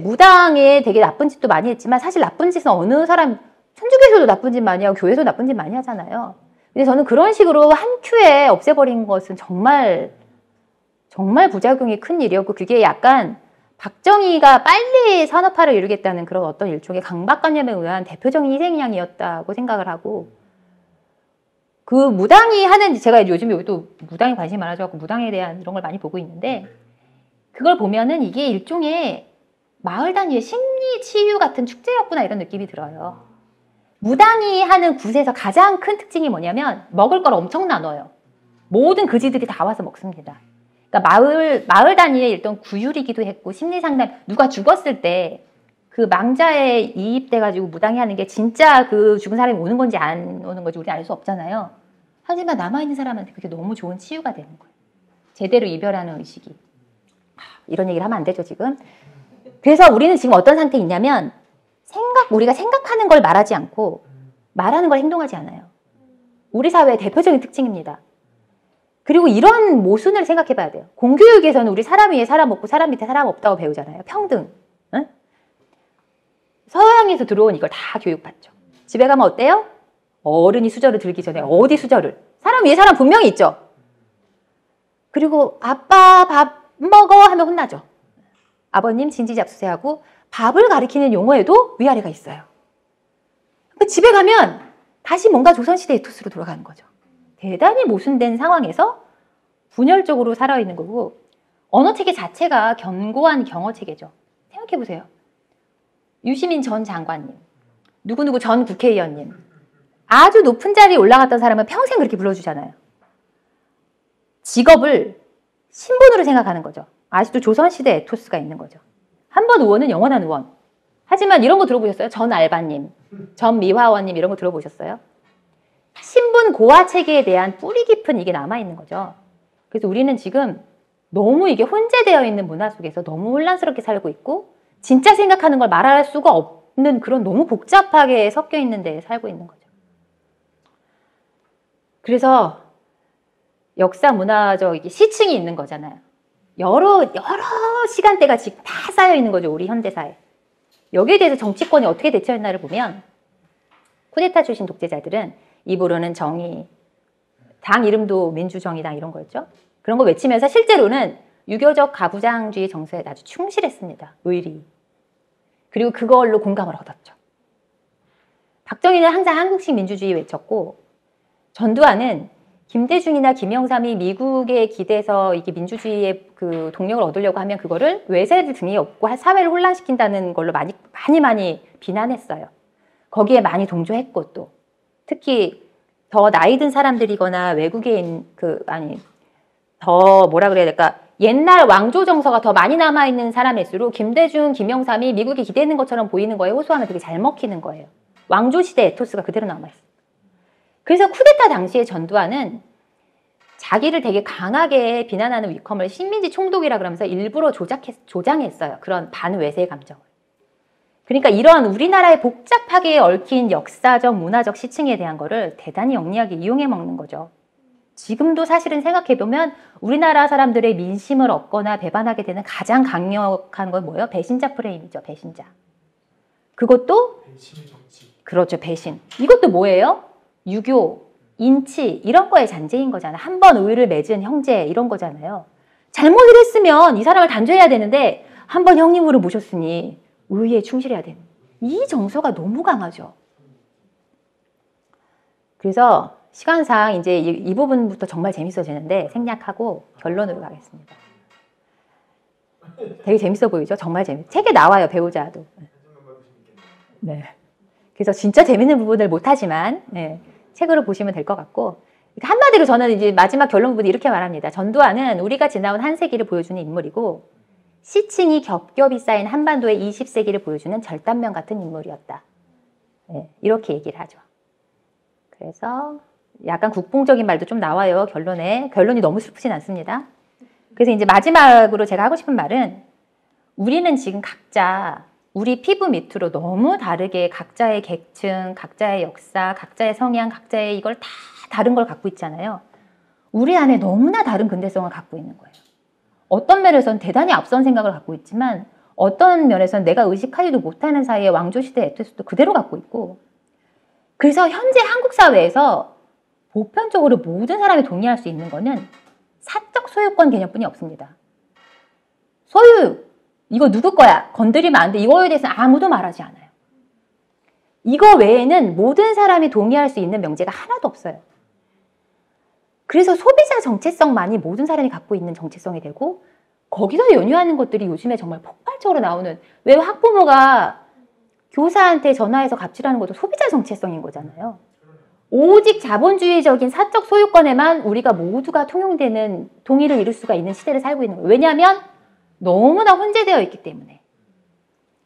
무당에 되게 나쁜 짓도 많이 했지만, 사실 나쁜 짓은 어느 사람, 천주교에서도 나쁜 짓 많이 하고 교회에서도 나쁜 짓 많이 하잖아요. 근데 저는 그런 식으로 한 큐에 없애버린 것은 정말 부작용이 큰 일이었고, 그게 약간 박정희가 빨리 산업화를 이루겠다는 그런 어떤 일종의 강박관념에 의한 대표적인 희생양이었다고 생각을 하고, 그 무당이 하는, 제가 요즘 여기 또 무당에 관심이 많아져서 무당에 대한 이런 걸 많이 보고 있는데, 그걸 보면은 이게 일종의 마을 단위의 심리 치유 같은 축제였구나, 이런 느낌이 들어요. 무당이 하는 굿에서 가장 큰 특징이 뭐냐면 먹을 걸 엄청 나눠요. 모든 그지들이 다 와서 먹습니다. 그러니까 마을 단위의 일단 구휼이기도 했고, 심리 상담, 누가 죽었을 때 그 망자에 이입돼가지고 무당이 하는 게 진짜 그 죽은 사람이 오는 건지 안 오는 건지 우리는 알 수 없잖아요. 하지만 남아있는 사람한테 그게 너무 좋은 치유가 되는 거예요. 제대로 이별하는 의식이. 이런 얘기를 하면 안 되죠, 지금. 그래서 우리는 지금 어떤 상태에 있냐면, 우리가 생각하는 걸 말하지 않고 말하는 걸 행동하지 않아요. 우리 사회의 대표적인 특징입니다. 그리고 이런 모순을 생각해 봐야 돼요. 공교육에서는 우리 사람 위에 사람 없고 사람 밑에 사람 없다고 배우잖아요. 평등. 응? 서양에서 들어온 이걸 다 교육받죠. 집에 가면 어때요? 어른이 수저를 들기 전에 어디 수저를? 사람 위에 사람 분명히 있죠. 그리고 아빠 밥 먹어 하면 혼나죠. 아버님 진지 잡수세하고, 밥을 가리키는 용어에도 위아래가 있어요. 그러니까 집에 가면 다시 뭔가 조선시대 에토스로 돌아가는 거죠. 대단히 모순된 상황에서 분열적으로 살아있는 거고, 언어체계 자체가 견고한 경어체계죠. 생각해보세요. 유시민 전 장관님, 누구누구 전 국회의원님, 아주 높은 자리에 올라갔던 사람은 평생 그렇게 불러주잖아요. 직업을 신분으로 생각하는 거죠. 아직도 조선시대 에토스가 있는 거죠. 한 번 의원은 영원한 의원. 하지만 이런 거 들어보셨어요? 전 알바님, 전 미화원님, 이런 거 들어보셨어요? 신분 고하 체계에 대한 뿌리 깊은 이게 남아있는 거죠. 그래서 우리는 지금 너무 이게 혼재되어 있는 문화 속에서 너무 혼란스럽게 살고 있고, 진짜 생각하는 걸 말할 수가 없는 그런 너무 복잡하게 섞여 있는 데에 살고 있는 거죠. 그래서 역사 문화적 시층이 있는 거잖아요. 여러 시간대가 지금 다 쌓여 있는 거죠, 우리 현대사에. 여기에 대해서 정치권이 어떻게 대처했나를 보면, 쿠데타 출신 독재자들은 입으로는 정의, 당 이름도 민주정의당 이런 거였죠. 그런 거 외치면서 실제로는 유교적 가부장주의 정서에 아주 충실했습니다. 의리. 그리고 그걸로 공감을 얻었죠. 박정희는 항상 한국식 민주주의 외쳤고, 전두환은 김대중이나 김영삼이 미국에 기대서 이게 민주주의의 그 동력을 얻으려고 하면 그거를 외세를 등에 업고 사회를 혼란시킨다는 걸로 많이 비난했어요. 거기에 많이 동조했고, 또 특히 더 나이 든 사람들이거나 더 뭐라 그래야 될까? 옛날 왕조 정서가 더 많이 남아있는 사람일수록 김대중, 김영삼이 미국에 기대는 것처럼 보이는 거에 호소하면 되게 잘 먹히는 거예요. 왕조 시대 에토스가 그대로 남아있어요. 그래서 쿠데타 당시에 전두환은 자기를 되게 강하게 비난하는 위컴을 식민지 총독이라 그러면서 일부러 조장했어요. 그런 반외세 감정을. 그러니까 이런 우리나라의 복잡하게 얽힌 역사적, 문화적 시층에 대한 거를 대단히 영리하게 이용해 먹는 거죠. 지금도 사실은 생각해보면 우리나라 사람들의 민심을 얻거나 배반하게 되는 가장 강력한 건 뭐예요? 배신자 프레임이죠. 배신자. 그것도 배신의 정치. 그렇죠. 배신. 이것도 뭐예요? 유교, 인치 이런 거의 잔재인 거잖아요. 한 번 의를 맺은 형제 이런 거잖아요. 잘못을 했으면 이 사람을 단죄해야 되는데 한 번 형님으로 모셨으니 의에 충실해야 되는 이 정서가 너무 강하죠. 그래서 시간상 이제 이 부분부터 정말 재밌어지는데 생략하고 결론으로 가겠습니다. 되게 재밌어 보이죠? 정말 책에 나와요. 배우자도. 네. 그래서 진짜 재밌는 부분을 못하지만 네, 책으로 보시면 될 것 같고 한마디로 저는 이제 마지막 결론 부분이 이렇게 말합니다. 전두환은 우리가 지나온 한 세기를 보여주는 인물이고 시층이 겹겹이 쌓인 한반도의 20세기를 보여주는 절단면 같은 인물이었다. 네, 이렇게 얘기를 하죠. 그래서 약간 국뽕적인 말도 좀 나와요. 결론이 너무 슬프진 않습니다. 그래서 이제 마지막으로 제가 하고 싶은 말은 우리는 지금 각자 우리 피부 밑으로 너무 다르게 각자의 계층, 각자의 역사, 각자의 성향, 각자의 이걸 다 다른 걸 갖고 있잖아요. 우리 안에 너무나 다른 근대성을 갖고 있는 거예요. 어떤 면에서는 대단히 앞선 생각을 갖고 있지만 어떤 면에서는 내가 의식하지도 못하는 사이에 왕조시대 에토스도 그대로 갖고 있고 그래서 현재 한국 사회에서 보편적으로 모든 사람이 동의할 수 있는 거는 사적 소유권 개념뿐이 없습니다. 소유, 이거 누구 거야? 건드리면 안 돼. 이거에 대해서는 아무도 말하지 않아요. 이거 외에는 모든 사람이 동의할 수 있는 명제가 하나도 없어요. 그래서 소비자 정체성만이 모든 사람이 갖고 있는 정체성이 되고 거기서 연유하는 것들이 요즘에 정말 폭발적으로 나오는 왜 학부모가 교사한테 전화해서 갑질하는 것도 소비자 정체성인 거잖아요. 오직 자본주의적인 사적 소유권에만 우리가 모두가 통용되는 동의를 이룰 수가 있는 시대를 살고 있는 거예요. 왜냐하면 너무나 혼재되어 있기 때문에.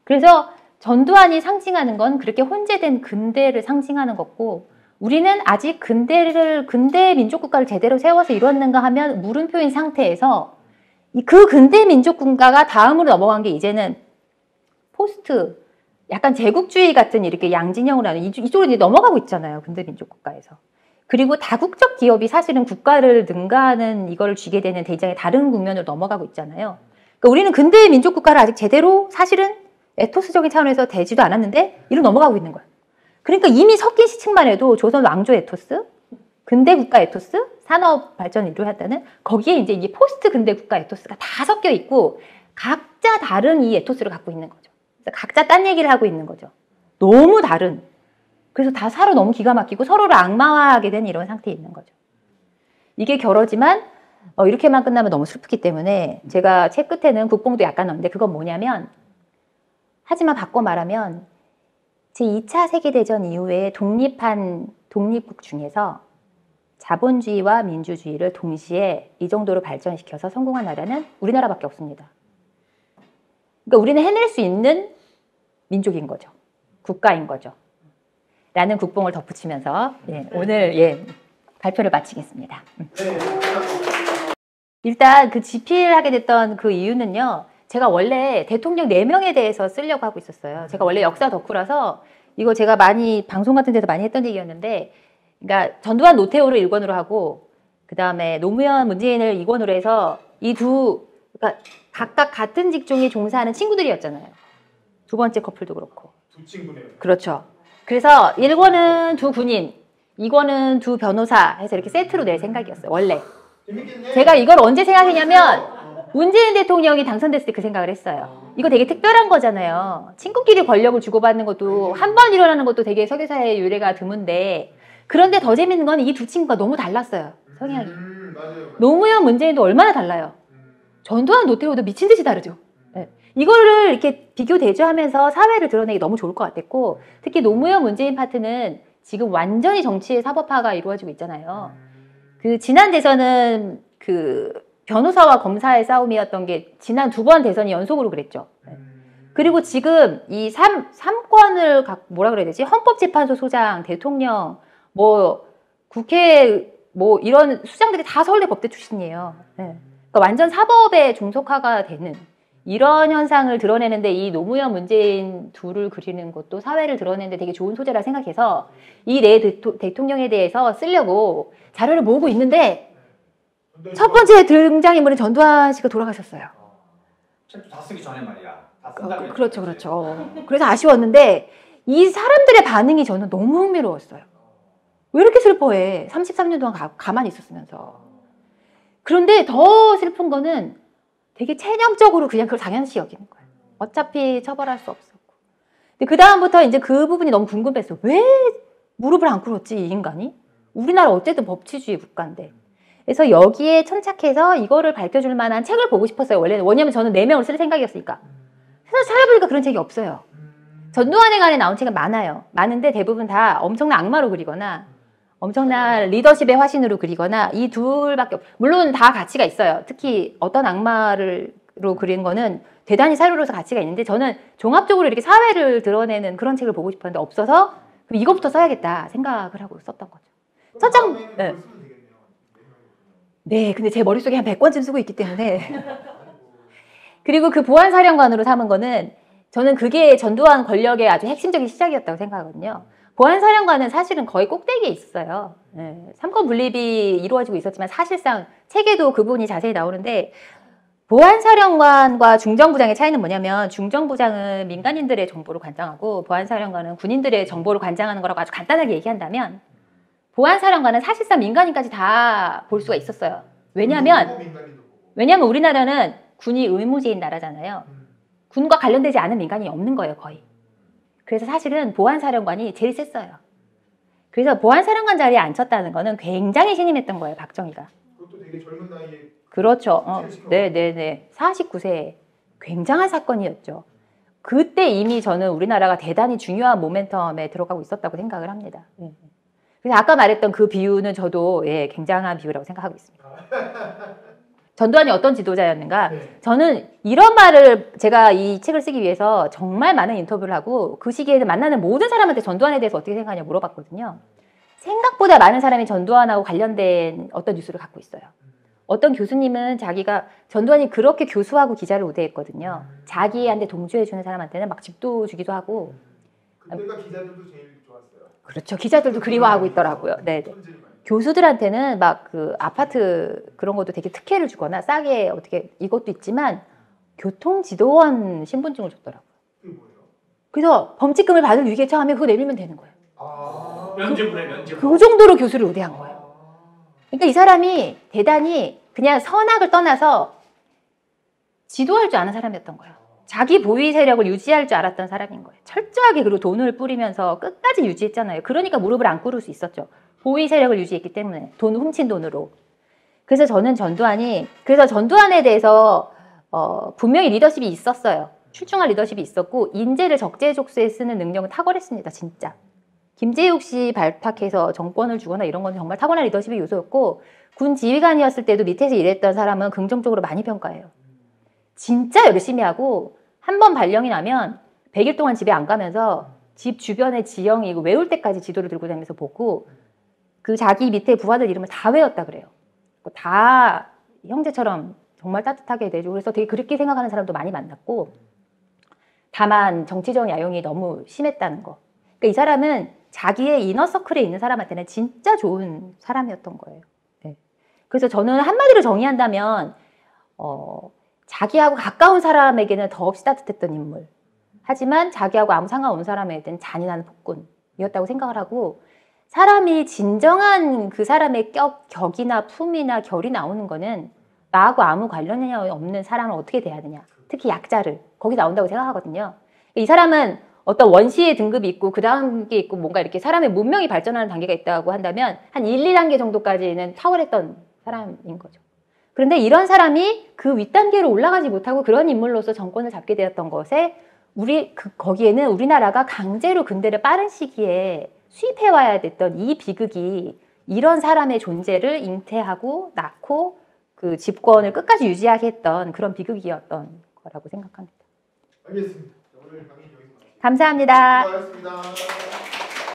그래서 전두환이 상징하는 건 그렇게 혼재된 근대를 상징하는 거고 우리는 아직 근대 민족국가를 제대로 세워서 이뤘는가 하면 물음표인 상태에서 그 근대 민족국가가 다음으로 넘어간 게 이제는 포스트 약간 제국주의 같은 이렇게 양진형으로 하는 이쪽으로 이제 넘어가고 있잖아요. 근대 민족국가에서. 그리고 다국적 기업이 사실은 국가를 능가하는 이걸 쥐게 되는 대장의 다른 국면으로 넘어가고 있잖아요. 그러니까 우리는 근대 민족국가를 아직 제대로 사실은 에토스적인 차원에서 되지도 않았는데 이로 넘어가고 있는 거예요. 그러니까 이미 섞인 시층만 해도 조선 왕조 에토스, 근대 국가 에토스, 산업 발전을 이루었다는 거기에 이제 이 포스트 근대 국가 에토스가 다 섞여 있고 각자 다른 이 에토스를 갖고 있는 거죠. 그래서 각자 딴 얘기를 하고 있는 거죠. 너무 다른. 그래서 다 서로 너무 기가 막히고 서로를 악마화하게 된 이런 상태에 있는 거죠. 이게 결어지만 이렇게만 끝나면 너무 슬프기 때문에 제가 책 끝에는 국뽕도 약간 넣는데 그건 뭐냐면 하지만 바꿔 말하면 제2차 세계대전 이후에 독립한 독립국 중에서 자본주의와 민주주의를 동시에 이 정도로 발전시켜서 성공한 나라는 우리나라밖에 없습니다. 그러니까 우리는 해낼 수 있는 민족인 거죠. 국가인 거죠. 라는 국뽕을 덧붙이면서 오늘 발표를 마치겠습니다. 일단 그 집필하게 됐던 그 이유는요. 제가 원래 대통령 4명에 대해서 쓰려고 하고 있었어요. 제가 원래 역사 덕후라서 이거 제가 많이 방송 같은 데서 많이 했던 얘기였는데 그러니까 전두환 노태우를 1권으로 하고 그 다음에 노무현 문재인을 2권으로 해서 그러니까 각각 같은 직종에 종사하는 친구들이었잖아요. 두 번째 커플도 그렇고. 두 친구네요. 그렇죠. 그래서 1권은 두 군인, 2권은 두 변호사 해서 이렇게 세트로 낼 생각이었어요. 원래. 재밌겠네. 제가 이걸 언제 생각했냐면 문재인 대통령이 당선됐을 때 그 생각을 했어요. 이거 되게 특별한 거잖아요. 친구끼리 권력을 주고받는 것도 한 번 일어나는 것도 되게 석유사의 유래가 드문데 그런데 더 재밌는 건 이 두 친구가 너무 달랐어요. 성향이. 맞아요. 노무현 문재인도 얼마나 달라요. 전두환 노태우도 미친 듯이 다르죠. 네. 이거를 이렇게 비교 대조하면서 사회를 드러내기 너무 좋을 것 같았고 특히 노무현 문재인 파트는 지금 완전히 정치의 사법화가 이루어지고 있잖아요. 그 지난 대선은 그 변호사와 검사의 싸움이었던 게 지난 2번 대선이 연속으로 그랬죠. 그리고 지금 이 삼권을 뭐라 그래야 되지? 헌법재판소 소장, 대통령, 뭐 국회 뭐 이런 수장들이 다 서울대 법대 출신이에요. 네. 그러니까 완전 사법에 종속화가 되는 이런 현상을 드러내는데 이 노무현, 문재인 둘을 그리는 것도 사회를 드러내는데 되게 좋은 소재라 생각해서 이 내 대통령에 대해서 쓰려고 자료를 모으고 있는데 첫 번째 등장인물은 전두환 씨가 돌아가셨어요. 책도 다 쓰기 전에 말이야. 다 쓴다고 그렇죠, 그렇죠. 그래서 아쉬웠는데 이 사람들의 반응이 저는 너무 흥미로웠어요. 왜 이렇게 슬퍼해? 33년 동안 가만히 있었으면서. 그런데 더 슬픈 거는 되게 체념적으로 그냥 그걸 당연시 여기는 거예요. 어차피 처벌할 수 없었고. 근데 그 다음부터 이제 그 부분이 너무 궁금했어요. 왜 무릎을 안 꿇었지, 이 인간이? 우리나라 어쨌든 법치주의 국가인데. 그래서 여기에 천착해서 이거를 밝혀줄 만한 책을 보고 싶었어요. 원래는. 왜냐면 저는 4명을 쓸 생각이었으니까. 그래서 찾아보니까 그런 책이 없어요. 전두환에 관해 나온 책은 많아요. 많은데 대부분 다 엄청난 악마로 그리거나 엄청난 리더십의 화신으로 그리거나 이 둘밖에 물론 다 가치가 있어요. 특히 어떤 악마로 그린 거는 대단히 사료로서 가치가 있는데 저는 종합적으로 이렇게 사회를 드러내는 그런 책을 보고 싶었는데 없어서 그럼 이거부터 써야겠다 생각을 하고 썼던 거죠. 첫 장, 네. 네, 근데 제 머릿속에 한 100권쯤 쓰고 있기 때문에 그리고 그 보안사령관으로 삼은 거는 저는 그게 전두환 권력의 아주 핵심적인 시작이었다고 생각하거든요. 보안사령관은 사실은 거의 꼭대기에 있어요. 네, 삼권 분립이 이루어지고 있었지만 사실상 책에도 그 부분이 자세히 나오는데 보안사령관과 중정부장의 차이는 뭐냐면 중정부장은 민간인들의 정보를 관장하고 보안사령관은 군인들의 정보를 관장하는 거라고 아주 간단하게 얘기한다면 보안사령관은 사실상 민간인까지 다 볼 수가 있었어요. 왜냐하면 우리나라는 군이 의무제인 나라잖아요. 군과 관련되지 않은 민간인이 없는 거예요, 거의. 그래서 사실은 보안사령관이 제일 셌어요. 그래서 보안사령관 자리에 앉혔다는 거는 굉장히 신임했던 거예요, 박정희가. 그것도 되게 젊은 나이에. 그렇죠. 네네네. 49세. 굉장한 사건이었죠. 그때 이미 저는 우리나라가 대단히 중요한 모멘텀에 들어가고 있었다고 생각을 합니다. 그래서 아까 말했던 그 비유는 저도 굉장한 비유라고 생각하고 있습니다. 전두환이 어떤 지도자였는가? 네. 저는 이런 말을 제가 이 책을 쓰기 위해서 정말 많은 인터뷰를 하고 그 시기에는 만나는 모든 사람한테 전두환에 대해서 어떻게 생각하냐고 물어봤거든요. 생각보다 많은 사람이 전두환하고 관련된 어떤 뉴스를 갖고 있어요. 어떤 교수님은 자기가 전두환이 그렇게 교수하고 기자를 우대했거든요. 자기한테 동조해주는 사람한테는 막 집도 주기도 하고. 그때가 기자들도 제일 좋았어요. 그렇죠. 기자들도 그리워하고 있더라고요. 네. 교수들한테는 막 그 아파트 그런 것도 되게 특혜를 주거나 싸게 어떻게 이것도 있지만 교통지도원 신분증을 줬더라고요. 그게 뭐예요? 그래서 범칙금을 받을 위기에 처하면 그거 내밀면 되는 거예요. 면제부네, 면제부. 그 정도로 교수를 우대한 거예요. 그러니까 이 사람이 대단히 그냥 선악을 떠나서 지도할 줄 아는 사람이었던 거예요. 자기 보위 세력을 유지할 줄 알았던 사람인 거예요. 철저하게 그리고 돈을 뿌리면서 끝까지 유지했잖아요. 그러니까 무릎을 안 꿇을 수 있었죠. 보위 세력을 유지했기 때문에 돈 훔친 돈으로. 그래서 저는 전두환에 대해서 분명히 리더십이 있었어요. 출중한 리더십이 있었고 인재를 적재적소에 쓰는 능력은 탁월했습니다. 진짜. 김재욱 씨 발탁해서 정권을 주거나 이런 건 정말 타고난 리더십의 요소였고 군 지휘관이었을 때도 밑에서 일했던 사람은 긍정적으로 많이 평가해요. 진짜 열심히 하고 한 번 발령이 나면 100일 동안 집에 안 가면서 집 주변의 지형이 외울 때까지 지도를 들고 다니면서 보고 그 자기 밑에 부하들 이름을 다 외웠다 그래요. 다 형제처럼 정말 따뜻하게 대주고 그래서 되게 그렇게 생각하는 사람도 많이 만났고 다만 정치적 야용이 너무 심했다는 거. 그러니까 이 사람은 자기의 이너서클에 있는 사람한테는 진짜 좋은 사람이었던 거예요. 네. 그래서 저는 한마디로 정의한다면 자기하고 가까운 사람에게는 더없이 따뜻했던 인물. 하지만 자기하고 아무 상관없는 사람에게는 잔인한 폭군이었다고 생각을 하고 사람이 진정한 그 사람의 격이나 품이나 결이 나오는 거는 나하고 아무 관련이 없는 사람을 어떻게 대해야 되냐. 특히 약자를. 거기 나온다고 생각하거든요. 이 사람은 어떤 원시의 등급이 있고 그 다음 게 있고 뭔가 이렇게 사람의 문명이 발전하는 단계가 있다고 한다면 한 1, 2단계 정도까지는 탁월했던 사람인 거죠. 그런데 이런 사람이 그 윗단계로 올라가지 못하고 그런 인물로서 정권을 잡게 되었던 것에 거기에는 우리나라가 강제로 근대를 빠른 시기에 수입해와야 됐던 이 비극이 이런 사람의 존재를 잉태하고 낳고 그 집권을 끝까지 유지하게 했던 그런 비극이었던 거라고 생각합니다. 알겠습니다. 오늘 강의 여기서 마치겠습니다. 감사합니다. 수고하셨습니다.